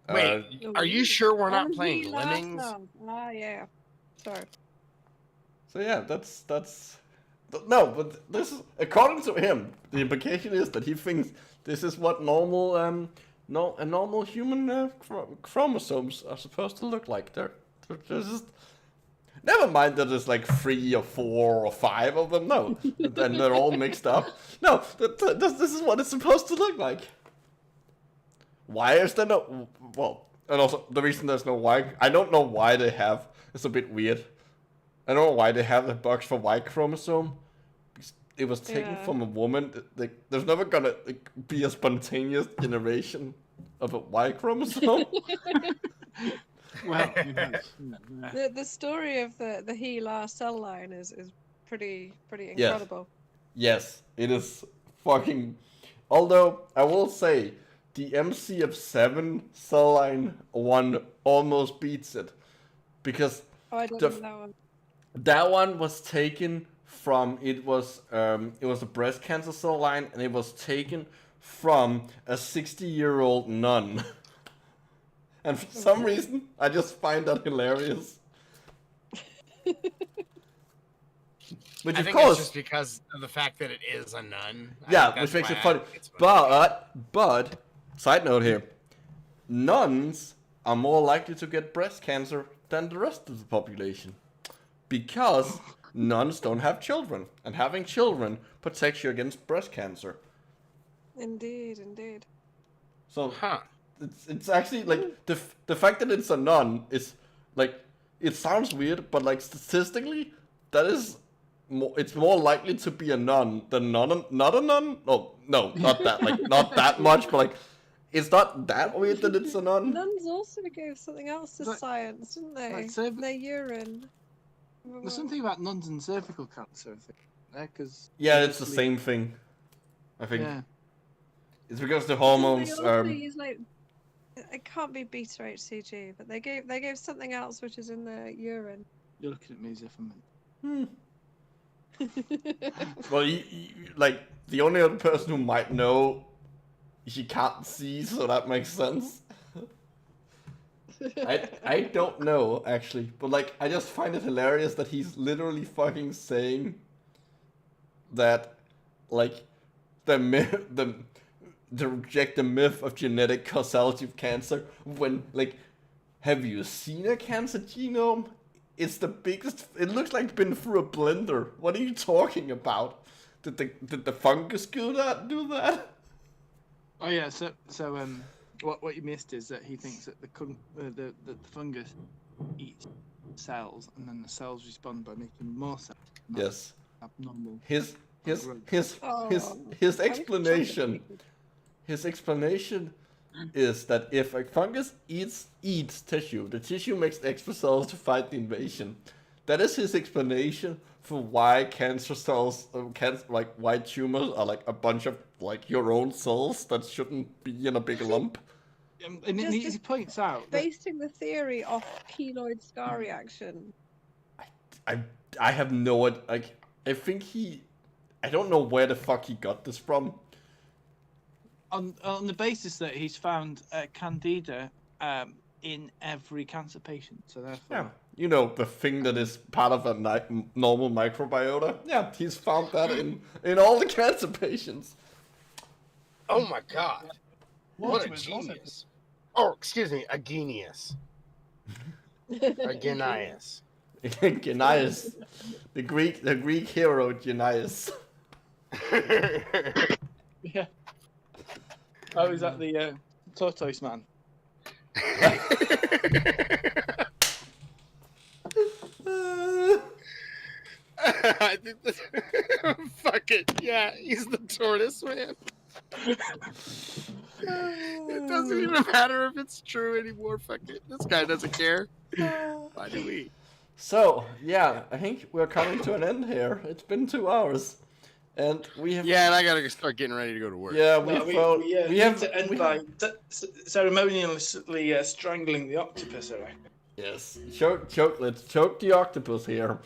Speaker 3: Wait, are you sure we're not playing
Speaker 4: last
Speaker 3: Lemmings?
Speaker 4: song. Ah, yeah. Sorry.
Speaker 2: So yeah, that's no, but this is, according to him, the implication is that he thinks this is what normal normal human chromosomes are supposed to look like. They're just. Never mind that there's like 3 or 4 or 5 of them. No, and they're all mixed up. No, this is what it's supposed to look like. Why is there no? Well, and also the reason there's no Y, I don't know why they have. It's a bit weird. I don't know why they have the box for Y chromosome. It was taken from a woman. There's never gonna be a spontaneous generation of a Y chromosome.
Speaker 1: Well,
Speaker 4: The story of the HeLa cell line is pretty incredible.
Speaker 2: Yes, it is fucking. Although I will say, the MCF7 cell line one almost beats it, because
Speaker 4: I don't know that one.
Speaker 2: that one was taken from it was a breast cancer cell line, and it was taken from a 60-year-old nun. And for some reason, I just find that hilarious. Which,
Speaker 3: I
Speaker 2: of
Speaker 3: think
Speaker 2: course,
Speaker 3: it's just because of the fact that it is a nun.
Speaker 2: yeah, which makes it funny. But, side note here, nuns are more likely to get breast cancer than the rest of the population. Because nuns don't have children, and having children protects you against breast cancer.
Speaker 4: Indeed, indeed.
Speaker 2: So, it's actually, like, the fact that it's a nun is, like, it sounds weird, but, like, statistically, that is... it's more likely to be a nun than not a nun. Oh, no, not that, like, not that much, but like, it's not that weird that it's a nun.
Speaker 4: Nuns also gave something else to science, didn't they?
Speaker 1: Like
Speaker 4: their urine.
Speaker 1: There's something about nuns and cervical cancer, I think. Cause
Speaker 2: it's the same thing. I think.
Speaker 1: Yeah.
Speaker 2: It's because the hormones.
Speaker 4: Use, like, it can't be beta HCG, but they gave something else which is in their urine.
Speaker 1: You're looking at me as if I'm.
Speaker 2: Well, like, the only other person who might know, he can't see, so that makes sense. I don't know, actually, but, like, I just find it hilarious that he's literally fucking saying that, like, to reject the myth of genetic causality of cancer when, like, have you seen a cancer genome? It's the biggest. It looks like it's been through a blender. What are you talking about? Did the fungus do that?
Speaker 1: Oh yeah. So what you missed is that he thinks that the fungus eats cells, and then the cells respond by making more cells.
Speaker 2: Yes.
Speaker 1: Abnormal.
Speaker 2: His explanation. His explanation is that if a fungus eats tissue, the tissue makes extra cells to fight the invasion. That is his explanation for why cancer cells, like white tumors, are like a bunch of like your own cells that shouldn't be in a big lump.
Speaker 1: And he points out
Speaker 4: basing the theory off keloid scar reaction.
Speaker 2: I have no idea. Like, I think I don't know where the fuck he got this from.
Speaker 1: On the basis that he's found candida in every cancer patient, so therefore,
Speaker 2: you know, the thing that is part of a normal microbiota. Yeah, he's found that in all the cancer patients.
Speaker 3: Oh my god! What a genius! Oh, excuse me, a genius. A genius.
Speaker 2: Genius, the Greek hero Genius.
Speaker 1: Yeah. Oh, is that the tortoise man?
Speaker 3: I think that's... Fuck it. Yeah, he's the tortoise man. It doesn't even matter if it's true anymore. Fuck it. This guy doesn't care. Why do we?
Speaker 2: So, yeah, I think we're coming to an end here. It's been 2 hours. And we have...
Speaker 3: Yeah, and I gotta start getting ready to go to work.
Speaker 2: Yeah,
Speaker 1: we have to end by ceremoniously strangling the octopus, I reckon.
Speaker 2: Yes. Let's choke the octopus here.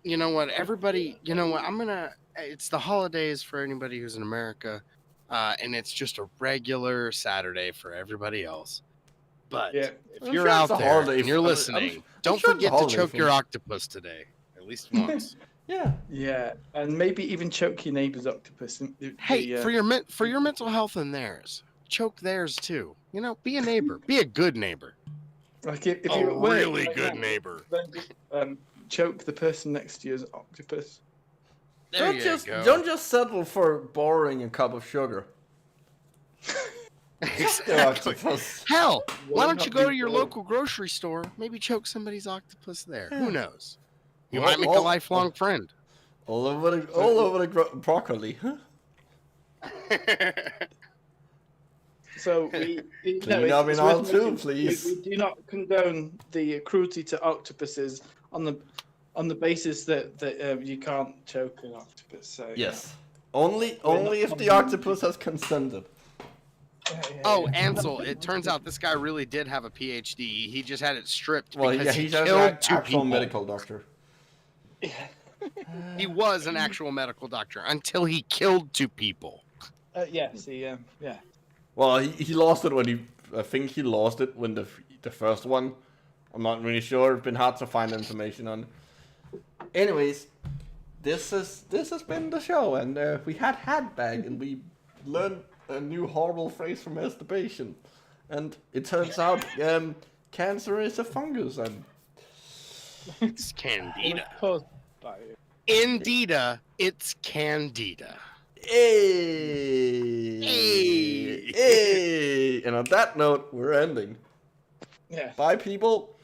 Speaker 3: You know what, everybody, it's the holidays for anybody who's in America, and it's just a regular Saturday for everybody else. But if you're out there and you're listening, don't forget to choke your octopus today, at least once.
Speaker 1: Yeah, and maybe even choke your neighbor's octopus.
Speaker 3: Hey, for your mental health and theirs, choke theirs too. You know, be a neighbor, be a good neighbor.
Speaker 1: Like if
Speaker 3: you're a really good neighbor,
Speaker 1: then choke the person next to you as an octopus.
Speaker 3: Don't
Speaker 2: just settle for borrowing a cup of sugar.
Speaker 3: Exactly. Hell, why don't you go to your local grocery store? Maybe choke somebody's octopus there. Who knows? You might make a lifelong friend.
Speaker 2: All over the broccoli.
Speaker 1: So we
Speaker 2: clean up in aisle 2, please.
Speaker 1: We do not condone the cruelty to octopuses on the basis that you can't choke an octopus. So,
Speaker 2: yes, only if the octopus has consented.
Speaker 3: Oh, Ansel, it turns out this guy really did have a PhD. He just had it stripped
Speaker 2: because
Speaker 3: he
Speaker 2: killed
Speaker 3: an
Speaker 2: 2 people. Medical doctor.
Speaker 3: He was an actual medical doctor until he killed 2 people.
Speaker 1: Yes, yeah.
Speaker 2: Well, he lost it when he I think he lost it when the first one. I'm not really sure. It's been hard to find information on. Anyways, this has been the show, and we had Hadbag, and we learned a new horrible phrase from masturbation, and it turns out cancer is a fungus, and
Speaker 3: It's Candida.
Speaker 1: Caused by it.
Speaker 3: Indida, it's Candida.
Speaker 2: hey,
Speaker 3: Hey.
Speaker 2: hey. And on that note, we're ending.
Speaker 1: Yeah.
Speaker 2: Bye, people.